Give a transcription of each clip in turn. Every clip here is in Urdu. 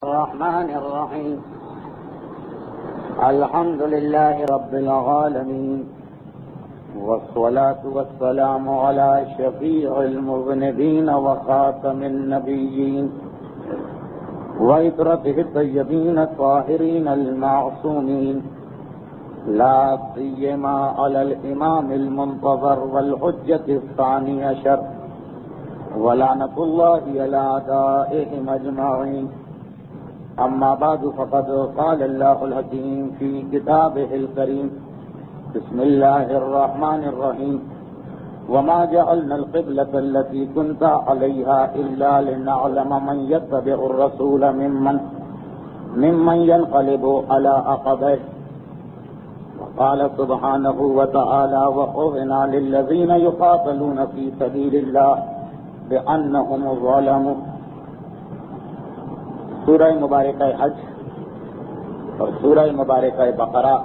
الرحمن الرحيم. الحمد لله رب العالمين، والصلاة والسلام على شفيع المذنبين وخاتم النبيين وعترته الطيبين الطاهرين المعصومين، لا سيما على الإمام المنتظر والحجة الثاني عشر، ولعنة الله على أعدائهم أجمعين. أما بعد، فقد قال الله الحكيم في كتابه الكريم: بسم الله الرحمن الرحيم. وما جعلنا القبلة التي كنت عليها إلا لنعلم من يتبع الرسول ممن ينقلب على عقبيه. وقال سبحانه وتعالى: وأذن للذين يقاتلون في سبيل الله بأنهم ظلموا. سورہ مبارکہ حج اور سورہ مبارکہ بقرہ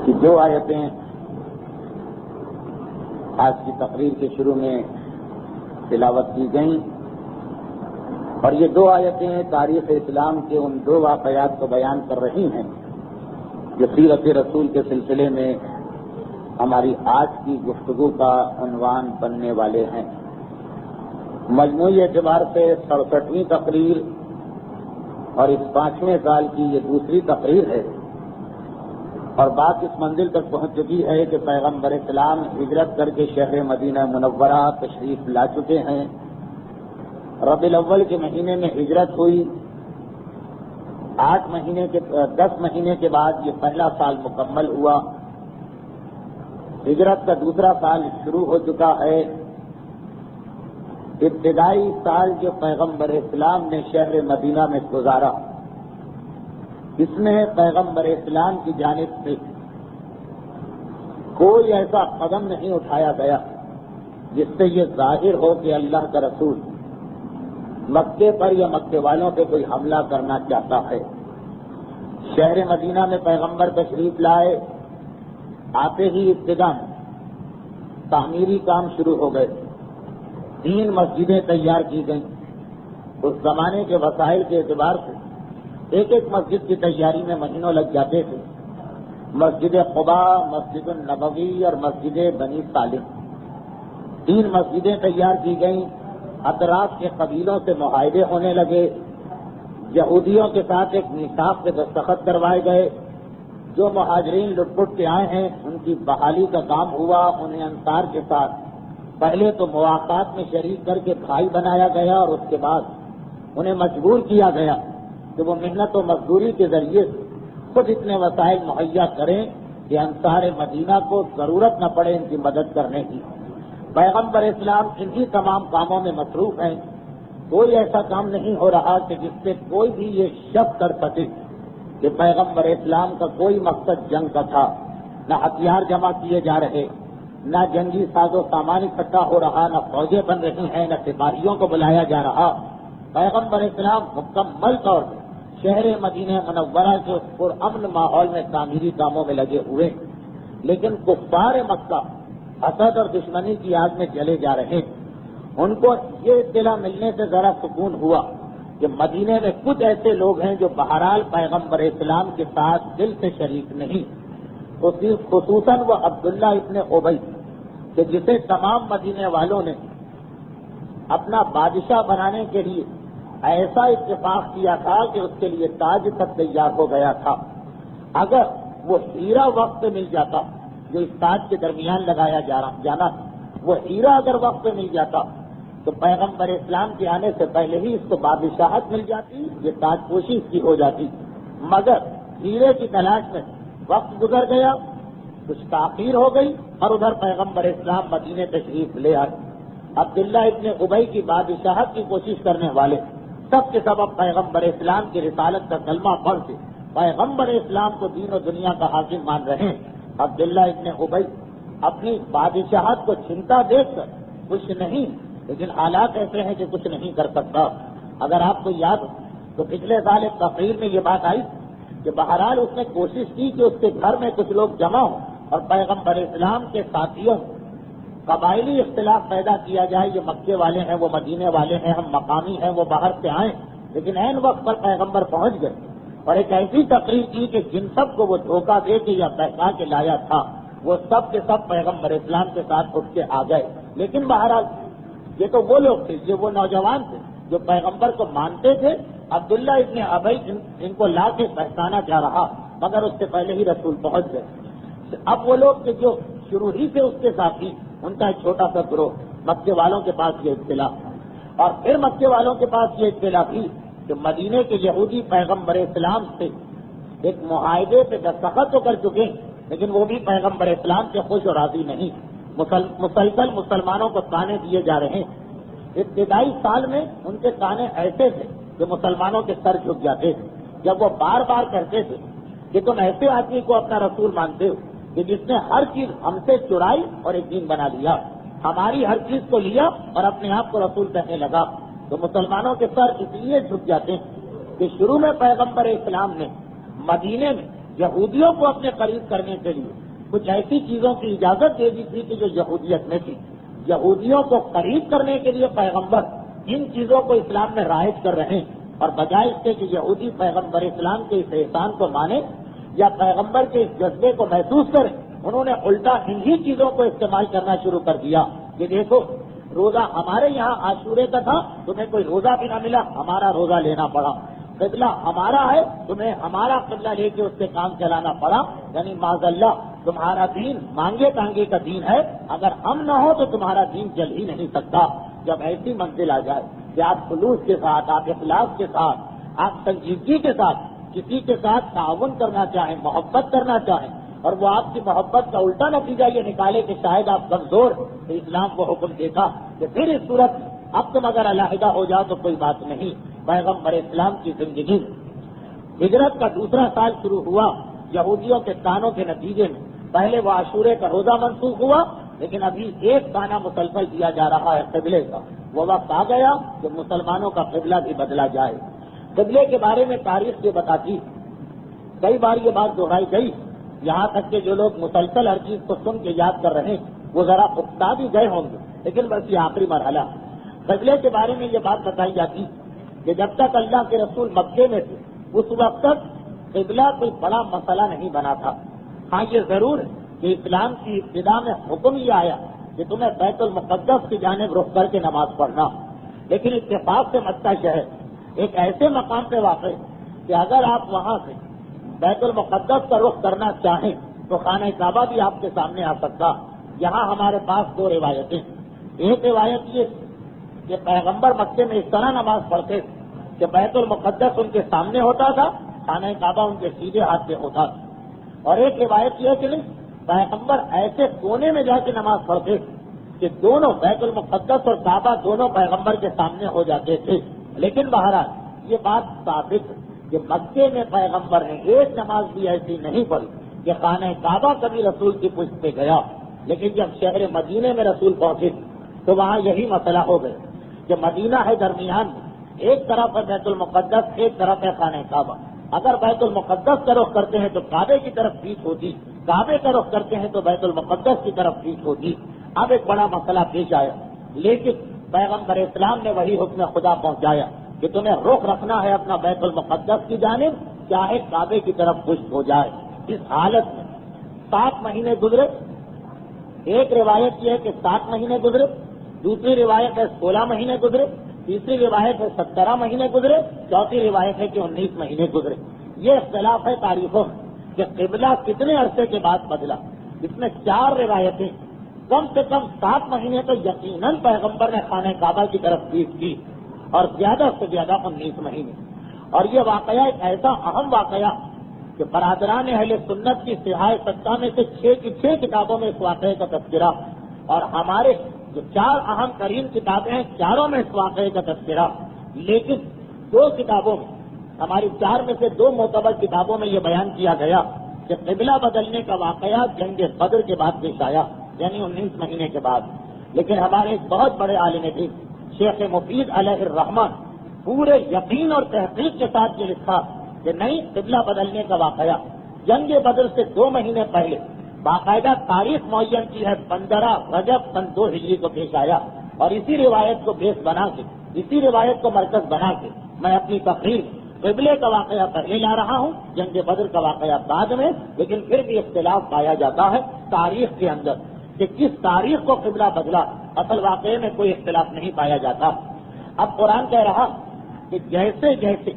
کی دو آیتیں آج کی تقریر کے شروع میں تلاوت کی گئیں، اور یہ دو آیتیں تاریخ اسلام کے ان دو واقعات کو بیان کر رہی ہیں جو سیرت رسول کے سلسلے میں ہماری آج کی گفتگو کا عنوان بننے والے ہیں. مجموعی اعتبار سے 67ویں تقریر اور اس 5ویں سال کی یہ دوسری تقریر ہے، اور بات اس منزل تک پہنچ چکی ہے کہ پیغمبر اسلام ہجرت کر کے شہر مدینہ منورہ تشریف لا چکے ہیں. ربیع الاول کے مہینے میں ہجرت ہوئی. 10 مہینے کے بعد یہ پہلا سال مکمل ہوا. ہجرت کا دوسرا سال شروع ہو چکا ہے. ابتدائی سال جو پیغمبر اسلام نے شہر مدینہ میں گزارا، اس میں پیغمبر اسلام کی جانب سے کوئی ایسا قدم نہیں اٹھایا گیا جس سے یہ ظاہر ہو کہ اللہ کا رسول مکے پر یا مکے والوں پہ کوئی حملہ کرنا چاہتا ہے. شہر مدینہ میں پیغمبر تشریف لائے، آتے ہی ابتدا تعمیری کام شروع ہو گئے. 3 مسجدیں تیار کی گئیں. اس زمانے کے وسائل کے اعتبار سے ایک مسجد کی تیاری میں مہینوں لگ جاتے تھے. مسجد قباء، مسجد النبوی اور مسجد بنی سالم، 3 مسجدیں تیار کی گئیں. اطراف کے قبیلوں سے معاہدے ہونے لگے. یہودیوں کے ساتھ ایک میثاق پہ دستخط کروائے گئے. جو مہاجرین لٹ پٹ کے آئے ہیں ان کی بحالی کا کام ہوا. انہیں انصار کے ساتھ پہلے تو مواقعات میں شریک کر کے بھائی بنایا گیا، اور اس کے بعد انہیں مجبور کیا گیا کہ وہ محنت و مزدوری کے ذریعے خود اتنے وسائل مہیا کریں کہ انصار مدینہ کو ضرورت نہ پڑے ان کی مدد کرنے کی. پیغمبر اسلام انہی تمام کاموں میں مصروف ہیں. کوئی ایسا کام نہیں ہو رہا کہ جس سے کوئی بھی یہ شک کر سکے کہ پیغمبر اسلام کا کوئی مقصد جنگ کا تھا. نہ ہتھیار جمع کیے جا رہے، نہ جنگی ساز و سامان اکٹھا ہو رہا، نہ فوجیں بن رہی ہیں، نہ سپاہیوں کو بلایا جا رہا. پیغمبر اسلام مکمل طور پر شہر مدینہ منورہ کے پرامن ماحول میں تعمیری کاموں میں لگے ہوئے. لیکن کفار مکہ حسد اور دشمنی کی آگ میں جلے جا رہے. ان کو یہ اطلاع ملنے سے ذرا سکون ہوا کہ مدینے میں کچھ ایسے لوگ ہیں جو بہرحال پیغمبر اسلام کے ساتھ دل سے شریک نہیں. خصوصاً وہ عبداللہ ابن ابی کہ جسے تمام مدینے والوں نے اپنا بادشاہ بنانے کے لیے ایسا اتفاق کیا تھا کہ اس کے لیے تاج تک تیار ہو گیا تھا. اگر وہ ہیرا وقت مل جاتا جو اس تاج کے درمیان لگایا جانا، وہ ہیرا اگر وقت مل جاتا تو پیغمبر اسلام کے آنے سے پہلے ہی اس کو بادشاہت مل جاتی، یہ تاج پوشی اس کی ہو جاتی. مگر ہیرے کی تلاش میں وقت گزر گیا، کچھ تاخیر ہو گئی، اور ادھر پیغمبر اسلام مدینے تشریف لے آئے. عبداللہ ابن ابی کی بادشاہت کی کوشش کرنے والے سب کے سب اب پیغمبر اسلام کی رسالت کا کلمہ پڑھ کے پیغمبر اسلام کو دین و دنیا کا حاکم مان رہے ہیں. عبداللہ ابن ابی اپنی بادشاہت کو چھنتا دیکھ کر کچھ نہیں، لیکن حالات ایسے ہیں کہ کچھ نہیں کر سکتا. اگر آپ کو یاد ہو تو پچھلے سال ایک تقریر میں یہ بات آئی کہ بہرحال اس نے کوشش کی کہ اس کے گھر میں کچھ لوگ جمع ہوں اور پیغمبر اسلام کے ساتھیوں قبائلی اختلاف پیدا کیا جائے، یہ مکے والے ہیں، وہ مدینے والے ہیں، ہم مقامی ہیں، وہ باہر سے آئیں، لیکن عین وقت پر پیغمبر پہنچ گئے اور ایک ایسی تقریر کی کہ جن سب کو وہ دھوکہ دے کے یا بہکا کے لایا تھا وہ سب کے سب پیغمبر اسلام کے ساتھ اٹھ کے آ گئے. لیکن بہرحال یہ تو وہ لوگ تھے، یہ وہ نوجوان تھے جو پیغمبر کو مانتے تھے. عبداللہ ابن ابی ان کو لا کے پہچانا جا رہا، مگر اس سے پہلے ہی رسول پہنچ گئے. اب وہ لوگ کہ جو شروع ہی سے اس کے ساتھی، ان کا ایک چھوٹا سا گروہ مکے والوں کے پاس یہ اطلاع، اور پھر مکے والوں کے پاس یہ اطلاع تھی کہ مدینے کے یہودی پیغمبر اسلام سے ایک معاہدے پہ دستخط تو کر چکے، لیکن وہ بھی پیغمبر اسلام سے خوش اور راضی نہیں. مسلسل مسلمانوں کو تانے دیے جا رہے ہیں. ابتدائی سال میں ان کے تانے ایسے تھے کہ مسلمانوں کے سر جھک جاتے تھے جب وہ بار بار کہتے تھے کہ تم ایسے آدمی کو اپنا رسول مانتے ہو کہ جس نے ہر چیز ہم سے چرائی اور ایک دین بنا لیا، ہماری ہر چیز کو لیا اور اپنے آپ کو رسول کہنے لگا. تو مسلمانوں کے سر اس لیے جھک جاتے ہیں کہ شروع میں پیغمبر اسلام نے مدینے میں یہودیوں کو اپنے قریب کرنے کے لیے کچھ ایسی چیزوں کی اجازت دے دی تھی کہ جو یہودیت میں تھی. یہودیوں کو قریب کرنے کے لیے پیغمبر ان چیزوں کو اسلام میں رائج کر رہے ہیں، اور بجائے اس کے کہ یہودی پیغمبر اسلام کے اس احسان کو مانے یا پیغمبر کے اس جذبے کو محسوس کریں، انہوں نے الٹا انہی چیزوں کو استعمال کرنا شروع کر دیا کہ دیکھو روزہ ہمارے یہاں عاشورے کا تھا، تمہیں کوئی روزہ بھی نہ ملا، ہمارا روزہ لینا پڑا. قبلہ ہمارا ہے، تمہیں ہمارا قبلہ لے کے اس سے کام چلانا پڑا. یعنی معاذ اللہ تمہارا دین مانگے تانگے کا دین ہے، اگر ہم نہ ہو تو تمہارا دین چل ہی نہیں سکتا. جب ایسی منزل آ جائے کہ آپ خلوص کے ساتھ، آپ اخلاص کے ساتھ، آپ سنجیدگی کے ساتھ کسی کے ساتھ تعاون کرنا چاہیں، محبت کرنا چاہیں، اور وہ آپ کی محبت کا الٹا نتیجہ یہ نکالے کہ شاید آپ کمزور، تو اسلام کو حکم دیتا کہ پھر اس صورت اب تم اگر علیحدہ ہو جاؤ تو کوئی بات نہیں. پیغمبر اسلام کی زندگی ہجرت کا دوسرا سال شروع ہوا یہودیوں کے تانوں کے نتیجے میں. پہلے وہ عاشورے کا روزہ منسوخ ہوا، لیکن ابھی ایک تانا مسلسل دیا جا رہا ہے قبلے کا. وہ وقت آ گیا کہ مسلمانوں کا قبلہ بھی بدلا جائے. قبلے کے بارے میں تاریخ یہ بتاتی، کئی بار یہ بات دہرائی گئی، یہاں تک کہ جو لوگ مسلسل ہر چیز کو سن کے یاد کر رہے ہیں وہ ذرا اکتا بھی گئے ہوں گے، لیکن بس یہ آخری مرحلہ. قبلے کے بارے میں یہ بات بتائی جاتی کہ جب تک اللہ کے رسول مکے میں تھے اس وقت تک قبلہ کوئی بڑا مسئلہ نہیں بنا تھا. ہاں یہ ضرور ہے کہ اسلام کی ابتدا میں حکم یہ آیا کہ تمہیں بیت المقدس کی جانب رخ کر کے نماز پڑھنا، لیکن اتفاق سے مکہ شہر ایک ایسے مقام پہ واقع ہے کہ اگر آپ وہاں سے بیت المقدس کا رخ کرنا چاہیں تو خانہ کعبہ بھی آپ کے سامنے آ سکتا. یہاں ہمارے پاس دو روایتیں. ایک روایت یہ کہ پیغمبر مکے میں اس طرح نماز پڑھتے کہ بیت المقدس ان کے سامنے ہوتا تھا، خانہ کعبہ ان کے سیدھے ہاتھ پہ ہوتا تھا. اور ایک روایت یہ کہ نہیں، پیغمبر ایسے کونے میں جا کے نماز پڑھتے کہ دونوں بیت المقدس اور کعبہ دونوں پیغمبر کے سامنے ہو جاتے تھے. لیکن بہرحال یہ بات ثابت ہے کہ مکے میں پیغمبر نے ایک نماز بھی ایسی نہیں پڑھی کہ خانہ کعبہ کبھی رسول کی پشت پہ گیا. لیکن جب شہر مدینے میں رسول پہنچے تو وہاں یہی مسئلہ ہو گیا کہ مدینہ ہے درمیان میں، ایک طرف ہے بیت المقدس، ایک طرف ہے خانہ کعبہ. اگر بیت المقدس کا رخ کرتے ہیں تو کعبے کی طرف پیٹ ہوتی، کعبے کا رخ کرتے ہیں تو بیت المقدس کی طرف پیٹ ہوتی. اب ایک بڑا مسئلہ پیش آیا، لیکن پیغمبر اسلام نے وہی حکم خدا پہنچایا کہ تمہیں رخ رکھنا ہے اپنا بیت المقدس کی جانب، چاہے کعبے کی طرف پشت ہو جائے. اس حالت میں 7 مہینے گزرے. ایک روایت یہ ہے کہ 7 مہینے گزرے، دوسری روایت ہے 16 مہینے گزرے، تیسری روایت ہے 17 مہینے گزرے، چوتھی روایت ہے کہ 19 مہینے گزرے. یہ اختلاف ہے تاریخوں میں کہ قبلہ کتنے عرصے کے بعد بدلا. اس میں 4 روایتیں، کم سے کم 7 مہینے تو یقیناً پیغمبر نے خانہ کعبہ کی طرف پیٹ کی، اور زیادہ سے زیادہ 19 مہینے. اور یہ واقعہ ایک ایسا اہم واقعہ کہ برادران اہل سنت کی سیاہ سطح میں سے 6 کی 6 کتابوں میں اس واقعے کا تذکرہ، اور ہمارے جو 4 اہم ترین کتابیں ہیں چاروں میں اس واقعے کا تذکرہ. لیکن 2 کتابوں میں، ہماری 4 میں سے 2 معتبر کتابوں میں یہ بیان کیا گیا کہ قبلہ بدلنے کا واقعہ جنگ بدر کے بعد پیش آیا، یعنی 19 مہینے کے بعد. لیکن ہمارے ایک بہت بڑے عالم دین شیخ مفید علیہ الرحمہ پورے یقین اور تحقیق کے ساتھ یہ لکھا کہ نہیں، قبلہ بدلنے کا واقعہ جنگ بدر سے 2 مہینے پہلے باقاعدہ تاریخ معین کی ہے، 15 رجب سن 2 ہجری کو پیش آیا، اور اسی روایت کو بیس بنا کے، اسی روایت کو مرکز بنا کے میں اپنی تقریر قبلے کا واقعہ پہلے لا رہا ہوں، جنگ بدر کا واقعہ بعد میں، لیکن پھر بھی اختلاف پایا جاتا ہے تاریخ کے اندر کہ کس تاریخ کو قبلہ بدلا، اصل واقعے میں کوئی اختلاف نہیں پایا جاتا۔ اب قرآن کہہ رہا کہ جیسے جیسے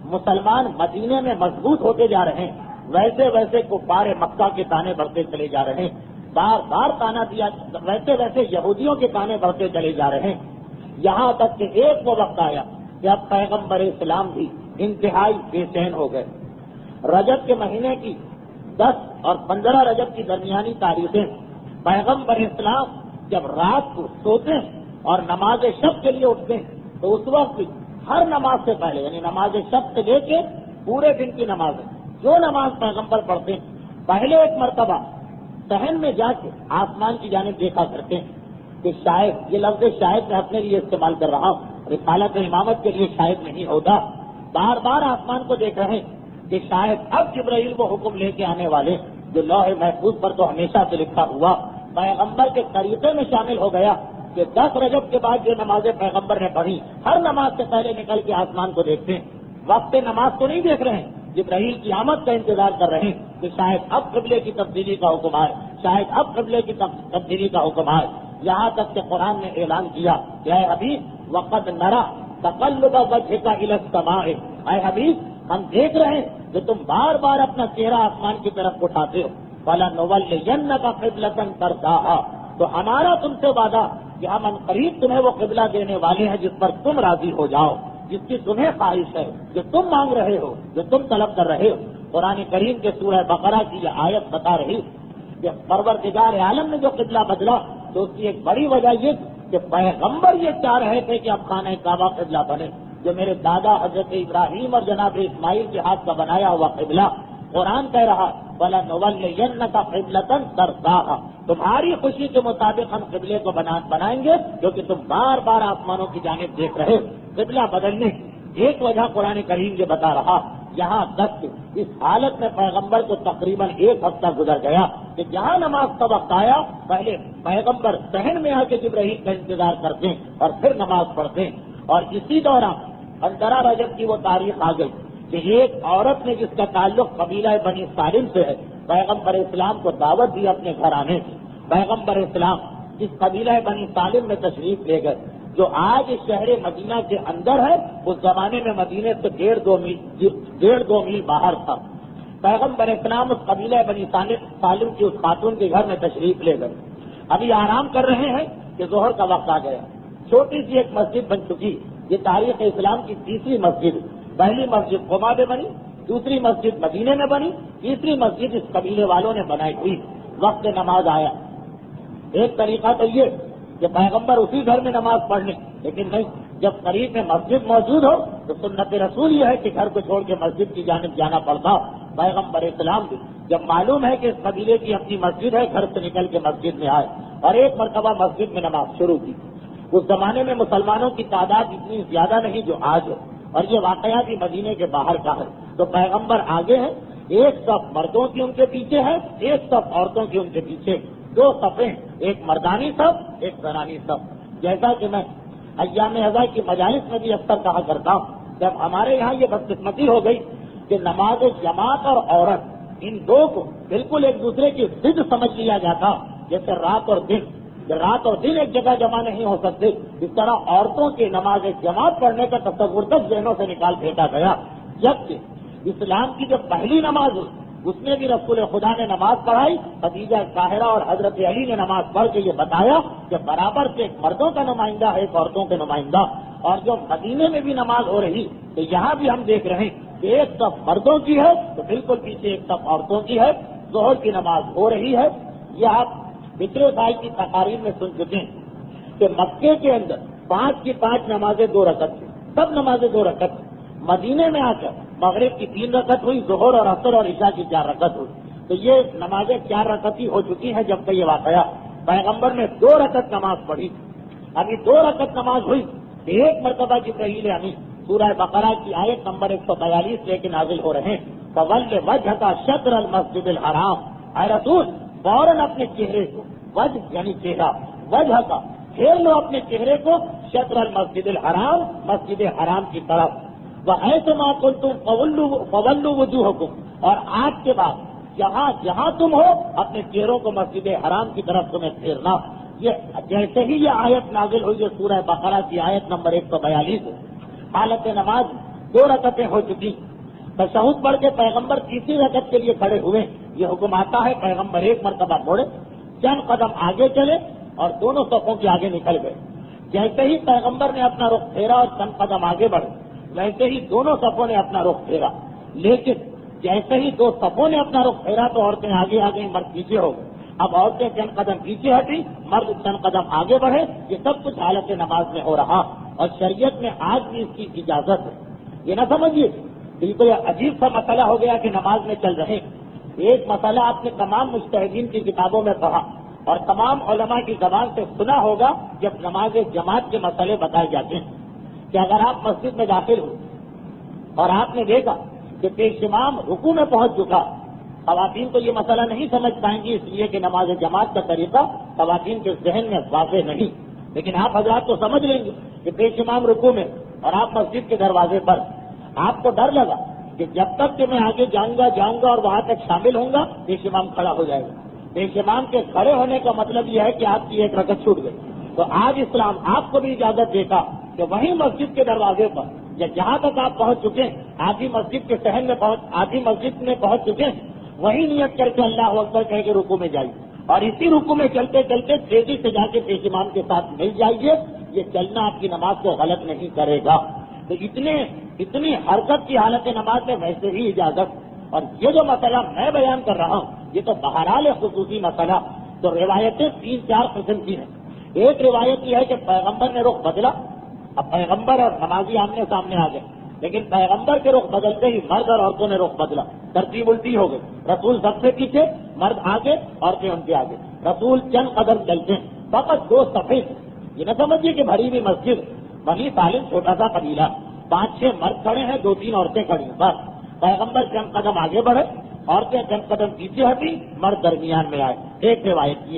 مسلمان مدینے میں مضبوط ہوتے جا رہے ہیں، ویسے ویسے کفار مکہ کے تانے بڑھتے چلے جا رہے ہیں، بار بار تانا دیا، ویسے ویسے یہودیوں کے تانے بڑھتے چلے جا رہے ہیں، یہاں تک کہ ایک وہ وقت آیا کہ اب پیغمبر اسلام بھی انتہائی بے چین ہو گئے۔ رجب کے مہینے کی 10 اور 15 رجب کی درمیانی تاریخیں پیغمبر اسلام جب رات کو سوتے ہیں اور نماز شب کے لیے اٹھتے ہیں تو اس وقت ہر نماز سے پہلے، یعنی نماز شب سے لے کے پورے دن کی نماز ہے، جو نماز پیغمبر پڑھتے ہیں پہلے ایک مرتبہ صحن میں جا کے آسمان کی جانب دیکھا کرتے ہیں کہ شاید، یہ لفظ شاید میں اپنے لیے استعمال کر رہا ہوں، رسالت امامت کے لیے شاید نہیں ہوتا، بار بار آسمان کو دیکھ رہے ہیں کہ شاید اب جبرائیل وہ حکم لے کے آنے والے جو لوح محفوظ پر تو ہمیشہ سے لکھا ہوا پیغمبر کے طریقے میں شامل ہو گیا کہ 10 رجب کے بعد جو نمازیں پیغمبر نے پڑھی ہر نماز سے پہلے نکل کے آسمان کو دیکھتے ہیں، وقت نماز تو نہیں دیکھ رہے ہیں، جبرائیل کی آمد کا انتظار کر رہے ہیں کہ شاید اب قبلے کی تبدیلی کا حکم آئے، شاید اب قبلے کی تبدیلی کا حکم آئے، یہاں تک کہ قرآن نے اعلان کیا کہ اے حبیب وقد نرا تقلب وجهك الى السماء، اے حبیب ہم دیکھ رہے ہیں کہ تم بار بار اپنا چہرہ آسمان کی طرف اٹھاتے ہو، فَلَنُوَلِّيَنَّكَ قِبْلَةً تَرْضَاهَا، تو ہمارا تم سے وعدہ کہ ہم عنقریب تمہیں وہ قبلہ دینے والے ہیں جس پر تم راضی ہو جاؤ، جس کی تمہیں خواہش ہے، جو تم مانگ رہے ہو، جو تم طلب کر رہے ہو۔ قرآن کریم کے سورہ بقرہ کی یہ آیت بتا رہی کہ پروردگار عالم نے جو قبلہ بدلا تو اس کی ایک بڑی وجہ یہ کہ پیغمبر یہ چاہ رہے تھے کہ اب خانہ کعبہ قبلہ بنے، جو میرے دادا حضرت ابراہیم اور جناب اسماعیل کے ہاتھ کا بنایا ہوا قبلہ۔ قرآن کہہ رہا وَلَنُوَلِّيَنَّكَ قِبْلَةً تَرْضَاهَا، تمہاری خوشی کے مطابق ہم قبلے کو بنائیں گے، کیونکہ تم بار بار آسمانوں کی جانب دیکھ رہے قبلہ بدلنے ایک وجہ قرآن کریم یہ بتا رہا۔ یہاں تک کہ اس حالت میں پیغمبر کو تقریباً 1 ہفتہ گزر گیا کہ جہاں نماز کا وقت آیا پہلے پیغمبر صحن میں آ کے جبرائیل کا انتظار کرتے ہیں اور پھر نماز پڑھتے ہیں، اور اسی دوران 15 رجب کی وہ تاریخ آ گئی کہ ایک عورت نے جس کا تعلق قبیلہ بنی سالم سے ہے پیغمبر اسلام کو دعوت دی اپنے گھر آنے کی۔ پیغمبر اسلام اس قبیلہ بنی سالم میں تشریف لے گئے جو آج شہر مدینہ کے اندر ہے، اس زمانے میں مدینے سے 1.5 میل باہر تھا۔ پیغمبر اسلام اس قبیلہ بنی سالم کی اس خاتون کے گھر میں تشریف لے گئے، ابھی آرام کر رہے ہیں کہ ظہر کا وقت آ گیا، چھوٹی سی ایک مسجد بن چکی، یہ تاریخ اسلام کی 3ری مسجد، پہلی مسجد قباء میں بنی، دوسری مسجد مدینے میں بنی، تیسری مسجد اس قبیلے والوں نے بنائی ہوئی۔ وقت نماز آیا، ایک طریقہ تو یہ کہ پیغمبر اسی گھر میں نماز پڑھ لیں، لیکن نہیں، جب قریب میں مسجد موجود ہو تو سنت رسول یہ ہے کہ گھر کو چھوڑ کے مسجد کی جانب جانا پڑتا۔ پیغمبر اسلام بھی جب معلوم ہے کہ اس قبیلے کی اپنی مسجد ہے گھر سے نکل کے مسجد میں آئے اور ایک مرتبہ مسجد میں نماز شروع کی۔ اس زمانے میں مسلمانوں کی تعداد اتنی زیادہ نہیں جو آج ہے، اور یہ واقعہ بھی مدینے کے باہر کا ہے، تو پیغمبر آگے ہیں، ایک صف مردوں کی ان کے پیچھے ہے، ایک صف عورتوں کی ان کے پیچھے، 2 صفیں، ایک مردانی صف ایک زنانی صف۔ جیسا کہ میں ایام ازا کی مجالس میں بھی اکثر کہا کرتا ہوں، جب ہمارے یہاں یہ بدقسمتی ہو گئی کہ نماز جماعت اور عورت ان 2 کو بالکل ایک دوسرے کی ضد سمجھ لیا جاتا، جیسے رات اور دن، کہ رات اور دن ایک جگہ جمع نہیں ہو سکتے، اس طرح عورتوں کی نماز جماعت پڑھنے کا تصور تک ذہنوں سے نکال پھینکا گیا، جبکہ اسلام کی جو پہلی نماز ہوئی اس میں بھی رسول خدا نے نماز پڑھائی، خدیجہ طاہرہ اور حضرت علی نے نماز پڑھ کے یہ بتایا کہ برابر سے ایک مردوں کا نمائندہ ہے ایک عورتوں کے نمائندہ، اور جو مدینے میں بھی نماز ہو رہی تو یہاں بھی ہم دیکھ رہے ہیں کہ ایک صف مردوں کی ہے تو بالکل پیچھے ایک صف عورتوں کی ہے، ظہر کی نماز ہو رہی ہے۔ یہ آپ پچھلے سال کی تقاریر میں سن چکے ہیں کہ مکے کے اندر 5 کی 5 نمازیں 2 رکعت تھیں، سب نمازیں 2 رکعت تھیں۔ مدینے میں آ کر مغرب کی 3 رکعت ہوئی، ظہر اور عصر اور عشاء کی 4 رکعت ہوئی، تو یہ نمازیں 4 رکعتی ہو چکی ہیں۔ جب کہ یہ واقعہ پیغمبر نے 2 رکعت نماز پڑھی، ابھی 2 رکعت نماز ہوئی، ایک مرتبہ جبرائیل امین سورہ بقرہ کی آیت نمبر 142 لے کے نازل ہو رہے ہیں، فَوَلِّ وَجْهَكَ شَطْرَ الْمَسْجِدِ الْحَرَامِ، اے رسول فوراً اپنے چہرے کو وجہ یعنی چہرہ وجہ کا پھیر لو اپنے چہرے کو شطر المسجد الحرام مسجد حرام کی طرف وحیثما کنتم فولوا وجوہکم اور آج کے بعد جہاں تم ہو اپنے چہروں کو مسجد حرام کی طرف تمہیں پھیرنا. یہ جیسے ہی یہ آیت نازل ہوئی جو سورہ بقرہ کی آیت نمبر 142 ہے. حالت نماز 2 رکعتیں ہو چکی. تشہد پڑھ کے پیغمبر تیسری رکعت کے لیے کھڑے ہوئے. یہ حکم آتا ہے پیغمبر ایک مرتبہ موڑے چند قدم آگے چلے اور دونوں صفوں کے آگے نکل گئے. جیسے ہی پیغمبر نے اپنا رخ پھیرا اور چند قدم آگے بڑھے ویسے ہی دونوں صفوں نے اپنا رخ پھیرا. لیکن جیسے ہی 2 صفوں نے اپنا رخ پھیرا تو عورتیں آگے آ گئی, مرد پیچھے ہو گئے. اب عورتیں چند قدم پیچھے ہٹی, مرد چند قدم آگے بڑھے. یہ سب کچھ حالت نماز میں ہو رہا اور شریعت میں آج بھی اس کی اجازت ہے. یہ نہ سمجھیے بالکل عجیب سا مسئلہ ہو گیا کہ نماز میں چل رہے. ایک مسئلہ آپ نے تمام مجتہدین کی کتابوں میں پڑھا اور تمام علماء کی زبان سے سنا ہوگا جب نماز جماعت کے مسئلے بتائے جاتے ہیں کہ اگر آپ مسجد میں داخل ہو اور آپ نے دیکھا کہ پیش امام رکوع میں پہنچ چکا. خواتین تو یہ مسئلہ نہیں سمجھ پائیں گی اس لیے کہ نماز جماعت کا طریقہ خواتین کے ذہن میں واضح نہیں, لیکن آپ حضرات تو سمجھ لیں گے کہ پیش امام رکوع میں اور آپ مسجد کے دروازے پر. آپ کو ڈر لگا کہ جب تک کہ میں آگے جاؤں گا اور وہاں تک شامل ہوں گا پیش امام کھڑا ہو جائے گا. پیش امام کے کھڑے ہونے کا مطلب یہ ہے کہ آپ کی ایک رکعت چھوٹ گئی. تو آج اسلام آپ کو بھی اجازت دیتا کہ وہیں مسجد کے دروازے پر یا جہاں تک آپ پہنچ چکے آدھی مسجد کے شہر میں آدھی مسجد میں پہنچ چکے وہیں نیت کر کے اللہ اکبر کہہ کے رکوع میں جائیے اور اسی رکوع میں چلتے چلتے تیزی سے جا کے پیش امام کے ساتھ مل جائیے. یہ چلنا آپ کی نماز کو غلط نہیں کرے گا. تو اتنی حرکت کی حالت نماز میں ویسے ہی اجازت. اور یہ جو مسئلہ میں بیان کر رہا ہوں یہ تو بہرحال خصوصی مسئلہ. تو روایتیں 3-4 قسم کی ہیں. ایک روایت یہ ہے کہ پیغمبر نے رخ بدلا. اب پیغمبر اور نمازی آمنے سامنے آ گئے, لیکن پیغمبر کے رخ بدلتے ہی مرد اور عورتوں نے رخ بدلا, ترتیب الٹی ہو گئی. رسول سب سے پیچھے, مرد آگے, عورتیں ان کے آگے. رسول چند قدم چلتے ہیں, فقط 2 صفیں. یہ نہ سمجھیے کہ بھری ہوئی مسجد. بنی سالم چھوٹا سا قبیلہ, 5-6 مرد کھڑے ہیں, 2-3 عورتیں کھڑی ہیں بس. پیغمبر چند قدم آگے بڑھے, عورتیں چند قدم پیچھے ہٹی, مرد درمیان میں آئے. ایک روایت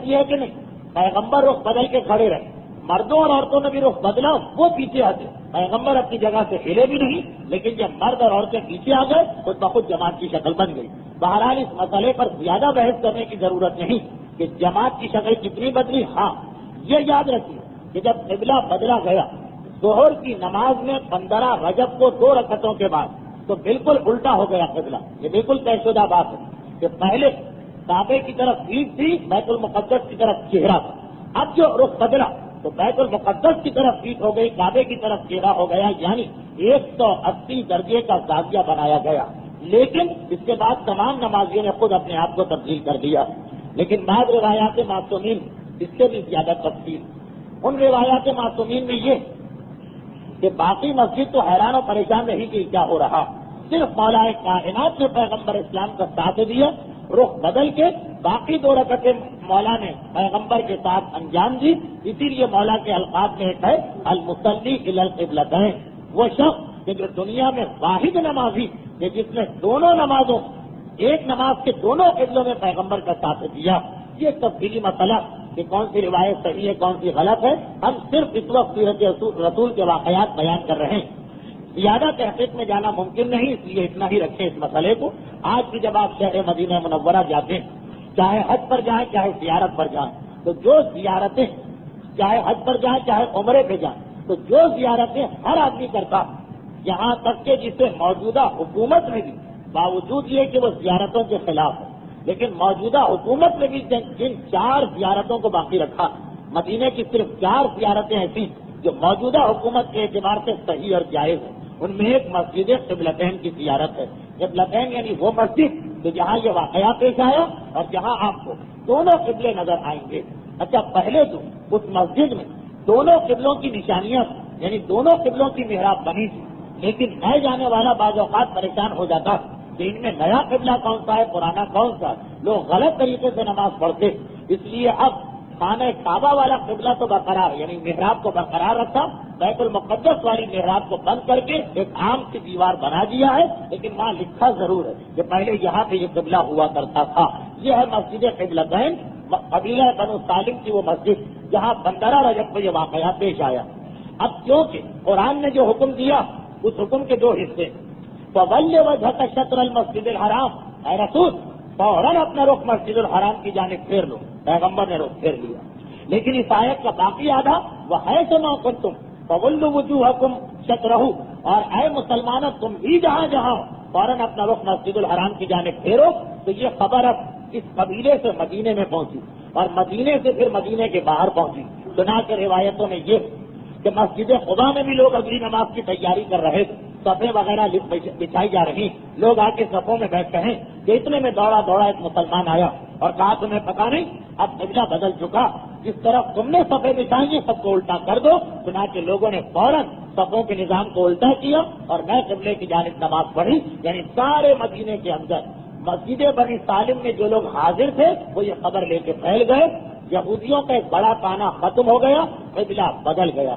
یہ ہے کہ نہیں, پیغمبر رخ بدل کے کھڑے رہے, مردوں اور عورتوں نے بھی رخ بدلا, وہ پیچھے ہٹے. پیغمبر اپنی جگہ سے ہلے بھی نہیں, لیکن جب مرد اور عورتیں پیچھے آ گئے خود بخود جماعت کی شکل بن گئی. بہرحال اس مسئلے پر زیادہ بحث کرنے کی ضرورت نہیں کہ جماعت کی شکل کتنی بدلی. ہاں یہ یاد رکھیے کہ جب قبلہ بدلا گیا ظہر کی نماز میں 15 رجب کو 2 رکعتوں کے بعد تو بالکل الٹا ہو گیا قبلہ. یہ بالکل طے شدہ بات ہے کہ پہلے کعبے کی طرف پیٹھ تھی, بیت المقدس کی طرف چہرہ تھا. اب جو رخ بدلا تو بیت المقدس کی طرف پیٹھ ہو گئی, کعبے کی طرف چہرہ ہو گیا, یعنی 180 درجے کا زاویہ بنایا گیا. لیکن اس کے بعد تمام نمازیوں نے خود اپنے آپ کو تبدیل کر دیا. لیکن بعض روایات معصومین اس سے بھی زیادہ تفصیل. ان روایات معصومین میں یہ کہ باقی مسجد تو حیران و پریشان رہی کہ کیا ہو رہا. صرف مولا کائنات نے پیغمبر اسلام کا ساتھ دیا, رخ بدل کے باقی 2 رکعتیں مولا نے پیغمبر کے ساتھ انجام دی. اسی لیے مولا کے الفاظ میں ایک ہے المصلی الی القبلتین, وہ شخص کہ جو دنیا میں واحد نمازی کہ جس نے دونوں نمازوں ایک نماز کے دونوں قبلوں میں پیغمبر کا ساتھ دیا. یہ تفصیلی مسئلہ کہ کون سی روایت صحیح ہے کون سی غلط ہے, ہم صرف اس وقت سیرت رسول کے واقعات بیان کر رہے ہیں. زیادہ تحقیق میں جانا ممکن نہیں, اس لیے اتنا ہی رکھیں اس مسئلے کو. آج بھی جب آپ شہر مدینہ منورہ جاتے ہیں, چاہے حج پر جائیں چاہے زیارت پر جائیں, تو جو زیارتیں چاہے حج پر جائیں چاہے عمرے پہ جائیں, تو جو زیارتیں ہر آدمی کرتا, یہاں تک کہ جسے موجودہ حکومت میں بھی باوجود یہ کہ وہ زیارتوں کے خلاف ہے, لیکن موجودہ حکومت نے بھی جن 4 زیارتوں کو باقی رکھا, مدینے کی صرف 4 زیارتیں ایسی جو موجودہ حکومت کے اعتبار سے صحیح اور جائز ہیں. ان میں ایک مسجد قبلتین کی زیارت ہے. قبلتین یعنی وہ مسجد کہ جہاں یہ واقعہ پیش آیا اور جہاں آپ کو دونوں قبلے نظر آئیں گے. اچھا, پہلے تو اس مسجد میں دونوں قبلوں کی نشانیاں یعنی دونوں قبلوں کی محراب بنی تھی, لیکن نئے جانے والا بعض اوقات پریشان ہو جاتا کہ ان میں نیا قبلہ کون سا ہے پرانا کون سا ہے, لوگ غلط طریقے سے نماز پڑھتے. اس لیے اب خانہ کعبہ والا قبلہ تو برقرار، یعنی محراب کو برقرار رکھا، بیت المقدس والی محراب کو بند کر کے ایک عام سی دیوار بنا دیا ہے، لیکن وہاں لکھا ضرور ہے کہ پہلے یہاں پہ یہ قبلہ ہوا کرتا تھا۔ یہ ہے مسجد قبلتین، قبیلہ بنو سالم کی وہ مسجد جہاں 15 رجب کو یہ واقعہ پیش آیا۔ اب کیونکہ قرآن نے جو حکم دیا اس حکم کے دو حصے، فَوَلِّ وَجْهَكَ شَطْرَ الْمَسْجِدِ الْحَرَامِ، اے رسول فوراً اپنا رخ مسجد الحرام کی جانب پھیر لو، پیغمبر نے رخ پھیر لیا۔ لیکن اس آیت کا باقی آدھا وَحَيْثُ مَا كُنتُمْ فَوَلُّوا وُجُوهَكُمْ شَطْرَهُ، اور اے مسلمانوں تم بھی جہاں جہاں فوراً اپنا رخ مسجد الحرام کی جانب پھیرو۔ تو یہ خبر اب اس قبیلے سے مدینے میں پہنچی اور مدینے سے پھر مدینے کے باہر پہنچی۔ سنا کے روایتوں میں یہ کہ مسجد خدا میں بھی لوگ اگلی نماز کی تیاری کر رہے تھے، صفیں وغیرہ بچھائی جا رہی، لوگ آ کے صفوں میں بیٹھتے ہیں کہ اتنے میں دوڑا دوڑا ایک مسلمان آیا اور کہا تمہیں پتا نہیں اب قبلہ بدل چکا، جس طرف تم نے صفیں بچھائی ہیں سب کو الٹا کر دو۔ چنانچہ لوگوں نے فوراً صفوں کے نظام کو الٹا کیا اور میں قبلے کی جانب نماز پڑھی۔ یعنی سارے مدینے کے اندر مسجد بنی سالم میں جو لوگ حاضر تھے وہ یہ خبر لے کے پھیل گئے، یہودیوں کا ایک بڑا تانا ختم ہو گیا، قبلہ بدل گیا۔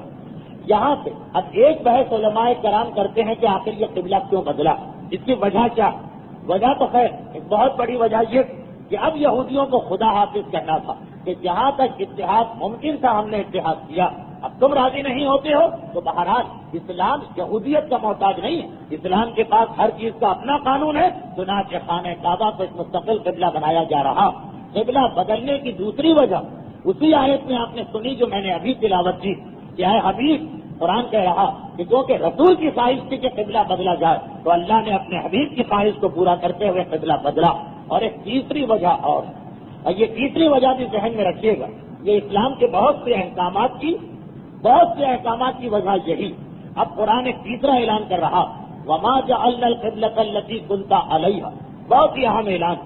یہاں سے اب ایک بحث علماء کرام کرتے ہیں کہ آخر یہ قبلہ کیوں بدلا، اس کی وجہ کیا؟ وجہ تو خیر ایک بہت بڑی وجہ یہ کہ اب یہودیوں کو خدا حافظ کہنا تھا کہ جہاں تک اتحاد ممکن تھا ہم نے اتحاد کیا، اب تم راضی نہیں ہوتے ہو تو بہرحال اسلام یہودیت کا محتاج نہیں ہے، اسلام کے پاس ہر چیز کا اپنا قانون ہے۔ چنانچہ خانہ کعبہ کو ایک مستقل قبلہ بنایا جا رہا۔ قبلہ بدلنے کی دوسری وجہ اسی آیت میں آپ نے سنی جو میں نے ابھی تلاوت کی کہ اے حبیب، قرآن کہہ رہا کہ کیونکہ رسول کی خواہش تھی کہ قبلہ بدلا جائے تو اللہ نے اپنے حبیب کی خواہش کو پورا کرتے ہوئے قبلہ بدلا۔ اور ایک تیسری وجہ اور یہ تیسری وجہ بھی ذہن میں رکھیے گا، یہ اسلام کے بہت سے احکامات کی وجہ یہی۔ اب قرآن ایک تیسرا اعلان کر رہا، وَمَا جَعَلْنَا الْقِبْلَةَ الَّتِي كُنْتَ عَلَيْهَا، بہت ہی اہم اعلان۔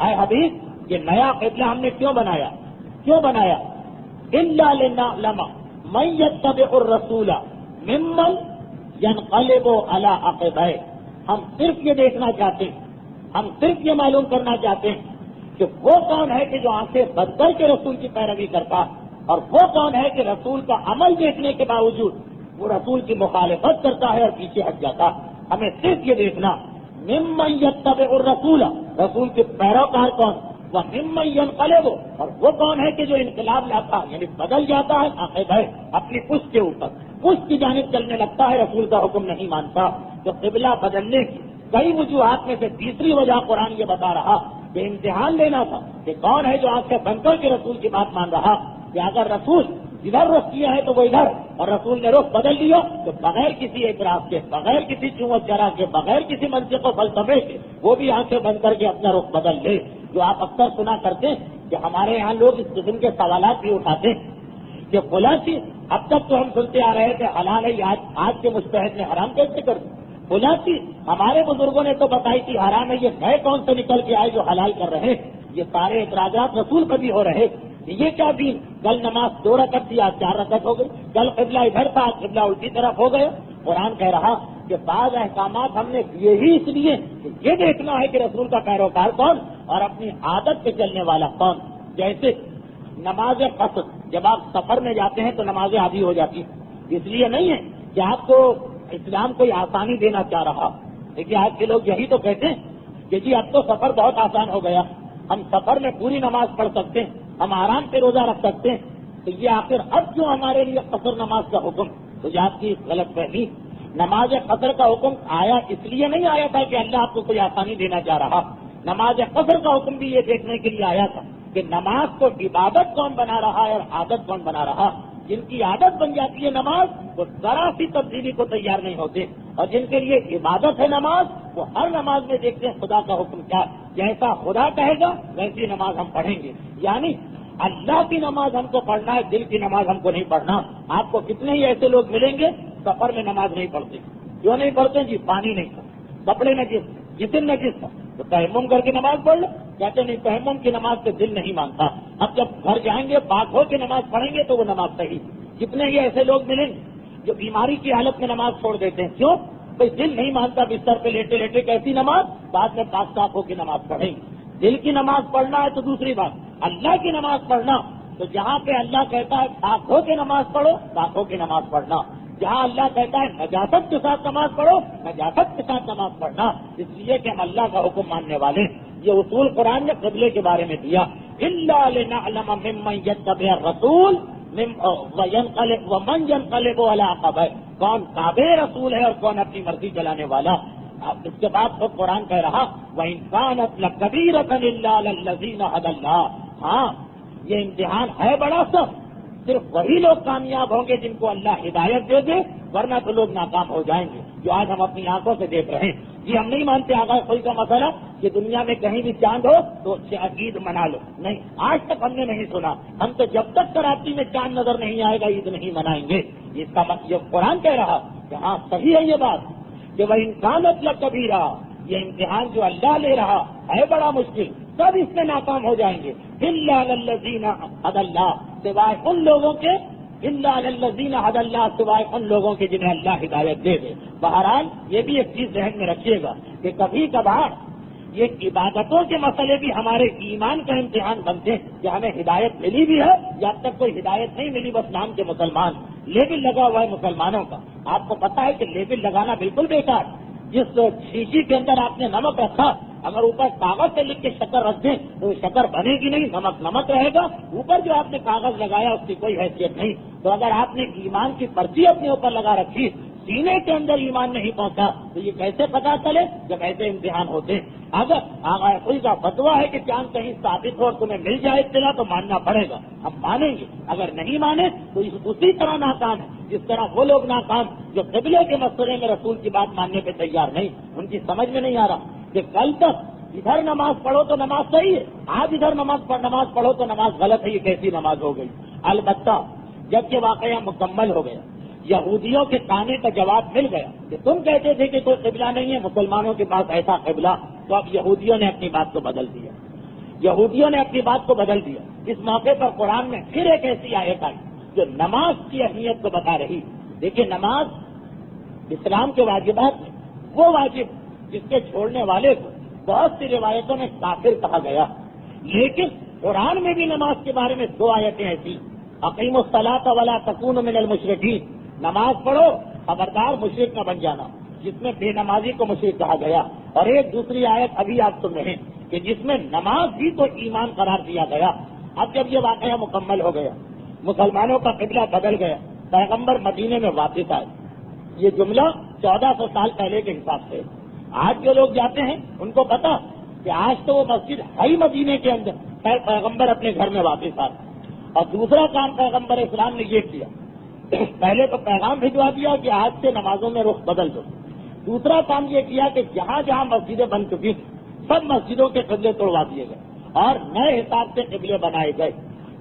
اے حبیب یہ نیا قبلہ ہم نے کیوں بنایا إِلَّا لِنَعْلَمَ مَن يَتَّبِعُ الرَّسُولَ مِمَّن يَنْقَلِبُ عَلَىٰ عَقِبَيْهِ، ہم صرف یہ دیکھنا چاہتے ہیں، ہم صرف یہ معلوم کرنا چاہتے ہیں کہ وہ کون ہے کہ جو آنکھیں بند کر کے رسول کی پیروی کرتا اور وہ کون ہے کہ رسول کا عمل دیکھنے کے باوجود وہ رسول کی مخالفت کرتا ہے اور پیچھے ہٹ جاتا۔ ہمیں صرف یہ دیکھنا ممن یتبع الرسول، رسول کے پیروکار کون، وہ ممن ینقلب، اور وہ کون ہے کہ جو انقلاب لاتا یعنی بدل جاتا ہے عقب ہے اپنی پشت کے اوپر، پشت کی جانب چلنے لگتا ہے، رسول کا حکم نہیں مانتا۔ تو قبلہ بدلنے کی کئی وجوہات میں سے تیسری وجہ قرآن یہ بتا رہا کہ امتحان لینا تھا کہ کون ہے جو آنکھیں بند کر کے رسول کی بات مان رہا، کہ اگر رسول ادھر رخ کیا ہے تو وہ ادھر، اور رسول نے رخ بدل لیا تو بغیر کسی اعتراض کے، بغیر کسی چومت چرا کے، بغیر کسی منطق و فلسفے کے وہ بھی آنکھیں بند کر کے اپنا رخ بدل لے۔ جو آپ اکثر سنا کرتے ہیں کہ ہمارے یہاں لوگ اس قسم کے سوالات بھی اٹھاتے ہیں کہ فلاں چیز اب تک تو ہم سنتے آ رہے تھے حلال ہے، آج کے مجتہد نے حرام کیسے کر دی؟ فلاں چیز ہمارے بزرگوں نے تو بتائی تھی حرام ہے، یہ نئے کون سے نکل کے آئے جو حلال کر رہے ہیں؟ یہ سارے اعتراضات رسول پر بھی ہو رہے۔ یہ کیا دین، کل نماز 2 رکعت تھی آج 4 رکعت ہو گئی، کل قبلہ ادھر تھا آج قبلہ الٹی طرف ہو گیا۔ قرآن کہہ رہا کہ بعض احکامات ہم نے دیے ہی اس لیے کہ یہ دیکھنا ہے کہ رسول کا پیروکار کون اور اپنی عادت پہ چلنے والا کون۔ جیسے نماز قصر، جب آپ سفر میں جاتے ہیں تو نمازیں آدھی ہو جاتی ہیں، اس لیے نہیں ہے کہ آپ کو اسلام کوئی آسانی دینا چاہ رہا، لیکن آج کے لوگ یہی تو کہتے ہیں کہ جی اب تو سفر بہت آسان ہو گیا، ہم سفر میں پوری نماز پڑھ سکتے ہیں، ہم آرام سے روزہ رکھ سکتے ہیں، تو یہ آخر اب کیوں ہمارے لیے قصر نماز کا حکم؟ تو یہ آپ کی غلط فہمی۔ نماز قصر کا حکم آیا اس لیے نہیں آیا تھا کہ اللہ آپ کو کوئی آسانی دینا چاہ رہا، نماز قصر کا حکم بھی یہ دیکھنے کے لیے آیا تھا کہ نماز کو عبادت کون بنا رہا ہے اور عادت کون بنا رہا۔ جن کی عادت بن جاتی ہے نماز وہ ذرا سی تبدیلی کو تیار نہیں ہوتے، اور جن کے لیے عبادت ہے نماز وہ ہر نماز میں دیکھتے ہیں خدا کا حکم کیا، جیسا خدا کہے گا ویسی نماز ہم پڑھیں گے۔ یعنی اللہ کی نماز ہم کو پڑھنا ہے، دل کی نماز ہم کو نہیں پڑھنا۔ آپ کو کتنے ہی ایسے لوگ ملیں گے سفر میں نماز نہیں پڑھتے، کیوں نہیں پڑھتے؟ جی پانی نہیں تھا، کپڑے نجس، جسم نجس تھا، تو تیمم کر کے نماز پڑھ لو، کہتے نہیں تیمم کی نماز سے دل نہیں مانتا، اب جب گھر جائیں گے پاک ہو کے نماز پڑھیں گے تو وہ نماز صحیح۔ کتنے ہی ایسے لوگ ملیں گے جو بیماری کی حالت میں نماز چھوڑ دیتے ہیں، کیوں؟ بھائی دل نہیں مانتا، بستر پہ لیٹے لیٹے کیسی نماز، بعد میں پاک صاف ہو کے نماز پڑھیں گے۔ دل کی نماز پڑھنا ہے تو دوسری بات، اللہ کی نماز پڑھنا تو جہاں پہ اللہ کہتا ہے پاک ہو کے نماز پڑھو، پاک ہو کے نماز پڑھنا، جہاں اللہ کہتا ہے نجاست کے ساتھ نماز پڑھو، نجاست کے ساتھ نماز پڑھنا، اس لیے کہ ہم اللہ کا حکم ماننے والے ہیں۔ یہ اصول قرآن نے قبلے کے بارے میں دیا، الا لنعلم ممن يتبع الرسول ومن ينقلب على عقبيه، کون تابع رسول ہے اور کون اپنی مرضی چلانے والا۔ اب اس کے بعد خود قرآن کہہ رہا وَإِن كَانَتْ لَكَبِيرَةً إِلَّا عَلَى الَّذِينَ هَدَى اللَّهُ، ہاں یہ امتحان ہے بڑا سخت، صرف وہی لوگ کامیاب ہوں گے جن کو اللہ ہدایت دے دے، ورنہ تو لوگ ناکام ہو جائیں گے، جو آج ہم اپنی آنکھوں سے دیکھ رہے ہیں۔ جی ہم نہیں مانتے آغاز کوئی کا مسئلہ کہ دنیا میں کہیں بھی چاند ہو تو عید منا لو، نہیں، آج تک ہم نے نہیں سنا۔ ہم تو جب تک کراچی میں چاند نظر نہیں آئے گا عید نہیں منائیں گے۔ اس کا یہ قرآن کہہ رہا کہ ہاں صحیح ہے یہ بات کہ وہ انسانت لگ کبھی رہا، یہ امتحان جو اللہ لے رہا ہے بڑا مشکل، سب اس میں ناکام ہو جائیں گے۔ الا الذین ھدی اللہ، سوائے ان لوگوں کے، الا الذین ھدی اللہ، سوائے ان لوگوں کے جنہیں اللہ ہدایت دے دے۔ بہرحال یہ بھی ایک چیز ذہن میں رکھیے گا کہ کبھی کبھار یہ عبادتوں کے مسئلے بھی ہمارے ایمان کا امتحان بنتے ہیں کہ ہمیں ہدایت ملی بھی ہے یا اب تک کوئی ہدایت نہیں ملی، بس نام کے مسلمان، لیبل لگا ہوا ہے مسلمانوں کا۔ آپ کو پتا ہے کہ لیبل لگانا بالکل بیکار، جس شیشی کے اندر آپ نے نمک رکھا اگر اوپر کاغذ سے لکھ کے شکر رکھ دیں تو شکر بنے گی نہیں، نمک نمک رہے گا، اوپر جو آپ نے کاغذ لگایا اس کی کوئی حیثیت نہیں۔ تو اگر آپ نے ایمان کی پرچی اپنے اوپر لگا رکھی، سینے کے اندر ایمان نہیں پہنچا تو یہ کیسے پتا چلے جب ایسے امتحان ہوتے ہیں؟ اگر آغا کوئی کا فتویٰ ہے کہ چاند کہیں ثابت ہو اور تمہیں مل جائے اطلاع تو ماننا پڑے گا، ہم مانیں گے، اگر نہیں مانے تو اسی طرح ناکام ہے جس طرح وہ لوگ ناکام جو قبلے کے مسئلے میں رسول کی بات ماننے پہ تیار نہیں، ان کی سمجھ میں نہیں آ رہا کہ کل تک ادھر نماز پڑھو تو نماز صحیح ہے، آج ادھر نماز پڑھو تو نماز غلط ہے، یہ کیسی نماز ہو گئی؟ البتہ جب یہ واقعہ مکمل ہو گیا، یہودیوں کے کانے کا جواب مل گیا کہ تم کہتے تھے کہ کوئی قبلہ نہیں ہے مسلمانوں کے پاس ایسا قبلہ، تو اب یہودیوں نے اپنی بات کو بدل دیا، یہودیوں نے اپنی بات کو بدل دیا۔ اس موقع پر قرآن میں پھر ایک ایسی آیت آئی جو نماز کی اہمیت کو بتا رہی۔ دیکھیں نماز اسلام کے واجبات میں وہ واجب جس کے چھوڑنے والے کو بہت سی روایتوں میں کافر کہا گیا، لیکن قرآن میں بھی نماز کے بارے میں دو آیتیں ایسی، اقیموا الصلاۃ ولا تکونوا من المشرکین، نماز پڑھو خبردار مشرک نہ بن جانا، جس میں بے نمازی کو مشرک کہا گیا، اور ایک دوسری آیت ابھی آپ سن رہے ہیں کہ جس میں نماز بھی تو ایمان قرار دیا گیا۔ اب جب یہ واقعہ مکمل ہو گیا، مسلمانوں کا قبلہ بدل گیا، پیغمبر مدینے میں واپس آئے، یہ جملہ 1400 سال پہلے کے حساب سے، آج جو لوگ جاتے ہیں ان کو پتا کہ آج تو وہ مسجد ہے ہی مدینے کے اندر، پھر پیغمبر اپنے گھر میں واپس آئے۔ اور دوسرا کام پیغمبر اسلام نے یہ کیا، پہلے تو پیغام بھجوا دیا کہ آج سے نمازوں میں رخ بدل دو، دوسرا کام یہ کیا کہ جہاں جہاں مسجدیں بن چکی سب مسجدوں کے قبلے توڑوا دیے گئے اور نئے حساب سے قبلے بنائے گئے۔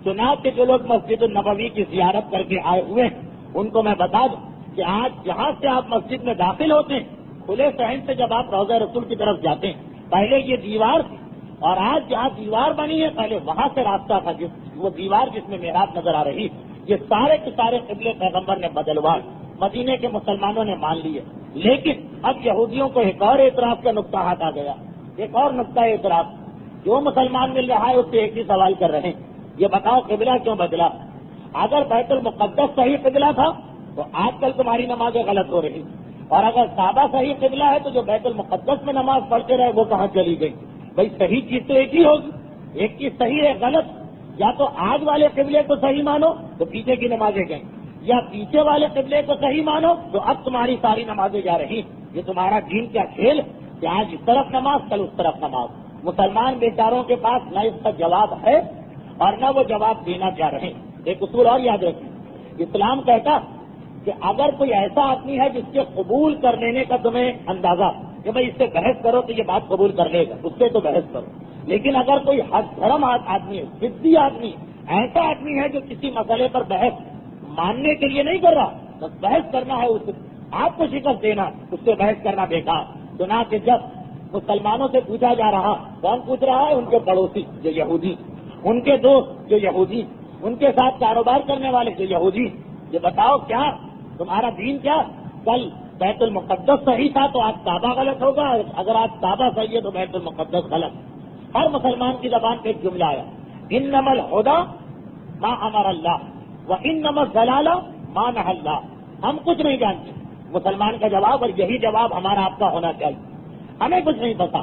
چنانچہ جو لوگ مسجد النبوی کی زیارت کر کے آئے ہوئے ہیں ان کو میں بتا دوں کہ آج جہاں سے آپ مسجد میں داخل ہوتے ہیں، کھلے صحن سے جب آپ روضہ رسول کی طرف جاتے ہیں، پہلے یہ دیوار تھی اور آج جہاں دیوار بنی ہے پہلے وہاں سے راستہ تھا، وہ دیوار جس میں محراب نظر آ رہی، یہ سارے کے سارے قبلے پیغمبر نے بدلوائے، مدینے کے مسلمانوں نے مان لیے۔ لیکن اب یہودیوں کو ایک اور اعتراض کا نقطہ ہاتھ آ گیا، ایک اور نقطہ اعتراض، جو مسلمان مل رہا ہے اس سے ایک ہی سوال کر رہے ہیں، یہ بتاؤ قبلہ کیوں بدلا؟ اگر بیت المقدس صحیح قبلہ تھا تو آج کل تمہاری نمازیں غلط ہو رہی، اور اگر کعبہ صحیح قبلہ ہے تو جو بیت المقدس میں نماز پڑھتے رہے وہ کہاں چلی گئی؟ بھائی صحیح چیز تو ایک ہی ہوگی، ایک چیز صحیح ہے غلط، یا تو آج والے قبلے کو صحیح مانو تو پیچھے کی نمازیں گئیں، یا پیچھے والے قبلے کو صحیح مانو تو اب تمہاری ساری نمازیں جا رہی۔ یہ تمہارا دین کیا کھیل کہ آج اس طرف نماز کل اس طرف نماز؟ مسلمان بیچاروں کے پاس نہ اس کا جواب ہے اور نہ وہ جواب دینا چاہ رہے ہیں۔ ایک اصول اور یاد رکھیں، اسلام کہتا کہ اگر کوئی ایسا آدمی ہے جس کے قبول کر لینے کا تمہیں اندازہ کہ بھائی اس سے بحث کرو تو یہ بات قبول کر لے گا، اس سے تو بحث کرو، لیکن اگر کوئی حد دھرم آدمی ہے، ضدی آدمی، ایسا آدمی ہے جو کسی مسئلے پر بحث ماننے کے لیے نہیں کر رہا، بس بحث کرنا ہے، اس آپ کو شکست دینا، اس سے بحث کرنا بیکار۔ چنانچہ جب مسلمانوں سے پوچھا جا رہا، کون پوچھ رہا ہے؟ ان کے پڑوسی جو یہودی، ان کے دوست جو یہودی، ان کے ساتھ کاروبار کرنے والے جو یہودی، یہ بتاؤ کیا تمہارا دین کیا؟ کل بیت المقدس صحیح تھا تو آج کعبہ غلط ہوگا، اگر آج کعبہ صحیح ہے تو بیت المقدس غلط۔ ہر مسلمان کی زبان پہ ایک جملہ آیا، انما الہدی ما امر اللہ وانما الضلال ما نهى اللہ. ہم کچھ نہیں جانتے مسلمان کا جواب، اور یہی جواب ہمارا آپ کا ہونا چاہیے. ہمیں کچھ نہیں پتا.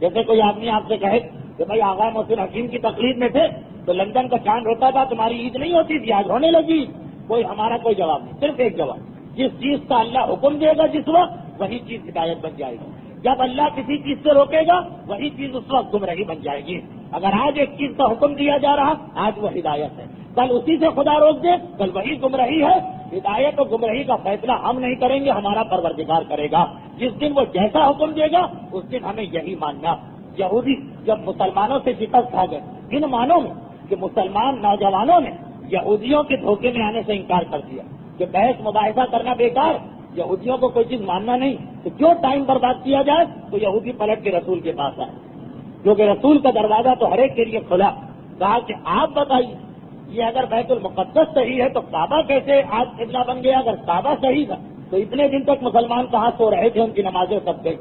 جیسے کوئی آدمی آپ سے کہے کہ بھائی آغا محسن حکیم کی تقلید میں تھے تو لندن کا چاند ہوتا تھا، تمہاری عید نہیں ہوتی تھی، آج ہونے لگی. ہمارا کوئی جواب نہیں، صرف ایک جواب: جس چیز کا اللہ حکم دے گا جس وقت وہی چیز ہدایت بن جائے گی. جب اللہ کسی چیز سے روکے گا وہی چیز اس وقت گمراہی بن جائے گی. اگر آج ایک چیز کا حکم دیا جا رہا آج وہ ہدایت ہے، کل اسی سے خدا روک دے کل وہی گمراہی ہے. ہدایت اور گمراہی کا فیصلہ ہم نہیں کریں گے، ہمارا پروردگار کرے گا. جس دن وہ جیسا حکم دے گا اس دن ہمیں یہی ماننا. یہودی جب مسلمانوں سے شکست کھا گئے ان معنوں میں کہ مسلمان نوجوانوں نے یہودیوں کے دھوکے میں آنے سے انکار کر دیا کہ بحث مباحثہ کرنا بیکار، یہودیوں کو کوئی چیز ماننا نہیں، تو جو ٹائم برباد کیا جائے تو یہودی پلٹ کے رسول کے پاس آئے، کیونکہ رسول کا دروازہ تو ہر ایک کے لیے کھلا. کہا کہ آپ بتائیے یہ اگر بیت المقدس صحیح ہے تو کعبہ کیسے آج قبلہ بن گیا؟ اگر کعبہ صحیح تھا تو اتنے دن تک مسلمان کہاں سو رہے تھے؟ ان کی نمازیں سب گئی.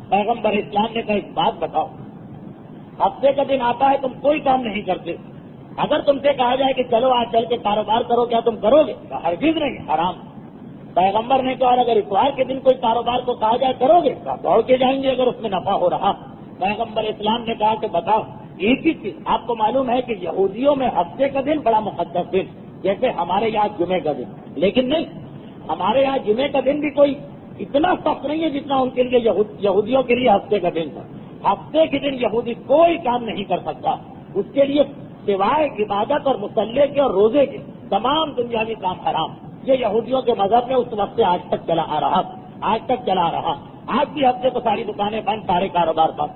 پیغمبر اسلام نے کہا ایک بات بتاؤ، ہفتے کا دن آتا ہے تم کوئی کام نہیں کرتے، اگر تم سے کہا جائے کہ چلو آج چل کے کاروبار کرو کیا تم کرو گے؟ ہرگز نہیں، حرام. پیغمبر نے کہا اگر اتوار کے دن کوئی کاروبار کو کہا جائے کرو گے؟ دوڑ کے جائیں گے اگر اس میں نفع ہو رہا. پیغمبر اسلام نے کہا کہ بتاؤ ایک ہی چیز آپ کو معلوم ہے کہ یہودیوں میں ہفتے کا دن بڑا مقدس دن، جیسے ہمارے یہاں جمعے کا دن، لیکن نہیں، ہمارے یہاں جمعے کا دن بھی کوئی اتنا سخت نہیں ہے جتنا ان کے لیے یہودیوں کے لیے ہفتے کا دن تھا. ہفتے کے دن یہودی کوئی کام نہیں کر سکتا، اس کے لیے سوائے عبادت اور مصلے کے اور روزے کے تمام دنیاوی کام حرام. یہ یہودیوں کے مذہب میں اس وقت سے آج تک چلا آ رہا. آج بھی ہفتے کو ساری دکانیں بند، سارے کاروبار بند.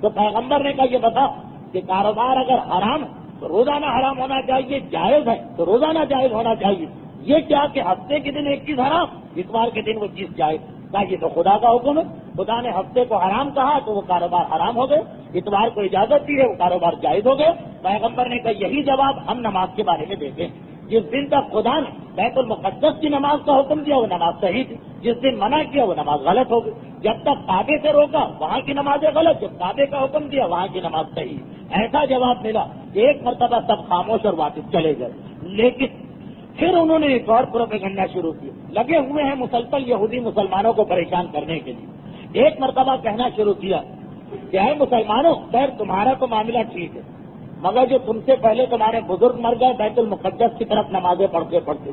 تو پیغمبر نے کہا یہ بتا کہ کاروبار اگر حرام ہے تو روزانہ حرام ہونا چاہیے، جائز ہے تو روزانہ جائز ہونا چاہیے. یہ کیا کہ ہفتے کے دن ایک چیز حرام، اتوار کے دن وہ چیز جائز؟ کہا یہ تو خدا کا حکم ہے، خدا نے ہفتے کو حرام کہا تو وہ کاروبار حرام ہو گئے، اتوار کو اجازت دی ہے وہ کاروبار جائز ہو گئے. پیغمبر نے کہا یہی جواب ہم نماز کے بارے میں دیتے ہیں. جس دن تک خدا نے بیت المقدس کی نماز کا حکم دیا وہ نماز صحیح تھی، جس دن منع کیا وہ نماز غلط ہو گئی. جب تک کعبے سے روکا وہاں کی نمازیں غلط، جب کعبے کا حکم دیا وہاں کی نماز صحیح. ایسا جواب ملا کہ ایک مرتبہ سب خاموش اور واپس چلے گئے. لیکن پھر انہوں نے ایک اور پروپیگنڈا شروع کیا، لگے ہوئے ہیں مسلسل یہودی مسلمانوں کو پریشان کرنے کے لیے. ایک مرتبہ کہنا شروع کیا کہ اے مسلمانوں، خیر تمہارا تو معاملہ ٹھیک ہے، مگر جو تم سے پہلے تمہارے بزرگ مر گئے بیت المقدس کی طرف نمازیں پڑھتے پڑھتے،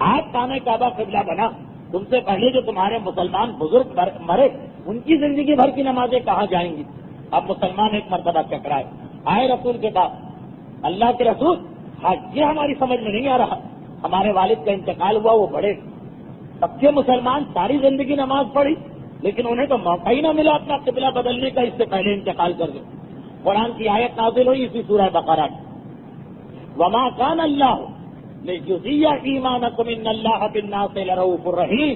آج خانہ کعبہ قبلہ بنا، تم سے پہلے جو تمہارے مسلمان بزرگ مرے ان کی زندگی بھر کی نمازیں کہاں جائیں گی؟ اب مسلمان ایک مرتبہ چکرائے، آئے رسول کے پاس، اللہ کے رسول ہاں یہ ہماری سمجھ میں نہیں آ رہا، ہمارے والد کا انتقال ہوا، وہ بڑے پکے مسلمان، ساری زندگی نماز پڑھی لیکن انہیں تو موقع ہی نہ ملا اپنا قبلہ بدلنے کا، اس سے پہلے انتقال کر گئے. قرآن کی آیت نازل ہوئی اسی سورہ بقرہ کی، وما کان اللہ لیضیع ایمانکم ان اللہ بالناس لرؤوف رحیم.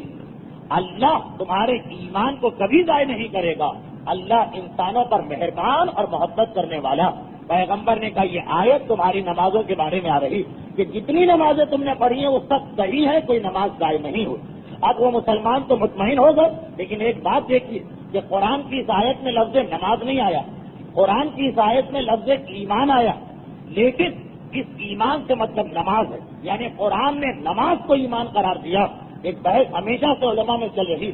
اللہ تمہارے ایمان کو کبھی ضائع نہیں کرے گا، اللہ انسانوں پر مہربان اور محبت کرنے والا. پیغمبر نے کہا یہ آیت تمہاری نمازوں کے بارے میں آ رہی کہ جتنی نمازیں تم نے پڑھی ہیں وہ سب صحیح ہے، کوئی نماز ضائع نہیں ہو. اب وہ مسلمان تو مطمئن ہو گئے، لیکن ایک بات دیکھیے کہ قرآن کی اس آیت میں لفظ نماز نہیں آیا، قرآن کی اس آیت میں لفظ ایمان آیا، لیکن اس ایمان سے مطلب نماز ہے، یعنی قرآن نے نماز کو ایمان قرار دیا. ایک بحث ہمیشہ سے علماء میں چل رہی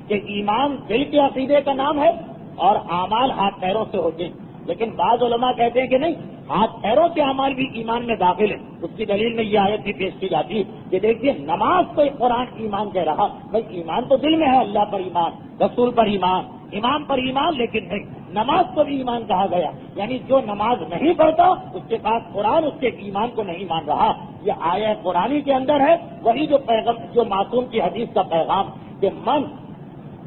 کہ ایمان دل کے عقیدے کا نام ہے اور اعمال ہاتھ پیروں سے ہوتے ہیں، لیکن بعض علماء کہتے ہیں کہ نہیں، ہاتھ پیروں کے اعمال بھی ایمان میں داخل ہے. اس کی دلیل میں یہ آیت بھی پیش کی جاتی ہے کہ دیکھیے نماز کو قرآن ایمان کہہ رہا، بھائی ایمان تو دل میں ہے، اللہ پر ایمان، رسول پر ایمان، امام پر ایمان، لیکن نہیں، نماز کو بھی ایمان کہا گیا. یعنی جو نماز نہیں پڑھتا اس کے پاس قرآن اس کے ایمان کو نہیں مان رہا. یہ آیت قرآنی کے اندر ہے، وہی جو معصوم کی حدیث کا پیغام کہ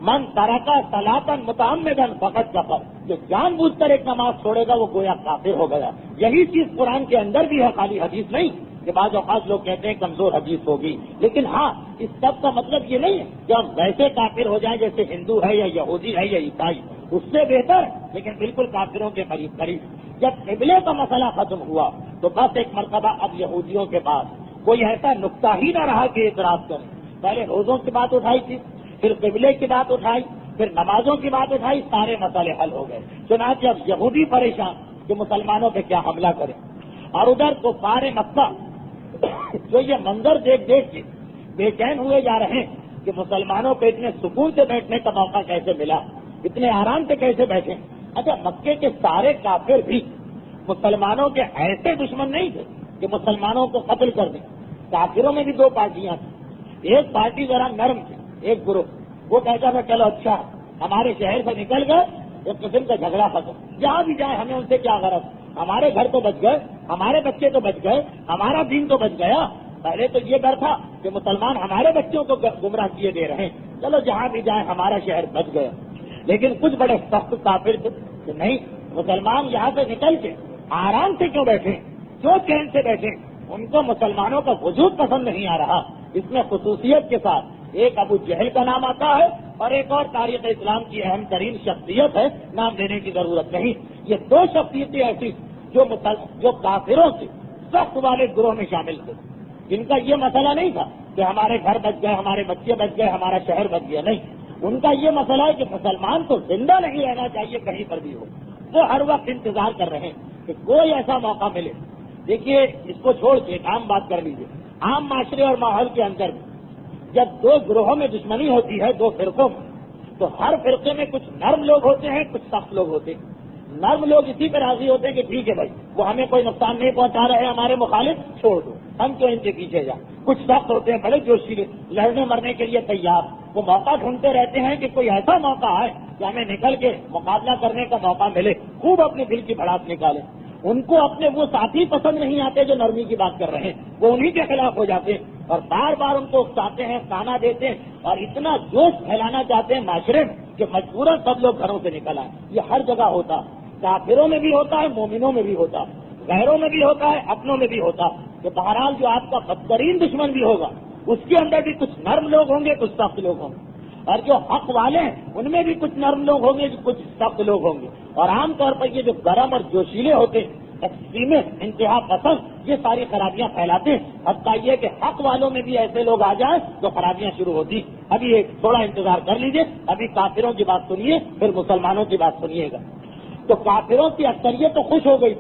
من ترکا صلاۃ متعمدا فقد کفر، جو جان بوجھ کر ایک نماز چھوڑے گا وہ گویا کافر ہو گیا. یہی چیز قرآن کے اندر بھی ہے، خالی حدیث نہیں کہ بعض اوقات لوگ کہتے ہیں کمزور حدیث ہوگی، لیکن ہاں اس سب کا مطلب یہ نہیں ہے کہ ہم ویسے کافر ہو جائیں جیسے ہندو ہے یا یہودی ہے یا عیسائی، اس سے بہتر لیکن بالکل کافروں کے قریب. جب قبلے کا مسئلہ ختم ہوا تو بس ایک مرتبہ اب یہودیوں کے پاس کوئی ایسا نقطہ ہی نہ رہا کہ اعتراض کریں. پہلے روزوں کی بات اٹھائی تھی، پھر قبلے کی بات اٹھائی، پھر نمازوں کی بات اٹھائی، سارے مسئلے حل ہو گئے. چنانچہ اب یہودی پریشان کہ مسلمانوں پہ کیا حملہ کریں، اور ادھر کفار مکہ جو یہ منظر دیکھ دیکھ کے بے چین ہوئے جا رہے ہیں کہ مسلمانوں کو اتنے سکون سے بیٹھنے کا موقع کیسے ملا، اتنے آرام سے کیسے بیٹھے۔ اچھا، مکے کے سارے کافر بھی مسلمانوں کے ایسے دشمن نہیں تھے کہ مسلمانوں کو قتل کر دیں۔ کافروں میں بھی دو پارٹیاں تھیں، ایک پارٹی ذرا نرم تھی، ایک گروہ وہ کہتا تھا چلو اچھا ہمارے شہر سے نکل گئے، ایک قسم کا جھگڑا ختم، جہاں بھی جائے ہمیں ان سے کیا غرض، ہمارے گھر تو بچ گئے، ہمارے بچے تو بچ گئے، ہمارا دین تو بچ گیا۔ پہلے تو یہ ڈر تھا کہ مسلمان ہمارے بچوں کو گمراہ کیے دے رہے ہیں، چلو جہاں بھی جائیں ہمارا شہر بچ گیا۔ لیکن کچھ بڑے سخت کافر تھے کہ نہیں، مسلمان یہاں سے نکل کے آرام سے کیوں بیٹھے، کیوں چین سے بیٹھے، ان کو مسلمانوں کا وجود پسند نہیں آ رہا۔ اس میں خصوصیت کے ساتھ ایک ابو جہل کا نام آتا ہے اور ایک اور تاریخ اسلام کی اہم ترین شخصیت ہے، نام لینے کی ضرورت نہیں۔ یہ دو شخصیتیں ایسی جو کافروں سے سخت والے گروہ میں شامل تھے، جن کا یہ مسئلہ نہیں تھا کہ ہمارے گھر بچ گئے، ہمارے بچے بچ گئے، ہمارا شہر بچ گیا، نہیں، ان کا یہ مسئلہ ہے کہ مسلمان تو زندہ نہیں رہنا چاہیے کہیں پر بھی ہو۔ وہ ہر وقت انتظار کر رہے ہیں کہ کوئی ایسا موقع ملے۔ دیکھیے، اس کو چھوڑ کے ایک عام بات کر لیجیے، عام معاشرے اور ماحول کے اندر جب دو گروہوں میں دشمنی ہوتی ہے، دو فرقوں میں، تو ہر فرقے میں کچھ نرم لوگ ہوتے ہیں، کچھ سخت لوگ ہوتے ہیں۔ نرم لوگ اسی پہ راضی ہوتے ہیں کہ ٹھیک ہے بھائی، وہ ہمیں کوئی نقصان نہیں پہنچا رہے، ہمارے مخالف چھوڑ دو، ہم کیوں ان کے پیچھے جائیں۔ کچھ سخت ہوتے ہیں، بڑے جوشیلے، لڑنے مرنے کے لیے تیار، وہ موقع ڈھونڈتے رہتے ہیں کہ کوئی ایسا موقع ہے کہ ہمیں نکل کے مقابلہ کرنے کا موقع ملے، خوب اپنے دل کی بھڑاس نکالیں۔ ان کو اپنے وہ ساتھی پسند نہیں آتے جو نرمی کی بات کر رہے ہیں، وہ انہی کے خلاف ہو جاتے ہیں اور بار بار ان کو اکساتے ہیں، تانا دیتے ہیں اور اتنا جوش پھیلانا چاہتے ہیں معاشرے میں کہ مجبوراً سب لوگ گھروں سے نکل آئیں۔ یہ ہر جگہ ہوتا ہے، کافروں میں بھی ہوتا ہے، مومنوں میں بھی ہوتا ہے، غیروں میں بھی ہوتا ہے، اپنوں میں بھی ہوتا ہے۔ کہ بہرحال جو آپ کا بدترین دشمن بھی ہوگا، اس کے اندر بھی کچھ نرم لوگ ہوں گے، کچھ سخت لوگ ہوں گے، اور جو حق والے ہیں ان میں بھی کچھ نرم لوگ ہوں گے، کچھ سخت لوگ ہوں گے۔ اور عام طور پر یہ جو گرم اور جوشیلے ہوتے ہیں، ایکسٹریمسٹ، انتہا پسند، یہ ساری خرابیاں پھیلاتے ہیں۔ حتیٰ یہ کہ حق والوں میں بھی ایسے لوگ آ جائیں تو خرابیاں شروع ہوتی۔ ابھی ایک تھوڑا انتظار کر لیجئے، ابھی کافروں کی بات سنیے، پھر مسلمانوں کی بات سنیے گا۔ تو کافروں کی اکثریت تو خوش ہو گئی،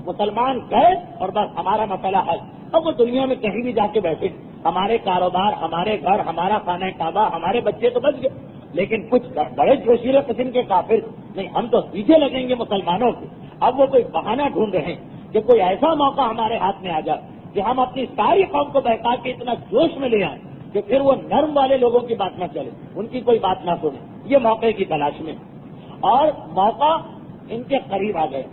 مسلمان گئے اور بس ہمارا مسئلہ حل۔ اب وہ دنیا میں کہیں بھی جا کے بیٹھے، ہمارے کاروبار، ہمارے گھر، ہمارا خانہ کعبہ، ہمارے بچے تو بچ گئے۔ لیکن کچھ بڑے جوشیلے قسم کے کافر، نہیں ہم تو پیچھے لگیں گے مسلمانوں کے۔ اب وہ کوئی بہانہ ڈھونڈ رہے ہیں کہ کوئی ایسا موقع ہمارے ہاتھ میں آ جائے کہ ہم اپنی ساری قوم کو بہکا کے اتنا جوش میں لے آئیں کہ پھر وہ نرم والے لوگوں کی بات نہ چلے، ان کی کوئی بات نہ سنیں۔ یہ موقع کی تلاش میں، اور موقع ان کے قریب آ گئے۔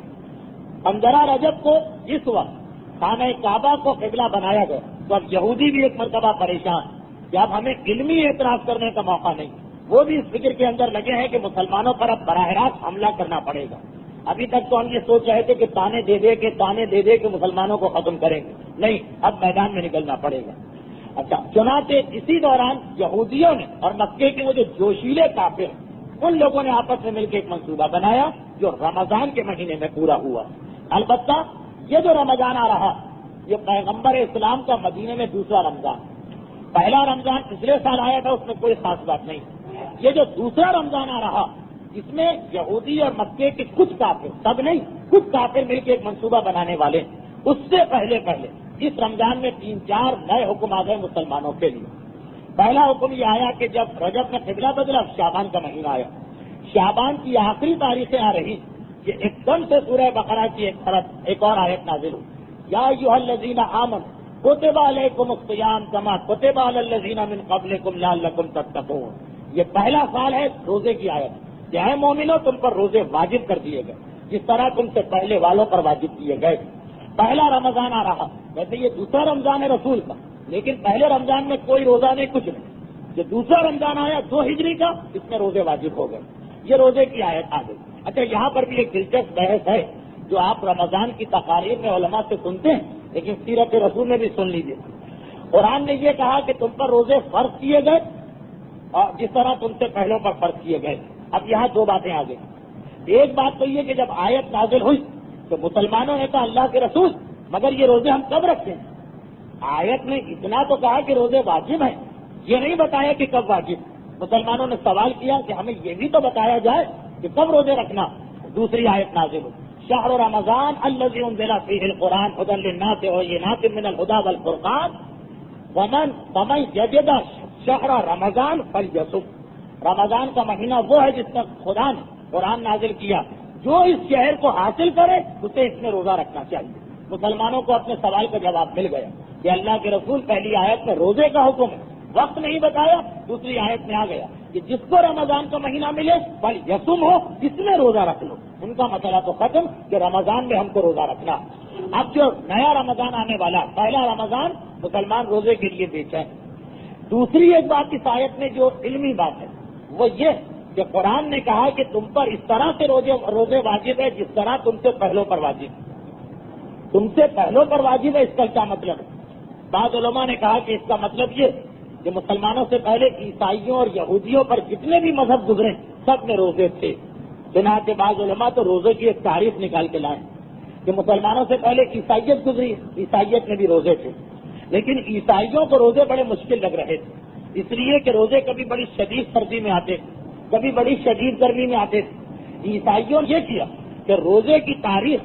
15 رجب کو اس وقت خانہ کعبہ کو قبلہ بنایا گیا تو اب یہودی بھی ایک مرتبہ پریشان کہ اب ہمیں علمی اعتراض کرنے کا موقع نہیں، وہ بھی اس فکر کے اندر لگے ہیں کہ مسلمانوں پر اب براہ راست حملہ کرنا پڑے گا۔ ابھی تک تو ہم یہ سوچ رہے تھے کہ تانے دے کے مسلمانوں کو ختم کریں گے، نہیں، اب میدان میں نکلنا پڑے گا۔ اچھا، چنانچہ اسی دوران یہودیوں نے اور مکے کے وہ جو جوشیلے کافر، ان لوگوں نے آپس میں مل کے ایک منصوبہ بنایا جو رمضان کے مہینے میں پورا ہوا۔ البتہ یہ جو رمضان آ رہا، یہ پیغمبر اسلام کا مدینے میں دوسرا رمضان، پہلا رمضان پچھلے سال آیا تھا، اس میں کوئی خاص بات نہیں۔ یہ جو دوسرا رمضان آ رہا، اس میں یہودی اور مکے کے کچھ کافر، سب نہیں، کچھ کافر مل کے ایک منصوبہ بنانے والے، اس سے پہلے اس رمضان میں 3-4 نئے حکم آ گئے مسلمانوں کے لیے۔ پہلا حکم یہ آیا کہ جب رجب میں قبلہ بدلا، شعبان کا مہینہ آیا، شعبان کی آخری تاریخیں آ رہی کہ ایک دم سے سورہ بقرہ کی ایک اور آیت نازل ہوئی، یا ایھا الذین آمنوا کتب علیکم الصیام کما کتب علی الذین من قبلکم لعلکم تتقون۔ یہ پہلا سال ہے روزے کی آیت کہ اے مومنو تم پر روزے واجب کر دیے گئے جس طرح تم سے پہلے والوں پر واجب کیے گئے۔ پہلا رمضان آ رہا، ویسے یہ دوسرا رمضان ہے رسول کا، لیکن پہلے رمضان میں کوئی روزہ نہیں، کچھ نہیں۔ جو دوسرا رمضان آیا 2 ہجری کا، اس میں روزے واجب ہو گئے، یہ روزے کی آیت آ گئی۔ اچھا، یہاں پر بھی ایک دلچسپ بحث ہے جو آپ رمضان کی تقاریر میں علماء سے سنتے ہیں، لیکن سیرت رسول میں بھی سن لیجیے۔ قرآن نے یہ کہا کہ تم پر روزے فرض کیے گئے اور جس طرح تم سے پہلوں پر فرض کیے گئے۔ اب یہاں 2 باتیں آ گئی۔ ایک بات تو یہ کہ جب آیت نازل ہوئی تو مسلمانوں نے کہا اللہ کے رسول مگر یہ روزے ہم کب رکھتے ہیں؟ آیت نے اتنا تو کہا کہ روزے واجب ہیں، یہ نہیں بتایا کہ کب واجب۔ مسلمانوں نے سوال کیا کہ ہمیں یہ بھی تو بتایا جائے کہ کب روزے رکھنا۔ دوسری آیت نازل ہوئی، شهر رمضان الذي انزل فيه القرآن هدى للناس وبينات من الهدى والفرقان ومن يجد شهر رمضان فليصم. رمضان کا مہینہ وہ ہے جس میں خدا نے قرآن نازل کیا. جو اس شہر کو حاصل کرے اسے اس میں روزہ رکھنا چاہیے. مسلمانوں کو اپنے سوال کا جواب مل گیا کہ اللہ کے رسول پہلی آیت میں روزے کا حکم ہے, وقت نہیں بتایا. دوسری آیت میں آ گیا کہ جس کو رمضان کا مہینہ ملے بل یسم ہو, اس میں روزہ رکھ لو. ان کا مسئلہ تو ختم کہ رمضان میں ہم کو روزہ رکھنا. اب جو نیا رمضان آنے والا, پہلا رمضان مسلمان روزے کے لیے بیچے. دوسری ایک بات اس آیت میں جو علمی بات ہے وہ یہ کہ قرآن نے کہا کہ تم پر اس طرح سے روزے واجب ہے جس طرح تم سے پہلوں پر واجب. تم سے پہلوں پر واجب ہے, اس کا کیا مطلب ہے؟ بعض علماء نے کہا کہ اس کا مطلب یہ کہ مسلمانوں سے پہلے عیسائیوں اور یہودیوں پر جتنے بھی مذہب گزرے سب میں روزے تھے. چنانچہ بعض علماء تو روزے کی ایک تاریخ نکال کے لائے کہ مسلمانوں سے پہلے عیسائیت گزری, عیسائیت میں بھی روزے تھے, لیکن عیسائیوں کو روزے بڑے مشکل لگ رہے تھے, اس لیے کہ روزے کبھی بڑی شدید سردی میں آتے تھے, کبھی بڑی شدید گرمی میں آتے تھے. عیسائیوں نے یہ کیا کہ روزے کی تاریخ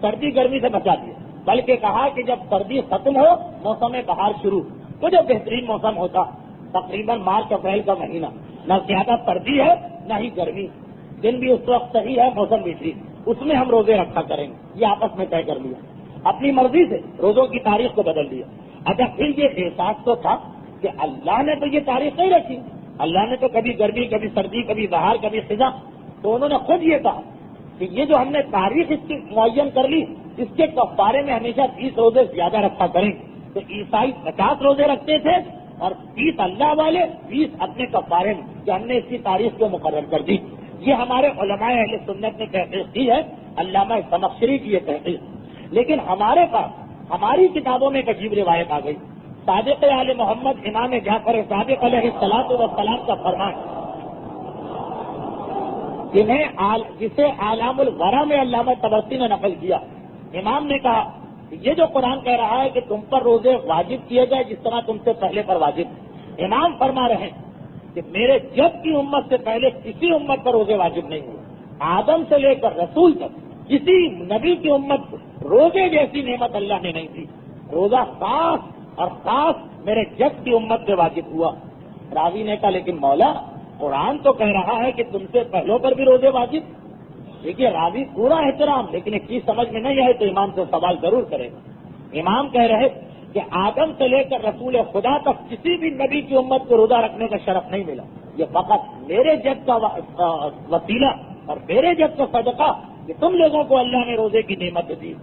سردی گرمی سے بچا دی, بلکہ کہا کہ جب سردی ختم ہو موسم بہار شروع, تو جو بہترین موسم ہوتا تقریباً مارچ اپریل کا مہینہ, نہ زیادہ سردی ہے نہ ہی گرمی, دن بھی اس وقت صحیح ہے, موسم بھی ٹھیک, اس میں ہم روزے رکھا کریں گے. یہ آپس میں طے کر لیا, اپنی مرضی سے روزوں کی تاریخ کو بدل دیا. اچھا پھر یہ احساس تو تھا کہ اللہ نے تو یہ تاریخ نہیں رکھی, اللہ نے تو کبھی گرمی کبھی سردی کبھی بہار کبھی خزاں, تو انہوں نے خود یہ کہا کہ یہ جو ہم نے تاریخ اس کی معین کر لی اس کے کفارے میں ہمیشہ 30 روزے زیادہ رکھا کریں. تو عیسائی 50 روزے رکھتے تھے اور 30 اللہ والے 20 اپنے کفارے میں, کہ ہم نے اس کی تاریخ کو مقرر کر دی. یہ ہمارے علماء اہل سنت نے تحقیق کی ہے, علامہ زمخشری کی یہ تحقیق. لیکن ہمارے پاس ہماری کتابوں میں ایک عجیب روایت آ گئی. صادق آل محمد امام جعفر صادق علیہ الصلوۃ والسلام کا فرمان, جسے اعلام الورا میں علامہ طبرسی نے نقل کیا. امام نے کہا یہ جو قرآن کہہ رہا ہے کہ تم پر روزے واجب کیے جائے جس طرح تم سے پہلے پر واجب, امام فرما رہے ہیں کہ میرے جب کی امت سے پہلے کسی امت پر روزے واجب نہیں ہوئے. آدم سے لے کر رسول تک کسی نبی کی امت کو روزے جیسی نعمت اللہ نے نہیں دی. روزہ خاص اور خاص میرے جب کی امت سے واجب ہوا. راوی نے کہا لیکن مولا قرآن تو کہہ رہا ہے کہ تم سے پہلوں پر بھی روزے واجب. دیکھیے راوی پورا احترام, لیکن ایک چیز سمجھ میں نہیں آئے تو امام سے سوال ضرور کرے گا. امام کہہ رہے کہ آدم سے لے کر رسول خدا تک کسی بھی نبی کی امت کو روزہ رکھنے کا شرف نہیں ملا. یہ فقط میرے جد کا وسیلہ اور میرے جد کا صدقہ کہ تم لوگوں کو اللہ نے روزے کی نعمت دی.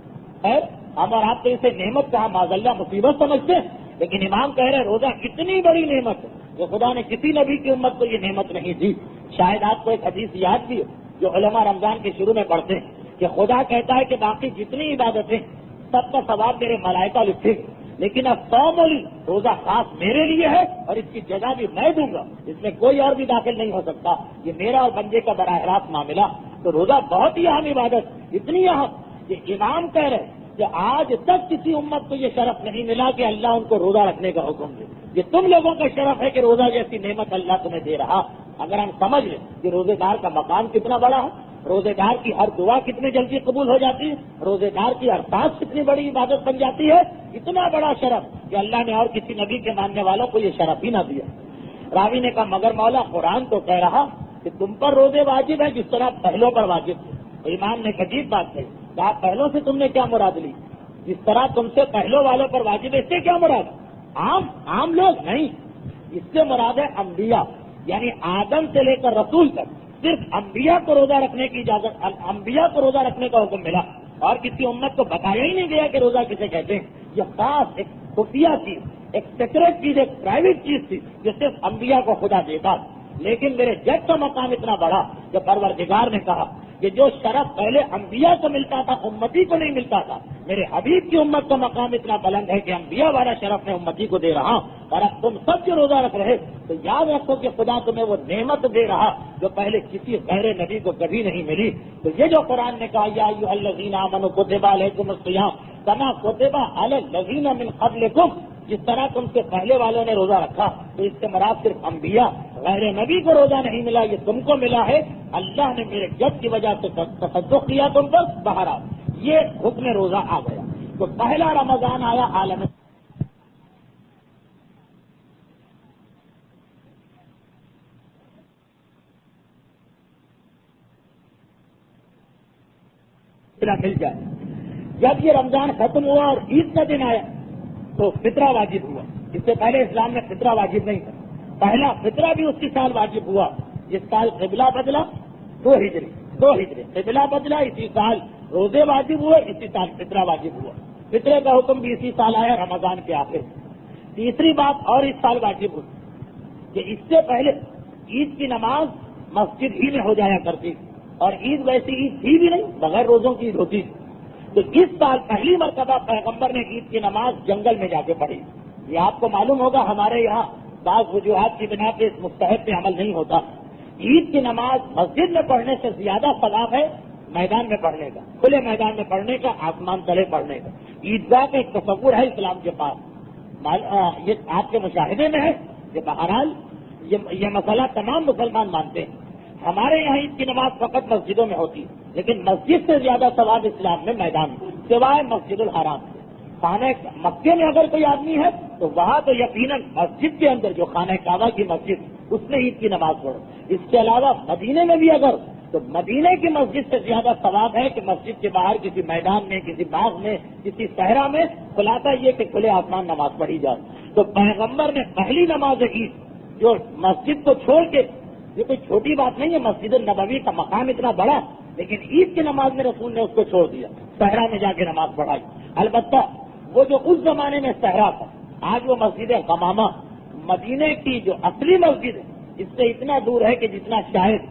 خیر ہم اور آپ تو اسے نعمت کہا معاذ اللہ مصیبت سمجھتے ہیں, لیکن امام کہہ رہے روزہ اتنی بڑی نعمت ہے کہ خدا نے کسی نبی کی امت کو یہ نعمت نہیں دی. شاید آپ کو ایک حدیث یاد بھی ہو جو علماء رمضان کے شروع میں پڑھتے ہیں کہ خدا کہتا ہے کہ باقی جتنی عبادتیں سب کا ثواب میرے ملائکہ لکھیں گے, لیکن اب تومولی روزہ خاص میرے لیے ہے اور اس کی جزا بھی میں دوں گا, اس میں کوئی اور بھی داخل نہیں ہو سکتا. یہ میرا اور بندے کا براہ راست معاملہ. تو روزہ بہت ہی اہم عبادت, اتنی اہم کہ امام کہہ رہے کہ آج تک کسی امت کو یہ شرف نہیں ملا کہ اللہ ان کو روزہ رکھنے کا حکم دے. یہ تم لوگوں کا شرف ہے کہ روزہ جیسی نعمت اللہ تمہیں دے رہا. اگر ہم سمجھ لیں کہ روزے دار کا مقام کتنا بڑا ہے, روزے دار کی ہر دعا کتنی جلدی قبول ہو جاتی ہے, روزے دار کی ہر سانس کتنی بڑی عبادت بن جاتی ہے, اتنا بڑا شرف کہ اللہ نے اور کسی نبی کے ماننے والوں کو یہ شرف ہی نہ دیا. راوی نے کہا مگر مولا قرآن تو کہہ رہا کہ تم پر روزے واجب ہے جس طرح پہلوں پر واجب ہے. امام نے عجیب بات کہی, کہا پہلوں سے تم نے کیا مراد لی؟ جس طرح تم سے پہلوں والوں پر واجب ہے اس سے کیا مراد؟ عام لوگ نہیں, اس سے مراد ہے انبیاء, یعنی آدم سے لے کر رسول تک صرف انبیاء کو روزہ رکھنے کی اجازت, انبیاء کو روزہ رکھنے کا حکم ملا اور کسی امت کو بتایا ہی نہیں گیا کہ روزہ کسے کہتے ہیں. یہ خاص ایک خفیہ چیز, ایک سیکریٹ چیز, ایک پرائیویٹ چیز تھی جو صرف انبیاء کو خدا دیتا. لیکن میرے جج کا مقام اتنا بڑا کہ پروردگار نے کہا کہ جو شرف پہلے انبیاء کو ملتا تھا امتی کو نہیں ملتا تھا, میرے حبیب کی امت کا مقام اتنا بلند ہے کہ انبیاء والا شرف میں امتی کو دے رہا ہوں. اور اب تم سب جو روزہ رکھ رہے تو یاد رکھو کہ خدا تمہیں وہ نعمت دے رہا جو پہلے کسی غیر نبی کو کبھی نہیں ملی. تو یہ جو قرآن نے کہا یا ایھا الذین آمنوا کتب علیکم الصیام کما کتب علی الذین من قبلکم, جس طرح تم سے پہلے والوں نے روزہ رکھا, تو اس سے مراد صرف انبیاء, غیر نبی کو روزہ نہیں ملا، یہ تم کو ملا ہے، اللہ نے میرے جب کی وجہ سے تصدق کیا تم پر، باہر آؤ، یہ حکم روزہ آ گیا۔ تو پہلا رمضان آیا عالم مل جائے۔ جب یہ رمضان ختم ہوا اور عید کا دن آیا تو فطرہ واجب ہوا۔ اس سے پہلے اسلام میں فطرہ واجب نہیں تھا، پہلا فطرہ بھی اسی سال واجب ہوا جس سال قبلہ بدلا، 2 ہجری قبلہ بدلا، اسی سال روزے واجب ہوئے، اسی سال فطرہ واجب ہوا۔ فطرے کا حکم بھی اسی سال آیا رمضان کے آخر۔ تیسری بات اور اس سال واجب ہوئی کہ اس سے پہلے عید کی نماز مسجد ہی میں ہو جایا کرتی تھی، اور عید ویسی عید تھی بھی نہیں، بغیر روزوں کی عید ہوتی تھی۔ تو اس سال پہلی مرتبہ پیغمبر نے عید کی نماز جنگل میں جا کے پڑھی۔ یہ آپ کو معلوم ہوگا ہمارے یہاں بعض وجوہات کی بنا پہ اس مستحب پہ عمل نہیں ہوتا۔ عید کی نماز مسجد میں پڑھنے سے زیادہ ثواب ہے میدان میں پڑھنے کا، کھلے میدان میں پڑھنے کا، آسمان تلے پڑھنے کا۔ عیدگاہ کا ایک تصور ہے اسلام کے پاس، یہ آپ کے مشاہدے میں ہے کہ بہرحال یہ مسئلہ تمام مسلمان مانتے ہیں۔ ہمارے یہاں عید کی نماز فقط مسجدوں میں ہوتی ہے، لیکن مسجد سے زیادہ ثواب اسلام میں میدان میں، سوائے مسجد الحرام سے۔ خانہ مکے میں اگر کوئی آدمی ہے تو وہاں تو یقیناً مسجد کے اندر جو خانہ کعبہ کی مسجد اس میں عید کی نماز پڑھو۔ اس کے علاوہ مدینے میں بھی اگر تو مدینے کی مسجد سے زیادہ ثواب ہے کہ مسجد کے باہر کسی میدان میں، کسی باغ میں، کسی صحرا میں خلاصہ یہ کہ کھلے آسمان نماز پڑھی جائے۔ تو پیغمبر نے پہلی نماز عید جو مسجد کو چھوڑ کے، یہ کوئی چھوٹی بات نہیں ہے، مسجد النبوی کا مقام اتنا بڑا، لیکن عید کی نماز میں رسول نے اس کو چھوڑ دیا، صحرا میں جا کے نماز پڑھائی۔ البتہ وہ جو اس زمانے میں صحرا تھا، آج وہ مسجد غمامہ مدینے کی جو اصلی مسجد ہے اس سے اتنا دور ہے کہ جتنا شاید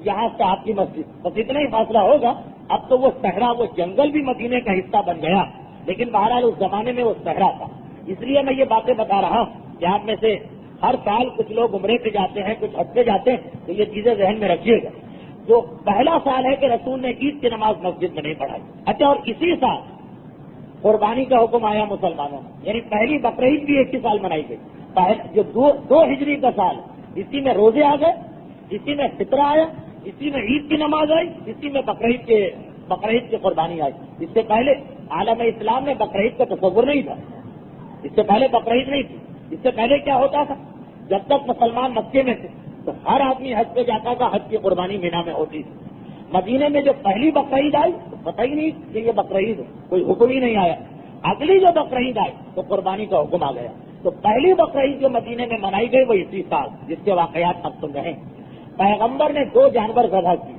یہاں سے آپ کی مسجد، بس اتنا ہی فاصلہ ہوگا۔ اب تو وہ صحرا، وہ جنگل بھی مدینے کا حصہ بن گیا، لیکن بہرحال اس زمانے میں وہ صحرا تھا۔ اس لیے میں یہ باتیں بتا رہا ہوں کہ آپ میں سے ہر سال کچھ لوگ عمرے پہ جاتے ہیں، کچھ حج پہ جاتے ہیں، تو یہ چیزیں ذہن میں رکھیے گا۔ جو پہلا سال ہے کہ رسول نے عید کی نماز مسجد میں نہیں پڑھائی۔ اچھا، اور اسی سال قربانی کا حکم آیا مسلمانوں میں، یعنی پہلی بقرعید بھی ایک ہی سال منائی گئی۔ جو 2 ہجری کا سال، اسی میں روزے آ گئے، اسی میں فطرہ آیا، اسی میں عید کی نماز آئی، اسی میں بقرعید کی قربانی آئی۔ اس سے پہلے عالم اسلام میں بقرعید کا تصور نہیں تھا، اس سے پہلے بقرعید نہیں تھی۔ اس سے پہلے کیا ہوتا تھا؟ جب تک مسلمان مکے میں تھے تو ہر آدمی حج پہ جاتا تھا، حج کی قربانی مینا میں ہوتی تھی۔ مدینے میں جو پہلی بقرعید آئی تو پتہ ہی نہیں کہ یہ بقرعید ہے، کوئی حکم ہی نہیں آیا۔ اگلی جو بقرعید آئی تو قربانی کا حکم آ گیا۔ تو پہلی بقرعید جو مدینے میں منائی گئی وہ اسی سال، جس کے واقعات اب سن رہے ہیں۔ پیغمبر نے 2 جانور ذبح کیے۔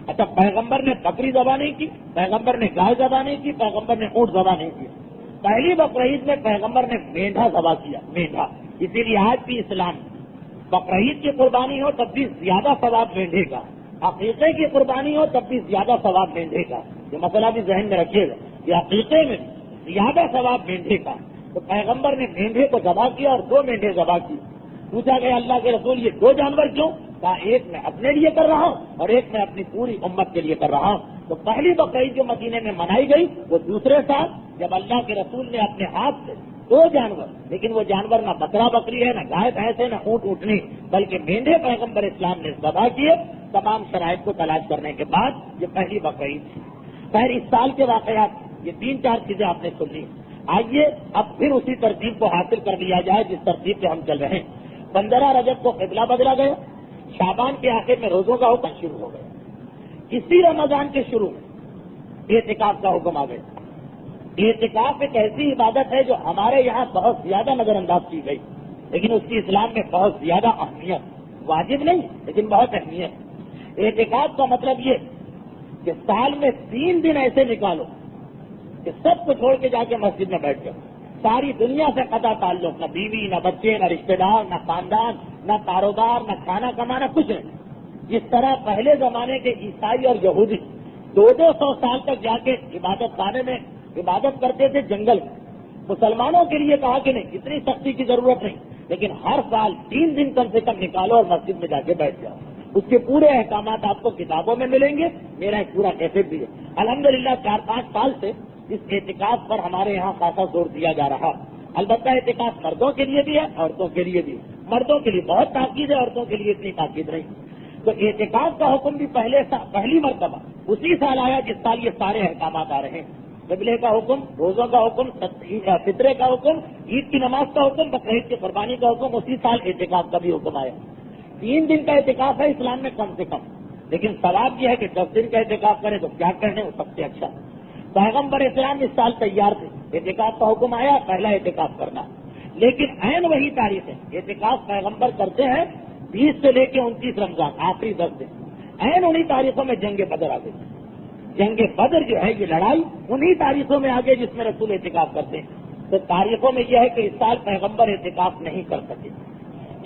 اچھا، پیغمبر نے بکری ذبح نہیں کی، پیغمبر نے گائے ذبح نہیں کی، پیغمبر نے اونٹ ذبح نہیں کیا۔ پہلی بقرعید میں پیغمبر نے مینڈھا ذبح کیا، مینڈھا۔ اسی لیے آج بھی اسلام بقرعید کی قربانی ہو تب بھی زیادہ ثواب مینڈھے کا، عقیقے کی قربانی ہو تب بھی زیادہ ثواب مینڈھے کا۔ یہ مسئلہ بھی ذہن میں رکھیے گا کہ عقیقے میں زیادہ ثواب مینڈھے کا۔ تو پیغمبر نے مینڈھے کو ذبح کیا اور 2 مینڈھے ذبح کی۔ پوچھا گیا اللہ کے رسول یہ 2 جانور کیوں؟ کہا ایک میں اپنے لیے کر رہا ہوں اور ایک میں اپنی پوری امت کے لیے کر رہا ہوں۔ تو پہلی بقرعید جو مدینے میں منائی گئی وہ دوسرے سال جب اللہ کے رسول نے اپنے ہاتھ سے 2 جانور، لیکن وہ جانور نہ بکرا بکری ہے، نہ گائے بھینس ہے، نہ اونٹ اونٹنی، بلکہ مینڈھے پیغمبر اسلام نے ذبح کیے تمام شرائط کو تلاش کرنے کے بعد۔ یہ پہلی بقرعید تھی۔ خیر، اس سال کے واقعات یہ 3-4 چیزیں آپ نے سن لی۔ آئیے اب پھر اسی ترتیب کو حاصل کر لیا جائے جس ترتیب سے ہم چل رہے ہیں۔ 15 رجب کو قبلہ بدلا گیا، شعبان کے آخر میں روزوں کا حکم شروع ہو گیا، اسی رمضان کے شروع میں اعتکاف کا حکم آ گیا۔ اعتکاف ایک ایسی عبادت ہے جو ہمارے یہاں بہت زیادہ نظر انداز کی گئی، لیکن اس کی اسلام میں بہت زیادہ اہمیت، واجب نہیں لیکن بہت اہمیت۔ اعتکاف کا مطلب یہ کہ سال میں 3 دن ایسے نکالو کہ سب کو چھوڑ کے جا کے مسجد میں بیٹھ جاؤ، ساری دنیا سے قطع تعلق، نہ بیوی، نہ بچے، نہ رشتے دار، نہ خاندان، نہ کاروبار، نہ کھانا کمانا، کچھ نہیں۔ جس طرح پہلے زمانے کے عیسائی اور یہودی 200 سال تک جا کے عبادت خانے میں عبادت کرتے تھے جنگل میں، مسلمانوں کے لیے کہا کہ نہیں، اتنی سختی کی ضرورت نہیں، لیکن ہر سال 3 دن کم سے کم نکالو اور مسجد میں جا کے بیٹھ جاؤ۔ اس کے پورے احکامات آپ کو کتابوں میں ملیں گے، میرا ایک پورا کیسٹ بھی ہے۔ الحمدللہ 4-5 سال سے اس اعتکاف پر ہمارے یہاں خاصا زور دیا جا رہا۔ البتہ اعتکاف مردوں کے لیے بھی ہے، عورتوں کے لیے بھی ہے۔ مردوں کے لیے بہت تاکید ہے، عورتوں کے لیے اتنی تاکید نہیں۔ تو اعتکاف کا حکم بھی پہلی مرتبہ اسی سال آیا جس سال یہ سارے احکامات آ رہے ہیں۔ قبلے کا حکم، روزوں کا حکم، فطرے کا حکم، عید کی نماز کا حکم، بقرعید کی قربانی کا حکم، اسی سال اعتکاف کا بھی حکم آیا۔ 3 دن کا اعتکاف ہے اسلام میں کم سے کم، لیکن ثواب یہ ہے کہ 10 دن کا اعتکاف کریں تو کیا کرنے وہ سب سے اچھا۔ پیغمبر اسلام اس سال تیار تھے، اعتکاف کا حکم آیا، پہلا اعتکاف کرنا، لیکن عین وہی تاریخ ہے۔ اعتکاف پیغمبر کرتے ہیں 20 سے لے کے 29 رمضان، آخری 10 دن۔ عین انہی تاریخوں میں جنگ بدر آ گئی۔ جنگ بدر جو ہے یہ لڑائی انہی تاریخوں میں آگے جس میں رسول اعتکاف کرتے ہیں۔ تو تاریخوں میں یہ ہے کہ اس سال پیغمبر اعتکاف نہیں کر سکے۔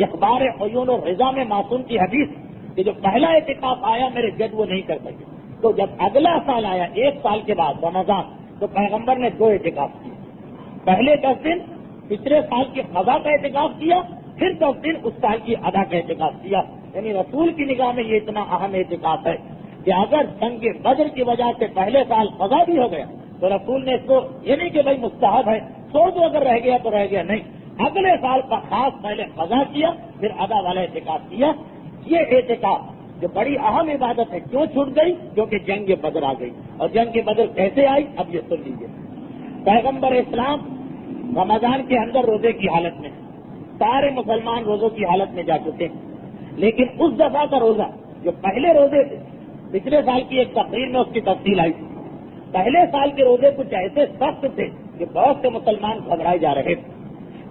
اخبار عیون و رضا میں معصوم کی حدیث کہ جو پہلا اعتکاف آیا میرے جد وہ نہیں کر سکے، تو جب اگلا سال آیا 1 سال کے بعد رمضان، تو پیغمبر نے 2 اعتکاف کیے۔ پہلے 10 دن پچھلے سال کی قضا کا اعتکاف کیا، پھر 10 دن اس سال کی ادا کا اعتکاف کیا۔ یعنی رسول کی نگاہ میں یہ اتنا اہم اعتکاف ہے کہ اگر جنگ بدر کی وجہ سے پہلے سال قضا بھی ہو گیا تو رسول نے اس کو یہ نہیں کہ بھائی مستحب ہے چھوڑ دو، اگر رہ گیا تو رہ گیا، نہیں، اگلے سال کا خاص پہلے قضا کیا پھر ادا والا اعتکاف کیا۔ یہ اعتکاف جو بڑی اہم عبادت ہے کیوں چھوٹ گئی؟ کیونکہ جنگ بدر آ گئی۔ اور جنگ بدر کیسے آئی اب یہ سن لیجیے۔ پیغمبر اسلام رمضان کے اندر روزے کی حالت میں، سارے مسلمان روزوں کی حالت میں جا چکے ہیں، لیکن اس دفعہ کا روزہ جو پہلے روزے تھے، پچھلے سال کی ایک تقریر میں اس کی تفصیل آئی تھی۔ پہلے سال کے روزے کچھ ایسے سخت تھے کہ بہت سے مسلمان گھبرائے جا رہے تھے۔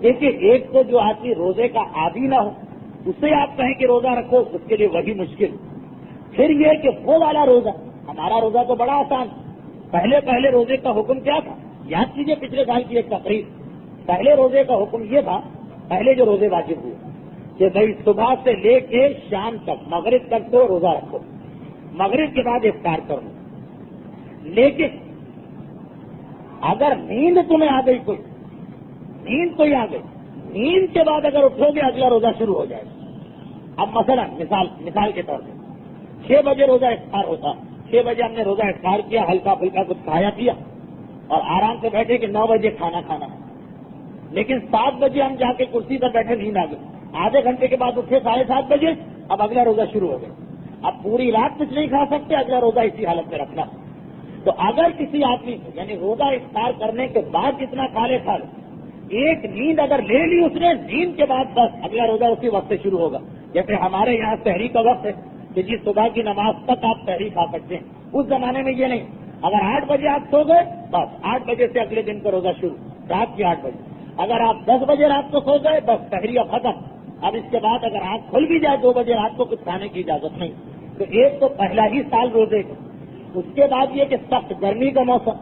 دیکھیے، ایک تو جو آدمی روزے کا عادی نہ ہو اسے آپ کہیں کہ روزہ رکھو، اس کے لیے وہی مشکل۔ پھر یہ کہ وہ والا روزہ، ہمارا روزہ تو بڑا آسان، پہلے روزے کا حکم کیا تھا؟ یاد کیجیے پچھلے سال کی ایک تقریر۔ پہلے روزے کا حکم یہ تھا، پہلے جو روزے واجب ہوئے کہ بھائی صبح سے لے کے شام تک، مغرب تک تو روزہ رکھو، مغرب کے بعد افطار کرو۔ لیکن اگر نیند تمہیں آ گئی، نیند آ گئی، نیند کے بعد اگر اٹھو گے اگلا روزہ شروع ہو جائے گا۔ اب مثلا مثال کے طور پہ 6 بجے روزہ افطار ہوتا، 6 بجے ہم نے روزہ افطار کیا، ہلکا پھلکا کچھ کھایا پیا اور آرام سے بیٹھے کہ 9 بجے کھانا کھانا ہے، لیکن 7 بجے ہم جا کے کرسی پر بیٹھے، نیند آ گئی، آدھے گھنٹے کے بعد اٹھے 7:30 بجے، اب اگلا روزہ شروع ہو گیا۔ اب پوری رات کچھ نہیں کھا سکتے، اگلا روزہ اسی حالت میں رکھنا۔ تو اگر کسی آدمی کو یعنی روزہ افطار کرنے کے بعد جتنا کھا لے، ایک نیند اگر لے لی اس نے، نیند کے بعد بس اگلا روزہ اسی وقت سے شروع ہوگا۔ جیسے ہمارے یہاں سحری کا وقت ہے کہ جی صبح کی نماز تک آپ سحری کھا سکتے ہیں، اس زمانے میں یہ نہیں۔ اگر 8 بجے آپ سو گئے بس 8 بجے سے اگلے دن کا روزہ شروع، رات کے 8 بجے۔ اگر آپ 10 بجے رات کو سو گئے بس سحری اب ختم۔ اب اس کے بعد اگر آنکھ کھل بھی جائے 2 بجے رات کو، کچھ کھانے کی اجازت نہیں۔ تو ایک تو پہلا ہی سال روزے کا، اس کے بعد یہ کہ سخت گرمی کا موسم،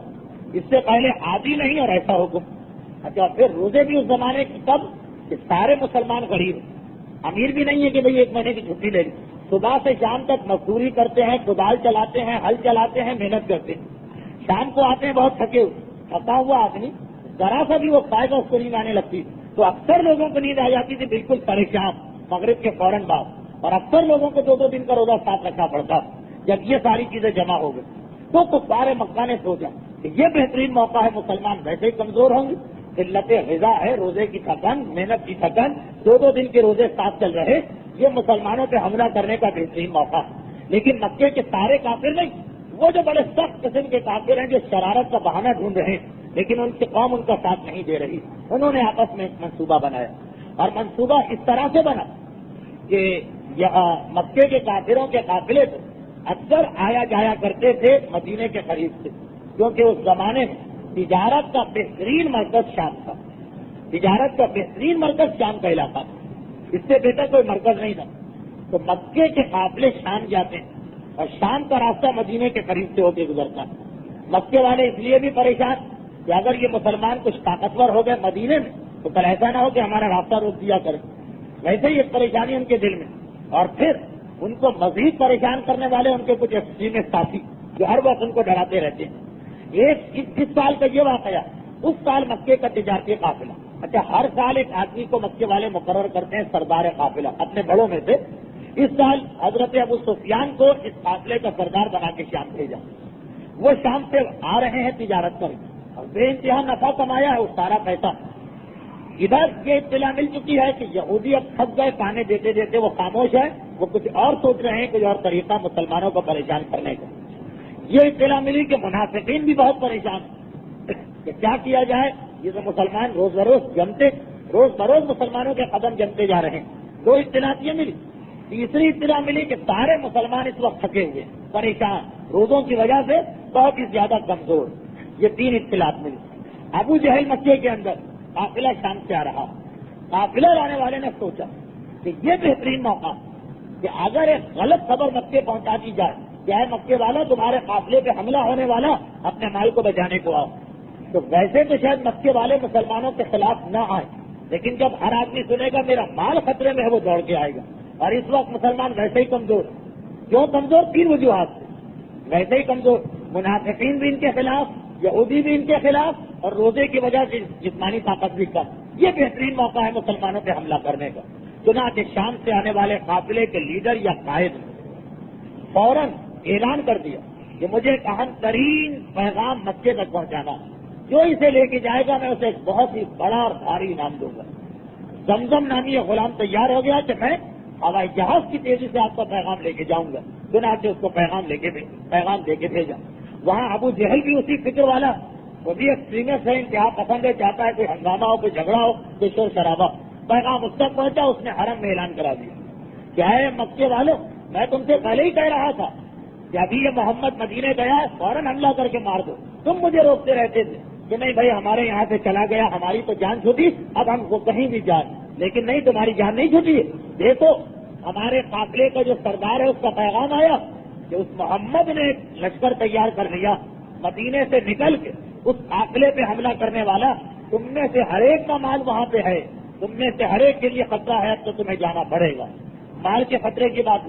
اس سے پہلے عادی نہیں اور ایسا حکم۔ اچھا، پھر روزے بھی اس زمانے کی کب کہ سارے مسلمان غریب ہیں، امیر بھی نہیں ہے کہ بھئی 1 مہینے کی چھٹی لے لی، صبح سے شام تک مزدوری کرتے ہیں، کدال چلاتے ہیں، ہل چلاتے ہیں، محنت کرتے ہیں، شام کو آتے ہیں بہت تھکے ہوئے، تھکا ہوا آدمی ذرا سا بھی وہ کھائے گا اس کو نیند آنے لگتی، تو اکثر لوگوں کو نیند آ جاتی تھی بالکل پریشان مغرب کے فوراً بعد، اور اکثر لوگوں کو 2 دن کا روزہ ساتھ رکھنا پڑتا۔ جب یہ ساری چیزیں جمع ہو گئی تو کفار مکہ نے سوچا کہ یہ بہترین موقع ہے، مسلمان ویسے ہی کمزور ہوں گے، قلت غذا ہے، روزے کی تھکن، محنت کی تھکن، 2 دن کے روزے ساتھ چل رہے، یہ مسلمانوں پہ حملہ کرنے کا بہترین موقع ہے۔ لیکن مکے کے سارے کافر نہیں، وہ جو بڑے سخت قسم کے کافر ہیں جو شرارت کا بہانہ ڈھونڈ رہے ہیں، لیکن ان کی قوم ان کا ساتھ نہیں دے رہی، انہوں نے آپس میں ایک منصوبہ بنایا، اور منصوبہ اس طرح سے بنا کہ مکے کے کافروں کے قافلے سے اکثر آیا جایا کرتے تھے مدینے کے قریب سے، کیونکہ اس زمانے میں تجارت کا بہترین مرکز شام تھا، تجارت کا بہترین مرکز شام کا علاقہ تھا، اس سے بہتر کوئی مرکز نہیں تھا۔ تو مکے کے قافلے شام جاتے ہیں اور شام کا راستہ مدینے کے قریب سے ہو کے گزرتا ہے۔ مکے والے اس لیے بھی پریشان کہ اگر یہ مسلمان کچھ طاقتور ہو گئے مدینے میں تو کل ایسا نہ ہو کہ ہمارا راستہ روک دیا کرے، ویسے ہی ایک پریشانی ان کے دل میں، اور پھر ان کو مزید پریشان کرنے والے ان کے کچھ ایکسٹریمسٹ ساتھی جو ہر وقت ان کو ڈراتے رہتے ہیں۔ اس سال کا یہ واقعہ، اس سال مکے کا تجارتی قافلہ، اچھا ہر سال ایک آدمی کو مکے والے مقرر کرتے ہیں سردار قافلہ اپنے بڑوں میں سے، اس سال حضرت ابو سفیان کو اس قافلے کا سردار بنا کے شام بھیجا۔ وہ شام سے آ رہے ہیں تجارت کر اور بے انتہا نفع کمایا ہے، وہ سارا پیسہ ادھر یہ اطلاع مل چکی ہے کہ یہودی اب تھک گئے، پانے دیتے دیتے وہ خاموش ہے، وہ کچھ اور سوچ رہے ہیں، کوئی اور طریقہ مسلمانوں کو پریشان کرنے کا۔ یہ اطلاع ملی کہ منافقین بھی بہت پریشان ہیں کہ کیا کیا جائے، یہ تو مسلمان روز بروز مسلمانوں کے قدم جمتے جا رہے ہیں۔ دو اطلاعات یہ ملی۔ تیسری اطلاع ملی کہ سارے مسلمان اس وقت تھکے ہوئے، پریشان، روزوں کی وجہ سے بہت ہی زیادہ کمزور۔ یہ تین اطلاعات ملی۔ ابو جہل مکے کے اندر، قافلہ شام سے آ رہا، قافلہ لانے والے نے سوچا کہ یہ بہترین موقع کہ اگر ایک غلط خبر مکے پہنچا دی جائے، کیا ہے مکے والا تمہارے قافلے پہ حملہ ہونے والا، اپنے مال کو بچانے کو آؤ۔ تو ویسے تو شاید مکے والے مسلمانوں کے خلاف نہ آئے، لیکن جب ہر آدمی سنے گا میرا مال خطرے میں ہے، وہ دوڑ کے آئے گا۔ اور اس وقت مسلمان ویسے ہی کمزور، کیوں کمزور؟ تین وجوہات سے ویسے ہی کمزور، منافقین بھی ان کے خلاف، یہودی بھی ان کے خلاف، اور روزے کی وجہ سے جسمانی طاقت بھی کم۔ یہ بہترین موقع ہے مسلمانوں پہ حملہ کرنے کا۔ چنانچہ شام سے آنے والے قافلے کے لیڈر یا قائد نے فوراً اعلان کر دیا کہ مجھے ایک اہم ترین پیغام مکے تک پہنچانا، جو اسے لے کے جائے گا میں اسے ایک بہت ہی بڑا اور بھاری انعام دوں گا۔ زمزم نامی یہ غلام تیار ہو گیا کہ میں ہوائی جہاز کی تیزی سے آپ کا پیغام لے کے جاؤں گا۔ چنانچہ اس کو پیغام دے کے بھیجا۔ وہاں ابو جہل بھی اسی فکر والا، وہ بھی ایکسٹریمسٹ ہے، انتہا پسند ہے، چاہتا ہے کوئی ہنگامہ ہو، کوئی جھگڑا ہو، کوئی شور شرابہ۔ پیغام اس تک پہنچا، اس نے حرم میں اعلان کرا دیا، کیا ہے مکے والوں، میں تم سے پہلے ہی کہہ رہا تھا کہ ابھی یہ محمد مدینے گیا ہے، فوراً حملہ کر کے مار دو۔ تم مجھے روکتے رہتے تھے کہ نہیں بھائی ہمارے یہاں سے چلا گیا، ہماری تو جان چھوٹی، اب ہم کو کہیں بھی جائیں، لیکن نہیں، تمہاری جان نہیں چھوٹی ہے۔ دیکھو ہمارے قافلے کا جو سردار ہے اس کا پیغام آیا کہ اس محمد نے ایک لشکر تیار کر لیا، مدینے سے نکل کے اس قافلے پہ حملہ کرنے والا، تم میں سے ہر ایک کا مال وہاں پہ ہے، تم میں سے ہر ایک کے لیے خطرہ ہے، تو تمہیں جانا پڑے گا۔ مال کے خطرے کی بات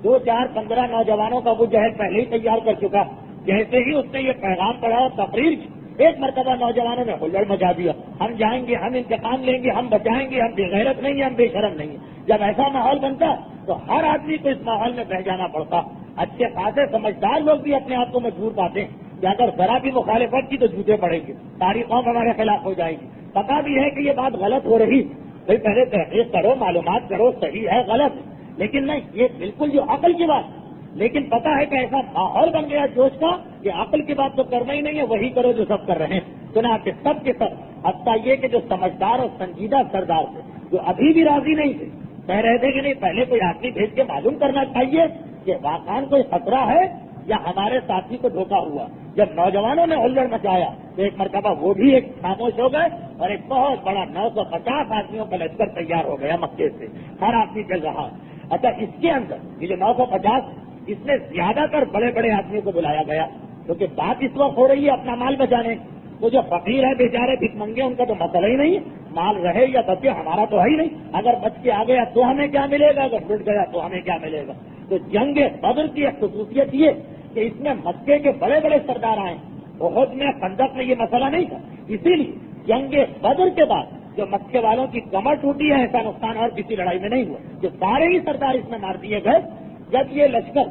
2 4 15 نوجوانوں کا ابو جہل پہلے ہی تیار کر چکا۔ جیسے ہی اس نے یہ پیغام پڑھا اور تقریر کی، ایک مرتبہ نوجوانوں نے ہلڑ مچا دیا، ہم جائیں گے، ہم انتقام لیں گے، ہم بچائیں گے، ہم بے غیرت نہیں ہیں، ہم بے شرم نہیں ہیں۔ جب ایسا ماحول بنتا تو ہر آدمی کو اس ماحول میں بہ جانا پڑتا۔ اچھے خاصے سمجھدار لوگ بھی اپنے آپ کو مجبور پاتے ہیں کہ اگر ذرا بھی مخالفت کی تو جوتے پڑیں گے، ساری قوم ہمارے خلاف ہو جائے گی۔ پتا بھی ہے کہ یہ بات غلط ہو رہی، بھائی پہلے تحقیق کرو، معلومات کرو، صحیح ہے غلط، لیکن نہیں، یہ بالکل جو عقل کی بات، لیکن پتا ہے کہ ایسا ماحول بن گیا جوش کا کہ عقل کی بات تو کرنا ہی نہیں ہے، وہی کرو جو سب کر رہے ہیں۔ چنانچہ سب کے سب، حتیٰ یہ کہ جو سمجھدار اور سنجیدہ سردار تھے، جو ابھی بھی راضی نہیں تھے، کہہ رہے تھے کہ نہیں پہلے کوئی آدمی بھیج کے معلوم کرنا چاہیے کہ واقعاً کوئی خطرہ ہے یا ہمارے ساتھی کو دھوکہ ہوا۔ جب نوجوانوں نے ہلڑ مچایا تو ایک مرتبہ وہ بھی ایک خاموش ہو گئے اور ایک بہت بڑا 950 آدمیوں کا لشکر تیار ہو گیا مکے سے، ہر آدمی چل رہا۔ اچھا اس کے اندر یہ جو 950، اس میں زیادہ تر بڑے بڑے آدمیوں کو بلایا گیا، کیونکہ بات اس وقت ہو رہی ہے اپنا مال بچانے۔ وہ جو فقیر ہے بیچارے بھک منگے، ان کا تو مسئلہ ہی نہیں ہے، مال رہے یا بچے ہمارا تو ہے ہی نہیں، اگر بچ کے آ گیا تو ہمیں کیا ملے گا، اگر لٹ گیا تو ہمیں کیا ملے گا۔ تو جنگ بدر کی ایک خصوصیت یہ کہ اس میں مکے کے بڑے بڑے سردار آئے، احد میں، خندق میں یہ مسئلہ نہیں تھا، اسی لیے جنگ بدر کے بعد جو مکے والوں کی کمر ٹوٹی ہے ایسا نقصان اور کسی لڑائی میں نہیں ہوا، جو سارے ہی سردار اس میں مار دیے گئے۔ جب یہ لشکر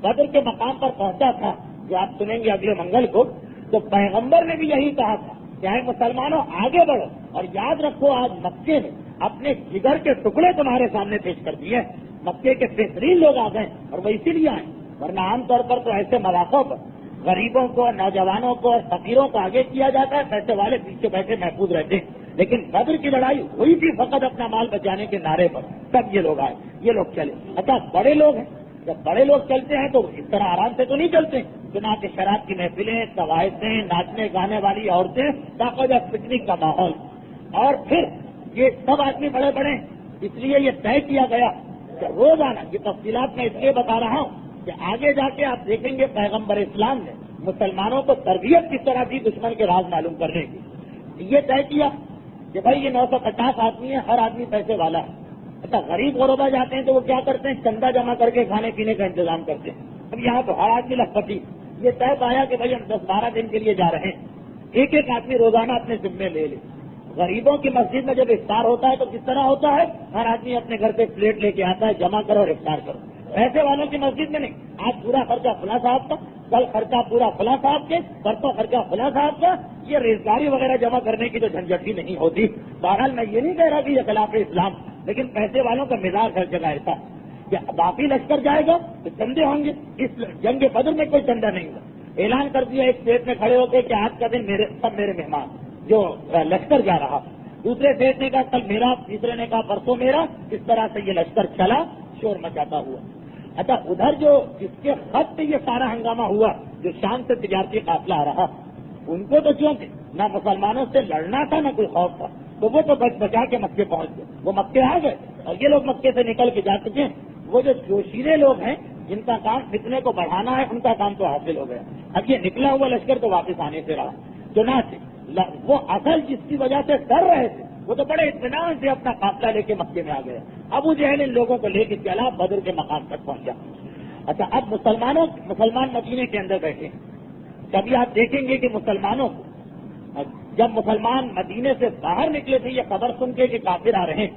بدر کے مقام پر پہنچا تھا، جو آپ سنیں گے اگلے منگل کو، تو پیغمبر نے بھی یہی کہا تھا کہ اے مسلمانوں آگے بڑھو، اور یاد رکھو آج مکے نے اپنے جگر کے ٹکڑے تمہارے سامنے پیش کر دیے۔ مکے کے بہترین لوگ آ گئے اور وہ اسی لیے آئے، ورنہ عام طور پر تو ایسے مواقع پر غریبوں کو، نوجوانوں کو اور فقیروں کو آگے کیا جاتا ہے، پیسے والے پیچھے بیٹھے محفوظ رہتے ہیں۔ لیکن بدر کی لڑائی ہوئی تھی فقط اپنا مال بچانے کے نعرے پر، تب یہ لوگ آئے، یہ لوگ چلے۔ اچھا بڑے لوگ ہیں، جب بڑے لوگ چلتے ہیں تو اس طرح آرام سے تو نہیں چلتے، چنانچہ شراب کی محفلیں، قواعدیں، ناچنے گانے والی عورتیں، باقاعدہ پکنک کا ماحول، اور پھر یہ سب آدمی بڑے بڑے، اس لیے یہ طے کیا گیا کہ روزانہ، یہ تفصیلات میں اس لیے بتا رہا ہوں کہ آگے جا کے آپ دیکھیں گے پیغمبر اسلام نے مسلمانوں کو تربیت کس طرح دی دشمن کے راز معلوم کرنے کی۔ یہ طے کیا کہ بھائی یہ 950 آدمی ہے، ہر آدمی پیسے والا ہے۔ اچھا غریب غربا جاتے ہیں تو وہ کیا کرتے ہیں، چندہ جمع کر کے کھانے پینے کا انتظام کرتے ہیں۔ اب یہاں تو ہر آدمی لکھپتی، یہ طے پایا کہ بھائی ہم 10-12 دن کے لیے جا رہے ہیں، ایک ایک آدمی روزانہ اپنے ذمے لے لے۔ غریبوں کی مسجد میں جب افطار ہوتا ہے تو کس طرح ہوتا ہے، ہر آدمی اپنے گھر پہ پلیٹ لے کے آتا ہے، جمع کرو اور افطار کرو۔ ایسے والوں کی مسجد میں نہیں، آج پورا خرچہ فلاں صاحب کا، کل خرچہ پورا فلاں صاحب کے، پرسوں خرچہ فلاں صاحب کا، یہ ریزگاری وغیرہ جمع کرنے کی تو جھنجھٹ ہی نہیں ہوتی. بہرحال میں یہ نہیں کہہ رہا کہ یہ خلاف اسلام، لیکن پیسے والوں کا مزاج ہر جگہ ایسا کہ باقی لشکر جائے گا تو چندے ہوں گے. اس جنگ بدر میں کوئی چندہ نہیں ہوا. اعلان کر دیا ایک اسٹیٹ میں کھڑے ہو کے کہ آج کا دن سب میرے مہمان، جو لشکر جا رہا. دوسرے اسٹیٹ نے کہا کل میرا، تیسرے نے کہا پرسوں میرا. اس طرح سے یہ لشکر چلا، شور مچاتا ہوا. اچھا ادھر جو جس کے خط پہ یہ سارا ہنگامہ ہوا، جو شام سے تجارتی قافلہ آ رہا، ان کو تو چونکہ نہ مسلمانوں سے لڑنا تھا نہ کوئی خوف تھا، تو وہ تو بچا کے مکے پہنچ گئے. وہ مکے آ گئے اور یہ لوگ مکے سے نکل کے جا چکے ہیں. وہ جو جوشیلے لوگ ہیں جن کا کام فتنے کو بڑھانا ہے، ان کا کام تو حاصل ہو گیا. اب یہ نکلا ہوا لشکر تو واپس آنے سے رہا. چنانچہ وہ اصل جس کی وجہ سے ڈر رہے تھے وہ تو بڑے اطمینان سے اپنا قافلہ لے کے مکے میں آ گیا. ابو جہل ان لوگوں کو لے کے چلا، بدر کے مقام تک پہنچا. اچھا اب مسلمان مدینے کے اندر بیٹھے. کبھی آپ دیکھیں گے کہ مسلمانوں کو جب مسلمان مدینے سے باہر نکلے تھے یہ خبر سن کے کہ کافر آ رہے ہیں،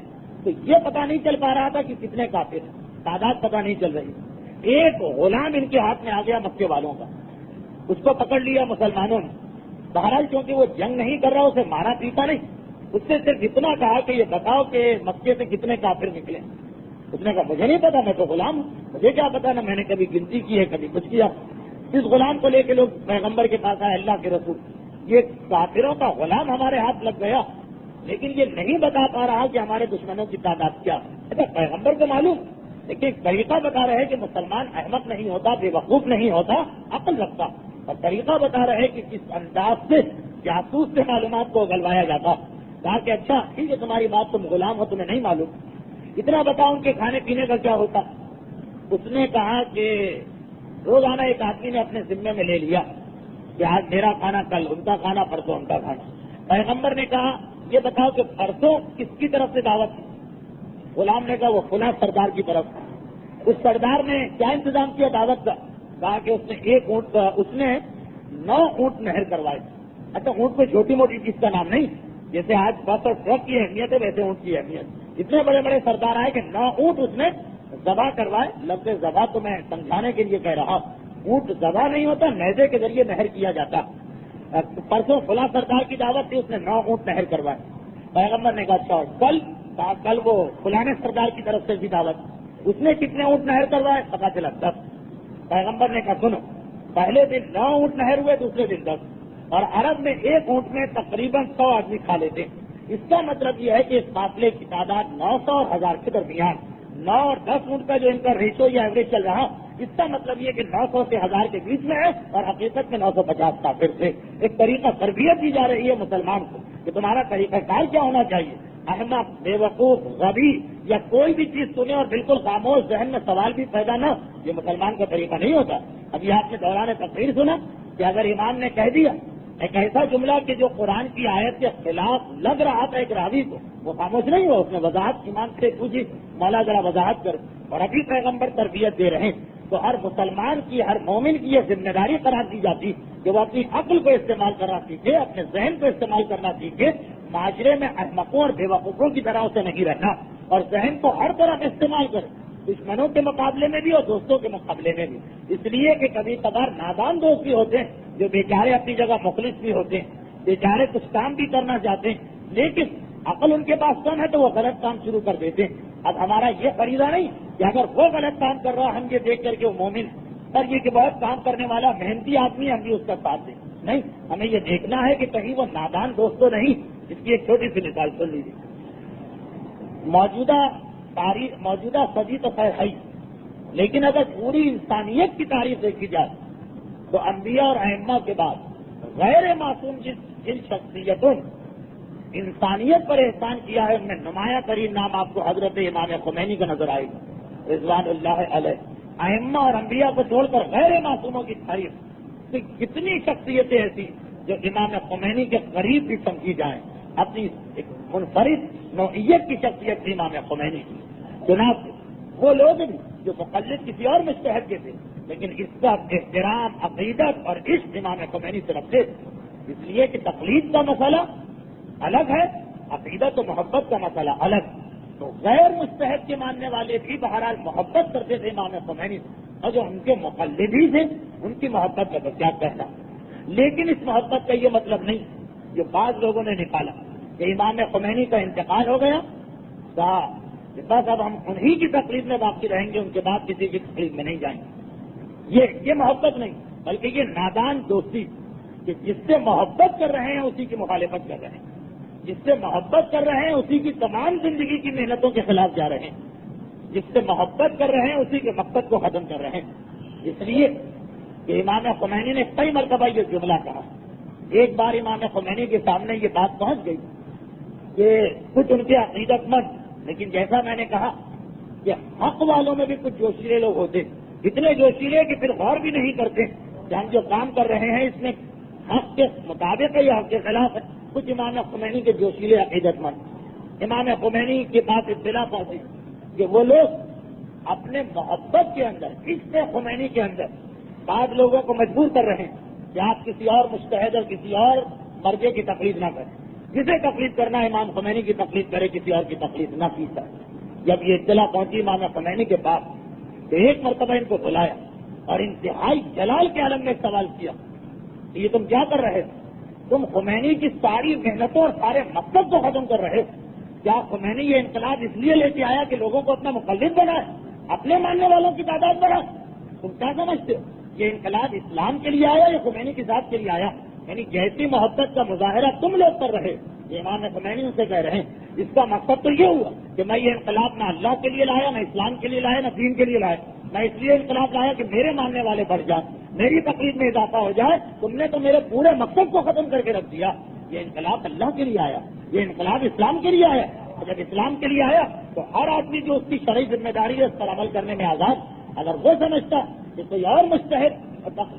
تو یہ پتا نہیں چل پا رہا تھا کہ کتنے کافر ہیں، تعداد پتا نہیں چل رہی. ایک غلام ان کے ہاتھ میں آ گیا مکے والوں کا، اس کو پکڑ لیا مسلمانوں نے. بہرحال کیونکہ وہ جنگ نہیں کر رہا، اسے مارا پیٹا نہیں، اس سے صرف اتنا کہا کہ یہ بتاؤ کہ مکے سے کتنے کافر نکلے. اس نے کہا مجھے نہیں پتا، میں تو غلام ہوں، مجھے کیا پتا، نہ میں نے کبھی گنتی کی ہے کبھی کچھ کیا. اس غلام کو لے کے لوگ پیغمبر کے پاس آئے، اللہ کے رسول یہ کافروں کا غلام ہمارے ہاتھ لگ گیا، لیکن یہ نہیں بتا پا رہا کہ ہمارے دشمنوں کی تعداد کیا. پیغمبر کو معلوم، لیکن ایک طریقہ بتا رہے کہ مسلمان احمق نہیں ہوتا، بے وقوف نہیں ہوتا، عقل رکھتا. اور طریقہ بتا رہے کہ کس انداز سے جاسوس سے معلومات کو اگلوایا جاتا. کہا کہ اچھا ٹھیک ہے تمہاری بات، تم غلام ہو تمہیں نہیں معلوم، اتنا بتاؤ ان کے کھانے پینے کا کیا ہوتا. اس نے کہا کہ روزانہ ایک آدمی نے اپنے ذمے میں لے لیا کہ آج میرا کھانا، کل ان کا کھانا، پرسوں ان کا کھانا. پیغمبر نے کہا یہ بتاؤ کہ پرسوں کس کی طرف سے دعوت تھی. غلام نے کہا وہ فلاں سردار کی طرف. اس سردار نے کیا انتظام کیا دعوت کا؟ کہا کہ اس نے 9 اونٹ نہر کروائے. اچھا اونٹ کوئی چھوٹی موٹی چیز کا نام نہیں، جیسے آج بس اور ٹرک کی اہمیت ہے ویسے اونٹ کی اہمیت. اتنے بڑے بڑے سردار آئے کہ 9 اونٹ اس نے ذبح کروائے. لفظ ذبح تو میں سمجھانے کے لیے کہہ رہا، اونٹ ذبح نہیں ہوتا، نیزے کے ذریعے نہر کیا جاتا. پرسوں فلاں سردار کی دعوت تھی، اس نے 9 اونٹ نہر کروائے. پیغمبر نے کہا اچھا کل وہ فلانے سردار کی طرف سے بھی دعوت، اس نے کتنے اونٹ نہر کروائے؟ پتا چلا 10. پیغمبر نے کہا سنو، پہلے دن 9 اونٹ نہر ہوئے، دوسرے دن 10. اور عرب میں ایک اونٹ میں تقریباً 100 آدمی کھا لیتے. اس کا مطلب یہ ہے کہ اس قافلے کی تعداد 900 اور 1000 کے درمیان، 9 اور 10 اونٹ کا جو ان کا ریشو یا ایوریج چل رہا، اس کا مطلب یہ کہ 900 سے 1000 کے بیچ میں ہے، اور حقیقت میں 950 کافر تھے. ایک طریقہ تربیت دی جا رہی ہے مسلمان کو کہ تمہارا طریقہ کار کیا ہونا چاہیے. احمق، بے وقوف، غبی یا کوئی بھی چیز سنے اور بالکل خاموش، ذہن میں سوال بھی پیدا نہ، یہ مسلمان کا طریقہ نہیں ہوتا. ابھی آپ نے دوران تقریر سنا کہ اگر امام نے کہہ دیا ایک ایسا جملہ کہ جو قرآن کی آیت کے خلاف لگ رہا تھا ایک راوی کو، وہ خاموش نہیں ہوا، اس نے وضاحت امام سے پوچھی، مولا ذرا وضاحت کر. اور ابھی پیغمبر تربیت دے رہے ہیں تو ہر مسلمان کی، ہر مومن کی یہ ذمہ داری قرار دی جاتی کہ وہ اپنی عقل کو استعمال کرنا سیکھے، اپنے ذہن کو استعمال کرنا سیکھے، معاشرے میں احمقوں اور بے وقوفوں کی طرح سے نہیں رہنا، اور ذہن کو ہر طرح استعمال کرے، دشمنوں کے مقابلے میں بھی اور دوستوں کے مقابلے میں بھی. اس لیے کہ کبھی کبھار نادان دوست بھی ہوتے ہیں جو بیچارے اپنی جگہ مخلص بھی ہوتے ہیں، بیچارے کچھ کام بھی کرنا چاہتے ہیں، لیکن عقل ان کے پاس کم ہے تو وہ غلط کام شروع کر دیتے ہیں. اب ہمارا یہ فریضہ نہیں کہ اگر وہ غلط کام کر رہا ہم یہ دیکھ کر کے وہ مومن اور یہ کہ بہت کام کرنے والا محنتی آدمی ہم بھی اس کا ساتھ دیں. نہیں، ہمیں یہ دیکھنا ہے کہ کہیں وہ نادان دوست تو نہیں. اس کی ایک چھوٹی سی مثال سن لیجیے. موجودہ صدی تو خیر ہے، لیکن اگر پوری انسانیت کی تاریخ دیکھی جائے تو انبیاء اور ائمہ کے بعد غیر معصوم جن شخصیتوں انسانیت پر احسان کیا ہے ان میں نمایاں ترین نام آپ کو حضرت امام خمینی کا نظر آئے گا رضوان اللہ علیہ. ائمہ اور انبیاء کو چھوڑ کر غیر معصوموں کی تاریخ کتنی شخصیتیں ایسی جو امام خمینی کے قریب بھی سمجھی جائیں. اپنی ایک منفرد نوعیت کی شخصیت تھی امام خمینی کی. جناب وہ لوگ جو مقلد کسی اور مجتہد کے تھے لیکن اس کا احترام، عقیدت اور عشق امام خمینی سے رکھتے تھے. اس لیے کہ تقلید کا مسئلہ الگ ہے، عقیدت و محبت کا مسئلہ الگ. تو غیر مجتہد کے ماننے والے بھی بہرحال محبت کرتے تھے امام خمینی سے، اور جو ان کے مقلد ہی تھے ان کی محبت کا تو کیا کہنا. لیکن اس محبت کا یہ مطلب نہیں جو بعض لوگوں نے نکالا کہ امام خمینی کا انتقال ہو گیا، بس اب ہم انہی کی تقلید میں باقی رہیں گے، ان کے بعد کسی کی تقلید میں نہیں جائیں گے. یہ محبت نہیں، بلکہ یہ نادان دوستی کہ جس سے محبت کر رہے ہیں اسی کی مخالفت کر رہے ہیں، جس سے محبت کر رہے ہیں اسی کی تمام زندگی کی محنتوں کے خلاف جا رہے ہیں، جس سے محبت کر رہے ہیں اسی کے مقصد کو ختم کر رہے ہیں. اس لیے کہ امام خمینی نے کئی مرتبہ یہ جملہ کہا. ایک بار امام خمینی کے سامنے یہ بات پہنچ گئی کہ کچھ ان کے عقیدت مند، لیکن جیسا میں نے کہا کہ حق والوں میں بھی کچھ جوشیلے لوگ ہوتے، اتنے جوشیلے کہ پھر غور بھی نہیں کرتے کہ ہم جو کام کر رہے ہیں اس میں حق کے مطابق ہے یا حق کے خلاف ہے. کچھ امام خمینی کے جوشیلے عقیدت مند امام خمینی کے پاس اطلاع پہنچی کہ وہ لوگ اپنے محبت کے اندر، عشق خمینی کے اندر بعض لوگوں کو مجبور کر رہے ہیں کہ آپ کسی اور مجتہد اور کسی اور مرجع کی تقلید نہ کریں. جسے تقلید کرنا ہے امام خمینی کی تقلید کرے، کسی اور کی تقلید نہ کی جائے. جب یہ اطلاع پہنچی امام خمینی کے پاس تو ایک مرتبہ ان کو بلایا اور انتہائی جلال کے عالم میں سوال کیا کہ یہ تم کیا کر رہے ہو؟ تم خمینی کی ساری محنتوں اور سارے مقصد کو ختم کر رہے ہو. کیا خمینی یہ انقلاب اس لیے لے کے آیا کہ لوگوں کو اپنا مقلد بنائے، اپنے ماننے والوں کی تعداد بڑھائے؟ تم کیا سمجھتے ہو یہ انقلاب اسلام کے لیے آیا یا خمینی کی ذات کے لیے آیا؟ یعنی جیسی محبت کا مظاہرہ تم لوگ کر رہے، یہ امام خمینی ان سے کہہ رہے ہیں، اس کا مقصد تو یہ ہوا کہ میں یہ انقلاب نہ اللہ کے لیے لایا، نہ اسلام کے لیے لایا، نہ دین کے لیے لایا. میں اس لیے انقلاب لایا کہ میرے ماننے والے بڑھ جائیں، میری تقلید میں اضافہ ہو جائے. تم نے تو میرے پورے مقصد کو ختم کر کے رکھ دیا. یہ انقلاب اللہ کے لیے آیا، یہ انقلاب اسلام کے لیے آیا. جب اسلام کے لیے آیا تو ہر آدمی جو اس کی شرعی ذمہ داری ہے اس پر عمل کرنے میں آزاد. اگر وہ سمجھتا کہ کوئی اور مجتہد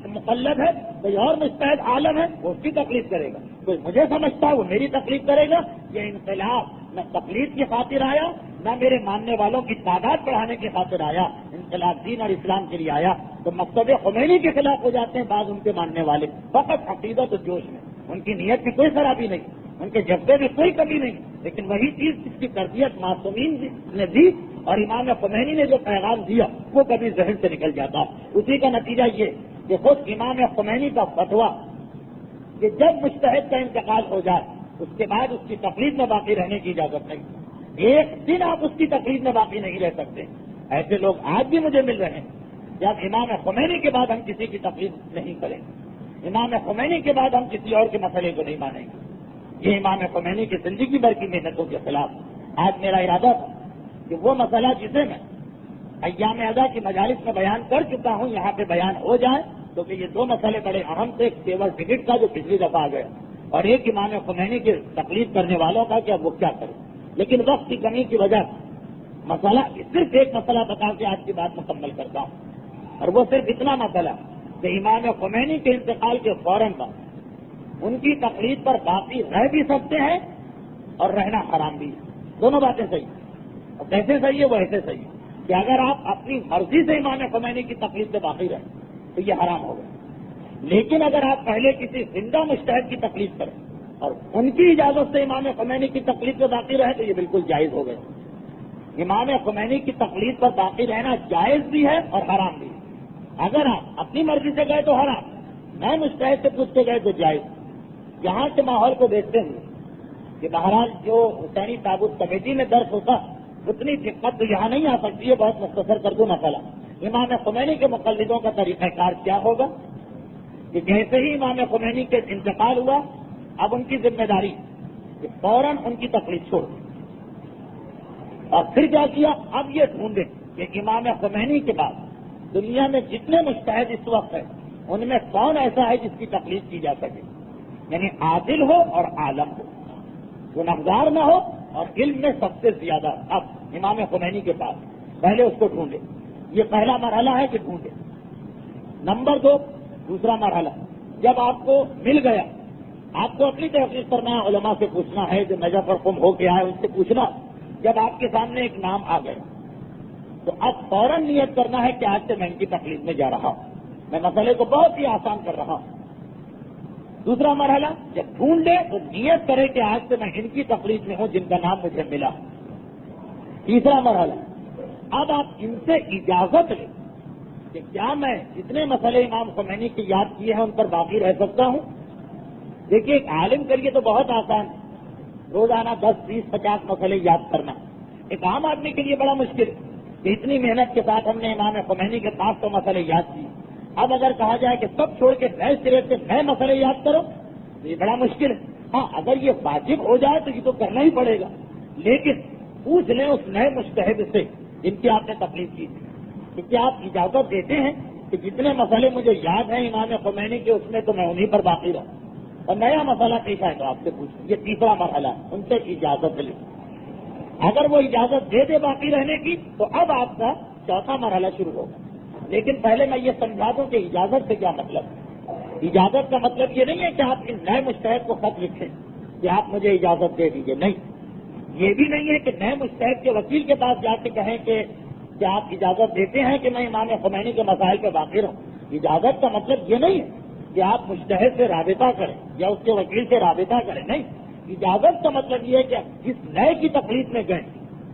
مقلد ہے، کوئی اور مجتہد عالم ہے، وہ اس کی تقلید کرے گا. کوئی مجھے سمجھتا ہے وہ میری تقلید کرے گا. یہ انقلاب نہ تقلید کی خاطر آیا، نہ میرے ماننے والوں کی تعداد بڑھانے کی خاطر آیا. انقلاب دین اور اسلام کے لیے آیا. تو مقصد خمینی کے خلاف ہو جاتے ہیں بعض ان کے ماننے والے، فقط عقیدت و جوش میں. ان کی نیت میں کوئی خرابی نہیں، ان کے جذبے میں کوئی کمی نہیں، لیکن وہی چیز جس کی تربیت معصومین نے دی اور امام خمینی نے جو پیغام دیا وہ کبھی ذہن سے نکل جاتا. اسی کا نتیجہ یہ کہ خود امام خمینی کا فتویٰ کہ جب مجتہد کا انتقال ہو جائے اس کے بعد اس کی تقلید میں باقی رہنے کی اجازت نہیں. ایک دن آپ اس کی تقلید میں باقی نہیں رہ سکتے. ایسے لوگ آج بھی مجھے مل رہے ہیں. جب امام خمینی کے بعد ہم کسی کی تقلید نہیں کریں گے، امام خمینی کے بعد ہم کسی اور کے مسئلے کو نہیں مانیں گے. یہ امام خمینی کی زندگی بھر کی محنتوں کے خلاف. آج میرا ارادہ تھا کہ وہ مسئلہ جسے میں ایام ادا کی مجالس میں بیان کر چکا ہوں یہاں پہ بیان ہو جائے، کیونکہ یہ دو مسئلے بڑے اہم تھے. ایک سیور ٹکٹ کا جو پچھلی دفعہ آ گیا اور ایک امام خمینی کی تقلید کرنے والوں کا کہ اب وہ کیا کرے. لیکن وقت کی کمی کی وجہ مسئلہ صرف ایک مسئلہ بتا کے آج کی بات مکمل کرتا ہوں، اور وہ صرف اتنا مسئلہ کہ امام خمینی کے انتقال کے فوراً بعد ان کی تقلید پر باقی رہ بھی سکتے ہیں اور رہنا حرام بھی ہے. دونوں باتیں صحیح ہیں. اور کیسے صحیح ہے؟ وہ ایسے صحیح ہے کہ اگر آپ اپنی مرضی سے امام خمینی کی تقلید سے باقی رہیں تو یہ حرام ہوگا. لیکن اگر آپ پہلے کسی زندہ مجتہد کی تقلید کریں اور ان کی اجازت سے امام خمینی کی تقلید سے باقی رہے تو یہ بالکل جائز ہو گئے. امام خمینی کی تقلید پر باقی رہنا جائز بھی ہے اور حرام بھی ہے. اگر آپ اپنی مرضی سے گئے تو حرام، میں مجتہد سے پوچھ کے گئے تو جائز. یہاں کے ماحول کو دیکھتے ہوئے کہ بہرحال جو حسینی تابوت کمیٹی میں درج ہوتا اتنی دقت تو یہاں نہیں آ سکتی ہے. بہت مختصر کر دوں مسئلہ. امام خمینی کے مقلدوں کا طریقہ کار کیا ہوگا کہ جیسے ہی امام خمینی کے انتقال ہوا اب ان کی ذمہ داری کہ فوراً ان کی تقلید چھوڑ دی. اور پھر کیا کیا؟ اب یہ ڈھونڈیں کہ امام خمینی کے بعد دنیا میں جتنے مجتہد اس وقت ہیں ان میں کون ایسا ہے جس کی تقلید کی جا سکے، یعنی عادل ہو اور عالم ہو، گنہگار نہ ہو اور علم میں سب سے زیادہ. اب امام خمینی کے پاس پہلے اس کو ڈھونڈے. یہ پہلا مرحلہ ہے کہ ڈھونڈے. نمبر 2 دوسرا مرحلہ، جب آپ کو مل گیا آپ کو اپنی تحقیق کرنا ہے، علماء سے پوچھنا ہے جو نجف اور قم ہو کے آئے ان سے پوچھنا. جب آپ کے سامنے ایک نام آ گیا تو اب فوراً نیت کرنا ہے کہ آج سے میں ان کی تقلید میں جا رہا ہوں. میں مسئلے کو بہت ہی آسان کر رہا ہوں. دوسرا مرحلہ، جب ڈھونڈ لے تو نیت کرے کہ آج سے میں ان کی تقلید میں ہوں جن کا نام مجھے ملا. تیسرا مرحلہ، اب آپ ان سے اجازت لیں کہ کیا میں جتنے مسئلے امام خمینی کی یاد کیے ہیں ان پر باقی رہ سکتا ہوں. دیکھیے ایک عالم کے لیے تو بہت آسان ہے روزانہ 10, 20, 50 مسئلے یاد کرنا. ایک عام آدمی کے لیے بڑا مشکل ہے کہ اتنی محنت کے ساتھ ہم نے امام خمینی کے 500 مسئلے یاد کیے. اب اگر کہا جائے کہ سب چھوڑ کے نئے سرے سے نئے مسئلے یاد کرو تو یہ بڑا مشکل ہے. ہاں اگر یہ واجب ہو جائے تو یہ تو کرنا ہی پڑے گا, لیکن پوچھ لیں اس نئے مجتہد سے جن کی آپ نے تقلید کی کہ کیا آپ اجازت دیتے ہیں کہ جتنے مسئلے مجھے یاد ہیں امام خمینی کے اس میں تو میں انہیں پر باقی رہوں, اور نیا مسئلہ پیش آئے تو آپ سے پوچھیں. یہ تیسرا مرحلہ ہے, ان سے اجازت لیں. اگر وہ اجازت دے دے باقی رہنے کی تو اب آپ کا چوتھا مرحلہ شروع ہوگا. لیکن پہلے میں یہ سمجھا دوں کہ اجازت سے کیا مطلب ہے. اجازت کا مطلب یہ نہیں ہے کہ آپ ان نئے مجتہد کو خط لکھیں کہ آپ مجھے اجازت دے دیجیے, نہیں. یہ بھی نہیں ہے کہ نئے مجتہد کے وکیل کے پاس جا کے کہیں کہ کیا آپ اجازت دیتے ہیں کہ میں امام خمینی کے مسائل پہ باقی رہوں. اجازت کا مطلب یہ نہیں ہے کہ آپ مجتہد سے رابطہ کریں یا اس کے وکیل سے رابطہ کریں, نہیں. اجازت کا مطلب یہ ہے کہ جس نئے کی تقلید میں گئے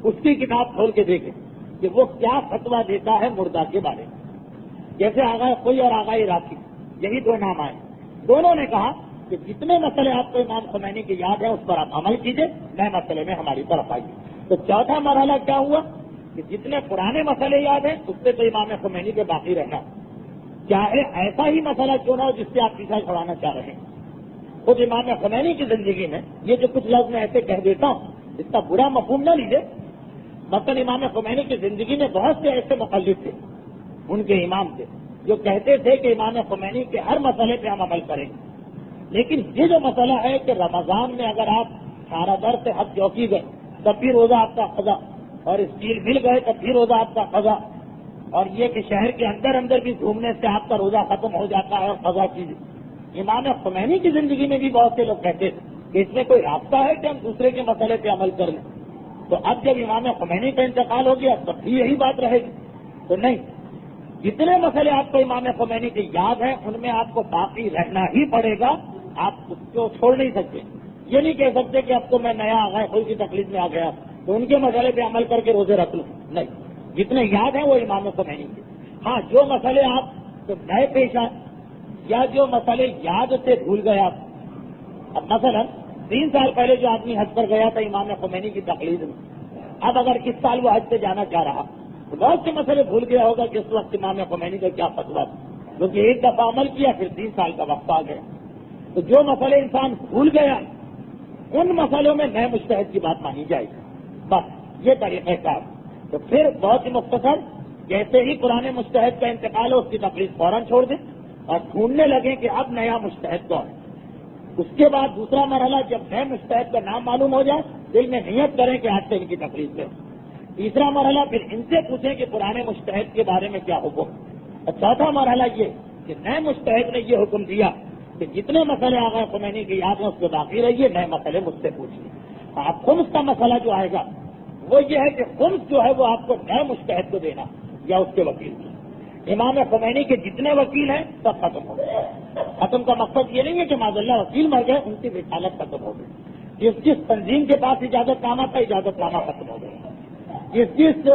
اس کی کتاب کھول کے دیکھیں کہ وہ کیا فتویٰ دیتا ہے مردہ کے بارے میں. جیسے آغا کوئی اور آغا راکی, یہی دو نام آئے. دونوں نے کہا کہ جتنے مسئلے آپ کو امام خمینی کی یاد ہے اس پر آپ عمل کیجیے, نئے مسئلے میں ہماری طرف آئیے. تو چوتھا مرحلہ کیا ہوا کہ جتنے پرانے مسئلے یاد ہیں اس سے تو امام خمینی کے باقی رہنا, چاہے ایسا ہی مسئلہ کیوں نہ ہو جس سے آپ پیچھا چھڑانا چاہ رہے ہیں. خود امام خمینی کی زندگی میں یہ جو کچھ لفظ میں ایسے کہہ دیتا ہوں اس کا برا مفہوم نہ لیجیے. مثلا امام خمینی کی زندگی میں بہت سے ایسے مخالف تھے ان کے امام تھے جو کہتے تھے کہ امام خمینی کے ہر مسئلے پہ ہم عمل کریں گے. لیکن یہ جو مسئلہ ہے کہ رمضان میں اگر آپ سارا در سے حد چوکی گئے تب بھی روزہ آپ کا قضا, اور اسٹیل مل گئے تب بھی روزہ آپ کا قضا, اور یہ کہ شہر کے اندر بھی گھومنے سے آپ کا روزہ ختم ہو جاتا ہے اور قضا کیجیے. امام خمینی کی زندگی میں بھی بہت سے لوگ کہتے تھے کہ اس میں کوئی رابطہ ہے کہ ہم دوسرے کے مسئلے پہ عمل کر لیں. تو اب جب امام خمینی کا انتقال ہو گیا تب بھی یہی بات رہے گی. تو نہیں, جتنے مسئلے آپ کو امام خمینی کے یاد ہیں ان میں آپ کو باقی رہنا ہی پڑے گا, آپ اس کو چھوڑ نہیں سکتے. یہ نہیں کہہ سکتے کہ اب تو میں نیا آ گیا کوئی کی تکلیف میں آ گیا تو ان کے مسئلے پہ عمل کر کے روزے رکھ لوں, نہیں. جتنے یاد ہیں وہ امام خمینی کے. ہاں جو مسئلے آپ کو نئے پیش آئے یا جو مسئلے یاد سے بھول گئے آپ, اب مثلا 3 سال پہلے جو آدمی حج پر گیا تھا امام خمینی کی تقلید میں, اب اگر اس سال وہ حج سے جانا چاہ رہا تو بہت سے مسئلے بھول گیا ہوگا کہ اس وقت امام خمینی کا کیا فتویٰ تھا, کیونکہ ایک دفعہ عمل کیا پھر 3 سال کا وقت آ گیا. تو جو مسئلے انسان بھول گیا ان مسئلوں میں نئے مجتہد کی بات مانی جائے گی, بس یہ طریقہ کار. تو پھر بہت ہی مختصر, جیسے ہی پرانے مجتہد کا انتقال ہو اس کی تقلید فوراً چھوڑ دیں اور ڈھونڈنے لگیں کہ اب نیا مجتہد کون ہے. اس کے بعد دوسرا مرحلہ, جب نئے مجتہد کا نام معلوم ہو جائے دل میں نیت کریں کہ آج سے ان کی تقلید کریں. تیسرا مرحلہ پھر ان سے پوچھیں کہ پرانے مجتہد کے بارے میں کیا حکم. اور چوتھا مرحلہ یہ کہ نئے مجتہد نے یہ حکم دیا کہ جتنے مسئلے آ گئے خمینی کی یاد میں اس پہ باقی رہیے, نئے مسئلے مجھ سے پوچھیے. آپ خمس کا مسئلہ جو آئے گا وہ یہ ہے کہ خمس جو ہے وہ آپ کو نئے مجتہد کو دینا یا اس کے وکیل کو. امام خمینی کے جتنے وکیل ہیں سب ختم ہو گئے. ختم کا مقصد یہ نہیں ہے کہ معاذ اللہ وکیل مر گئے ان کی وکالت ختم ہو گئی. جس تنظیم کے پاس اجازت نامہ تھا اجازت نامہ ختم ہو گیا. جس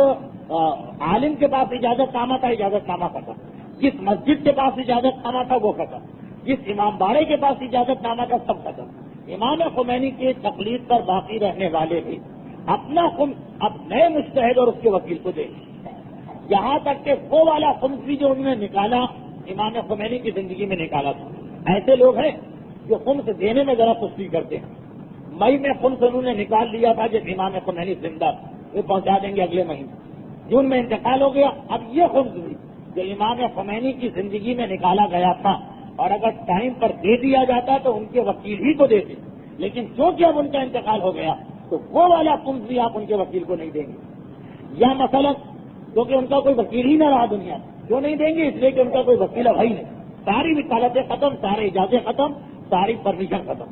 عالم کے پاس اجازت نامہ تھا اجازت نامہ ختم. جس مسجد کے پاس اجازت نامہ تھا وہ ختم. جس امام باڑے کے پاس اجازت نامہ تھا سب ختم. امام خمینی کی تقلید پر باقی رہنے والے بھی اپنا خمس اب نئے مجتہد اور اس کے وکیل کو دیں. یہاں تک کہ وہ والا خمس بھی جو انہوں نے نکالا امام خمینی کی زندگی میں نکالا تھا. ایسے لوگ ہیں جو خمس دینے میں ذرا سستی کرتے ہیں. مئی میں خمس انہوں نے نکال لیا تھا جب امام خمینی زندہ تھا, وہ پہنچا دیں گے اگلے مہینے. جون میں انتقال ہو گیا, اب یہ خمس بھی جو امام خمینی کی زندگی میں نکالا گیا تھا اور اگر ٹائم پر دے دیا جاتا تو ان کے وکیل ہی کو دیتے, لیکن چونکہ اب ان کا انتقال ہو گیا تو وہ والا خمس بھی آپ ان کے وکیل کو نہیں دیں گے. یا مثلا کیونکہ ان کا کوئی وکیل ہی نہ رہا دنیا میں, کیوں نہیں دیں گے؟ اس لیے کہ ان کا کوئی وکیل ہے ہی نہیں. ساری وکالتیں ختم, سارے اجازتیں ختم, ساری پرمیشن ختم.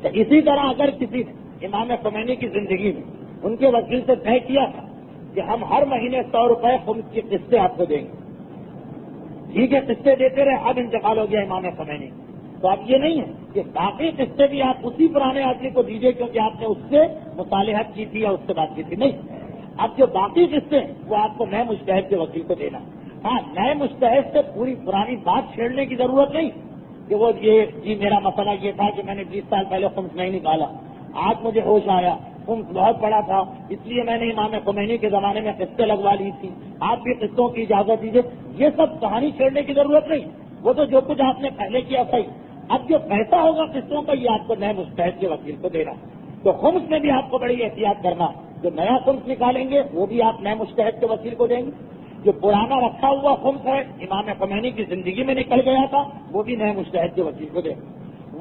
تو اسی طرح اگر کسی نے امام خمینی کی زندگی میں ان کے وکیل سے طے کیا تھا کہ ہم ہر مہینے 100 روپے خمس کی قسطیں آپ کو دیں گے, ٹھیک ہے قسطیں دیتے رہے, اب انتقال ہو گیا امام خمینی, تو اب یہ نہیں ہے کہ باقی قسطیں بھی آپ اسی پرانے آدمی کو دیجیے کیونکہ آپ نے اس سے مصالحت کی تھی یا اس سے بات کی تھی. نہیں, اب جو باقی قسطیں وہ آپ کو نئے مجتہد کے وکیل کو دینا. ہاں, نئے مجتہد سے پوری پرانی بات چھیڑنے کی ضرورت نہیں, کہ وہ یہ جی میرا مسئلہ یہ تھا کہ میں نے 20 سال پہلے خمس نہیں نکالا، آج مجھے ہوش آیا، خمس بہت بڑا تھا اس لیے میں نے امام خمینی کے زمانے میں قسطیں لگوا لی تھی، آپ بھی قسطوں کی اجازت دیجیے. یہ سب کہانی چھیڑنے کی ضرورت نہیں، وہ تو جو کچھ آپ نے پہلے کیا صحیح. اب جو پیسہ ہوگا قسطوں کا یہ آپ کو نئے مستحق کے وکیل کو دینا. تو خمس میں بھی آپ کو بڑی احتیاط کرنا، جو نیا خمس نکالیں گے وہ بھی آپ نئے مستحق کے وکیل کو دیں گے. جو پرانا رکھا ہوا خمس ہے امام خمینی کی زندگی میں نکل گیا تھا وہ بھی نئے مستحق کے وکیل کو دیں گے.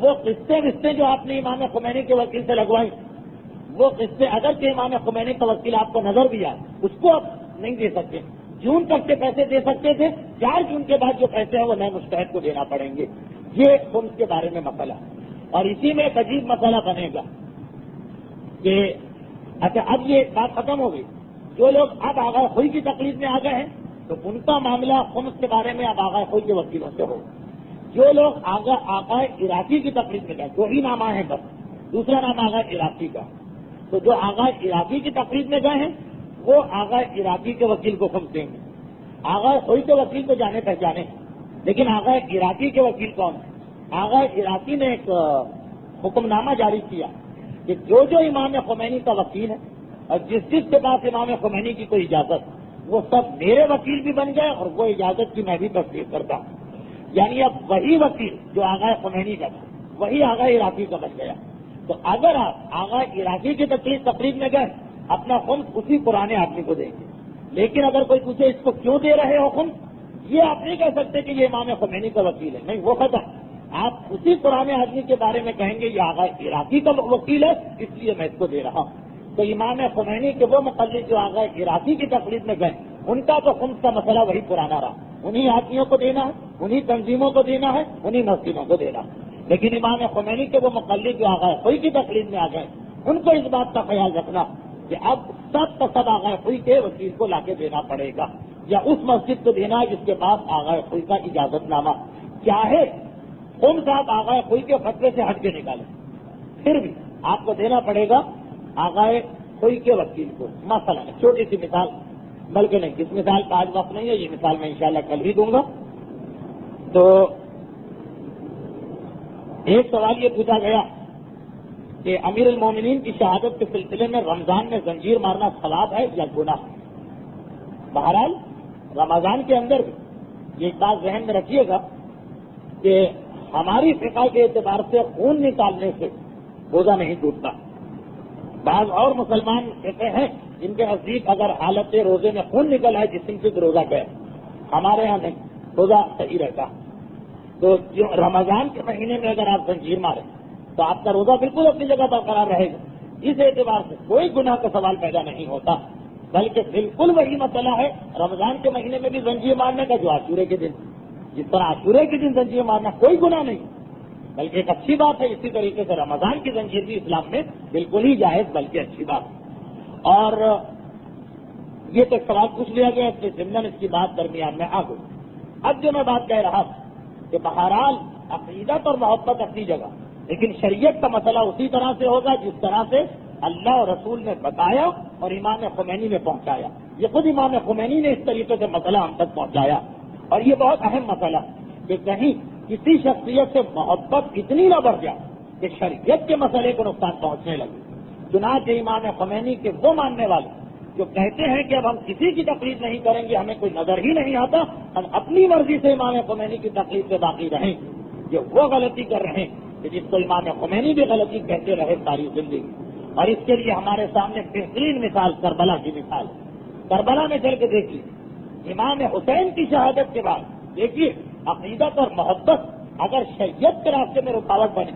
وہ قسطیں جو آپ نے امام خمینی کے وکیل سے لگوائی، وہ قسطیں اگر کہ امام خمینی کا وکیل آپ کو نظر بھی آئے اس کو آپ نہیں دے سکتے. جون تک کے پیسے دے سکتے تھے، 4 جون کے بعد جو پیسے ہیں وہ نئے مستحق کو دینا پڑیں گے. یہ خمس کے بارے میں مسئلہ. اور اسی میں ایک عجیب مسئلہ بنے گا کہ اچھا اب یہ بات ختم ہو گئی، جو لوگ اب آغا خوئی کی تقلید میں آ گئے ہیں تو ان کا معاملہ خمس کے بارے میں اب آغا خوئی کے وکیلوں سے ہو. جو لوگ آغا عراقی کی تقلید میں گئے، 2 ہی نام آئے ہیں بس، دوسرا نام آغا عراقی کا. تو جو آغا عراقی کی تقلید میں گئے ہیں وہ آغا عراقی کے وکیل کو خمس دیں گے. آغا خوئی کے وکیل کو جانے پہچانے، لیکن آغا عراقی کے وکیل کون ہے؟ آغا عراقی نے ایک حکم نامہ جاری کیا کہ جو امام خمینی کا وکیل ہے اور جس کے پاس امام خمینی کی کوئی اجازت، وہ سب میرے وکیل بھی بن گئے اور وہ اجازت کی میں بھی تصدیق کرتا ہوں. یعنی اب وہی وکیل جو آغا خمینی کا تھا وہی آغا عراقی کا بن گیا. تو اگر آپ آغا عراقی کی تقریب میں گئے اپنا خمس اسی پرانے آدمی کو دیں گے. لیکن اگر کوئی پوچھے اس کو کیوں دے رہے ہو خمس، یہ آپ نہیں کہہ سکتے کہ یہ امام خمینی کا وکیل ہے، نہیں، وہ ختم. آپ اسی پرانے آدمی کے بارے میں کہیں گے یہ آغا عراقی کا وکیل ہے اس لیے میں اس کو دے رہا ہوں. تو امام خمینی کے وہ مقلد جو آغا عراقی کی تقلید میں گئے ان کا تو خمس کا مسئلہ وہی پرانا رہا، انہی آدمیوں کو دینا ہے، انہی تنظیموں کو دینا ہے، انہی مسجدوں کو دینا ہے. لیکن امام خمینی کے وہ مقلد جو آغا خوئی کی تقلید میں آ گئے ان کو اس بات کا خیال رکھنا کہ اب سب کا سب آغا خوئی کے وکیل کو لا کے دینا پڑے گا، یا اس مسجد کو دینا ہے جس کے پاس آغا خوئی کا اجازت نامہ. چاہے خمس آپ آغا خوئی کے فتوے سے ہٹ کے نکالیں پھر بھی آپ کو دینا پڑے گا آغا خوئی کے وکیل کو. مثلا چھوٹی سی مثال، بلکہ نہیں، اس مثال کا آج وقت نہیں ہے، یہ مثال میں انشاءاللہ کل ہی دوں گا. تو ایک سوال یہ پوچھا گیا کہ امیر المومنین کی شہادت کے سلسلے میں رمضان میں زنجیر مارنا ثواب ہے یا گناہ؟ بہرحال رمضان کے اندر بھی یہ بات ذہن میں رکھیے گا کہ ہماری فقہ کے اعتبار سے خون نکالنے سے روزہ نہیں ٹوٹتا. بعض اور مسلمان کہتے ہیں جن کے نزدیک اگر حالت روزے میں خون نکل ہے جسم سے تو روزہ گئے، ہمارے ہاں نہیں، روزہ صحیح رہتا. تو جو رمضان کے مہینے میں اگر آپ زنجیر ماریں تو آپ کا روزہ بالکل اپنی جگہ برقرار رہے گا. اس اعتبار سے کوئی گناہ کا سوال پیدا نہیں ہوتا، بلکہ بالکل وہی مسئلہ ہے رمضان کے مہینے میں بھی زنجیر مارنے کا جو عاشورے کے دن، جس طرح عاشورے کے دن زنجیر مارنا کوئی گناہ نہیں بلکہ ایک اچھی بات ہے. اسی طریقے سے رمضان کی زنجیر بھی اسلام میں بالکل ہی جائز بلکہ اچھی بات ہے. اور یہ تو سوال پوچھ لیا گیا اس ضمن اس کی بات درمیان میں آ گئی. اب جو میں بات کہہ رہا تھا کہ بہرحال عقیدت اور محبت اپنی جگہ، لیکن شریعت کا مسئلہ اسی طرح سے ہوگا جس طرح سے اللہ اور رسول نے بتایا اور امام خمینی نے پہنچایا. یہ خود امام خمینی نے اس طریقے سے مسئلہ ہم تک پہنچایا. اور یہ بہت اہم مسئلہ کہ کہیں کسی شخصیت سے محبت اتنی نہ بڑھ جائے کہ شریعت کے مسئلے کو نقصان پہنچنے لگے. چنانچہ امام خمینی کے وہ ماننے والے جو کہتے ہیں کہ اب ہم کسی کی تقلید نہیں کریں گے، ہمیں کوئی نظر ہی نہیں آتا، ہم اپنی مرضی سے امام خمینی کی تقلید سے باقی رہیں، یہ وہ غلطی کر رہے ہیں کہ جس کو امام خمینی بھی غلطی کہتے رہے ساری زندگی. اور اس کے لیے ہمارے سامنے بہترین مثال کربلا کی مثال. کربلا میں چل کے دیکھیے، امام حسین کی شہادت کے بعد دیکھیے عقیدت اور محبت اگر شریعت کے راستے میں رکاوٹ بنے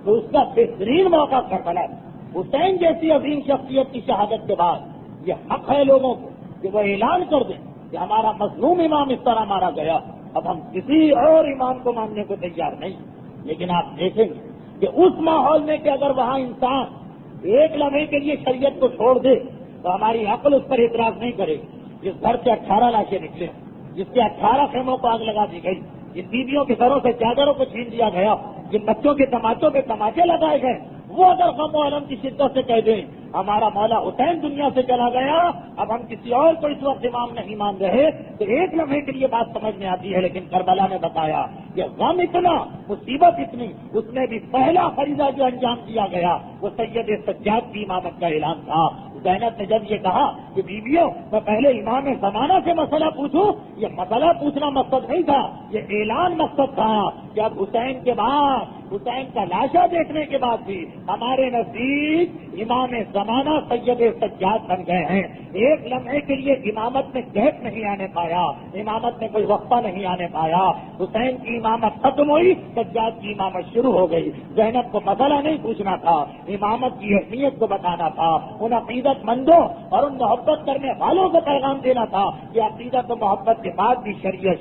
تو اس کا بہترین موقع کربلا ہے. حسین جیسی عظیم شخصیت کی شہادت کے بعد یہ حق ہے لوگوں کو کہ وہ اعلان کر دیں کہ ہمارا مظلوم امام اس طرح مارا گیا، اب ہم کسی اور امام کو ماننے کو تیار نہیں. لیکن آپ دیکھیں گے کہ اس ماحول میں کہ اگر وہاں انسان ایک لمحے کے لیے شریعت کو چھوڑ دے تو ہماری عقل اس پر اعتراض نہیں کرے گی. جس گھر سے 18 لاشیں نکلے، جس کے 18 خیموں کو آگ لگا دی گئی، جن بیویوں کے سروں سے چادروں کو چھین دیا گیا، جن بچوں کے تماچوں پہ تماچے لگائے گئے، وہ اگر غم و علم کی شدت سے کہہ دیں ہمارا مولا حسین دنیا سے چلا گیا، اب ہم کسی اور کو اس وقت امام نہیں مان رہے، تو ایک لمحے کے لیے بات سمجھ میں آتی ہے. لیکن کربلا نے بتایا یہ غم اتنا، مصیبت اتنی، اس میں بھی پہلا فریضہ جو انجام دیا گیا وہ سید سجاد کی امامت کا اعلان تھا۔ زینب نے جب یہ کہا کہ بیویوں میں پہلے امام زمانہ سے مسئلہ پوچھوں، یہ مسئلہ پوچھنا مقصد نہیں تھا، یہ اعلان مقصد تھا کہ اب حسین کے بعد، حسین کا لاشا دیکھنے کے بعد بھی ہمارے نزدیک امام زمانہ سید سجاد بن گئے ہیں۔ ایک لمحے کے لیے امامت میں گیپ نہیں آنے پایا، امامت میں کوئی وقفہ نہیں آنے پایا۔ حسین کی امامت ختم ہوئی، سجاد کی امامت شروع ہو گئی۔ زینب کو مسئلہ نہیں پوچھنا تھا، امامت کی اہمیت کو بتانا تھا، ان عقیدت مندوں اور ان محبت کرنے والوں کو پیغام دینا تھا کہ عقیدت و محبت کے بعد بھی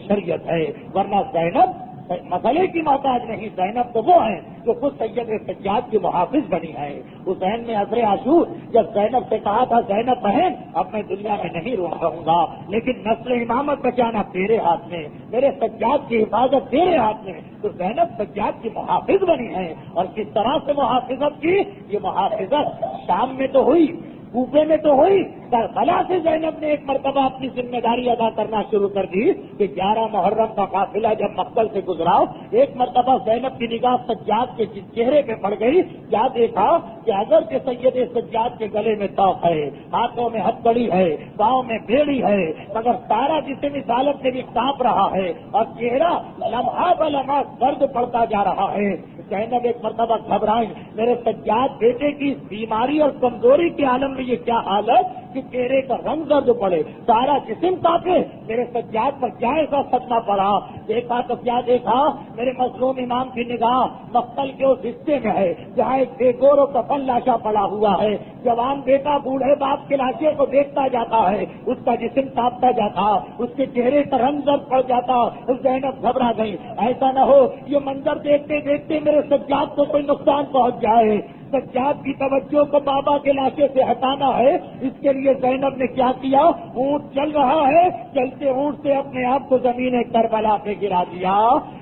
شریعت ہے، ورنہ زینب مسئلے کی محتاج نہیں، زینب تو وہ ہیں جو خود سید سجاد کی محافظ بنی ہے۔ حسین نے عصر عاشور جب زینب سے کہا تھا زینب بہن اب میں دنیا میں نہیں رہوں گا لیکن نسل امامت بچانا تیرے ہاتھ میں، میرے سجاد کی حفاظت تیرے ہاتھ میں، تو زینب سجاد کی محافظ بنی ہے۔ اور کس طرح سے محافظت کی؟ یہ محافظت شام میں تو ہوئی، کوفے میں تو ہوئی، کربلا سے زینب نے ایک مرتبہ اپنی ذمہ داری ادا کرنا شروع کر دی کہ 11 محرم کا قافلہ جب مقتل سے گزرا، ایک مرتبہ زینب کی نگاہ سجاد کے چہرے پہ پڑ گئی، کیا دیکھا کہ اگر کہ سید سجاد کے گلے میں توق ہے، ہاتھوں میں ہتھکڑی ہے، پاؤں میں بیڑی ہے، مگر سارا جسم اس حالت میں بھی کانپ رہا ہے اور چہرہ لمحہ ب لمحہ درد پڑتا جا رہا ہے۔ زینب ایک مرتبہ گھبرائیں، میرے سجاد بیٹے کی بیماری اور کمزوری کے عالم میں یہ کیا حالت کہ چہرے کا رنگ درد پڑے، سارا جسم کانپے، میرے سجاد پر کیا ایسا صدمہ پڑا؟ دیکھا تو کیا دیکھا؟ میرے مظلوم امام کی نگاہ مقتل کے اس حصے میں ہے جہاں ایک بے گور و کفن لاشا پڑا ہوا ہے۔ جوان بیٹا بوڑھے باپ کے لاشے کو دیکھتا جاتا ہے، اس کا جسم کانپتا جاتا، اس کے چہرے کا رنگ درد پڑ جاتا۔ زینب گھبرا گئی، ایسا نہ ہو یہ منظر دیکھتے دیکھتے میرے سجاد کو کوئی نقصان پہنچ جائے۔ سجاد کی توجہ کو بابا کے لاشے سے ہٹانا ہے، اس کے لیے زینب نے کیا کیا؟ اونٹ چل رہا ہے، چلتے اونٹ سے اپنے آپ کو زمین کربلا پہ گرا دیا۔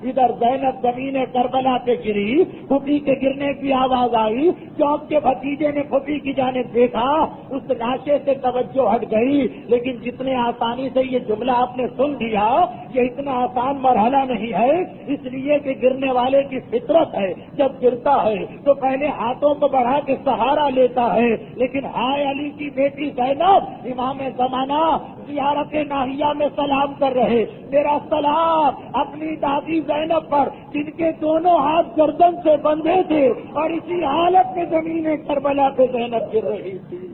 ادھر زینب زمین کربلا پہ گری، پھوپھی کے گرنے کی آواز آئی، چوک کے بھتیجے نے پھوپھی کی جانب دیکھا، اس لاشے سے توجہ ہٹ گئی۔ لیکن جتنے آسانی سے یہ جملہ آپ نے سن لیا، یہ اتنا آسان مرحلہ نہیں ہے، اس لیے کہ گرنے والے کی فطرت ہے، جب گرتا ہے تو پہلے ہاتھوں کو بڑھا کے سہارا لیتا ہے، لیکن ہائے علی کی بیٹی زینب امام زمانہ زیارت ناہیہ میں سلام کر رہے، میرا سلام اپنی دادی زینب پر جن کے دونوں ہاتھ گردن سے بندھے تھے اور اسی حالت میں زمین کربلا پہ زینب گر رہی تھی۔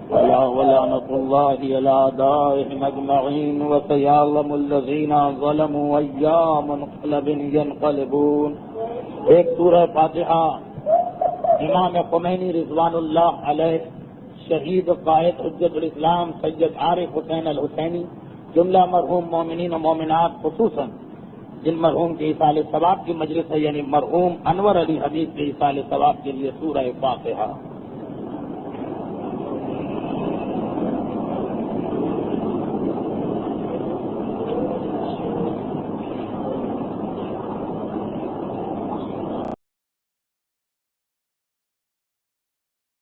ولعنة الله على أعدائهم أجمعين وسيعلم الذين ظلموا أيّ منقلب ينقلبون۔ ایک سورہ فاتحہ امام خمینی رضوان اللہ علیہ، شہید قائد حجت الاسلام سید عارف حسین الحسینی، جملہ مرحوم مومنین و مومنات، خصوصاً جن مرحوم کے ایصال ثواب کی مجلس ہے، یعنی مرحوم انور علی حبیب کے ایصال ثواب کے لیے سورہ فاتحہ۔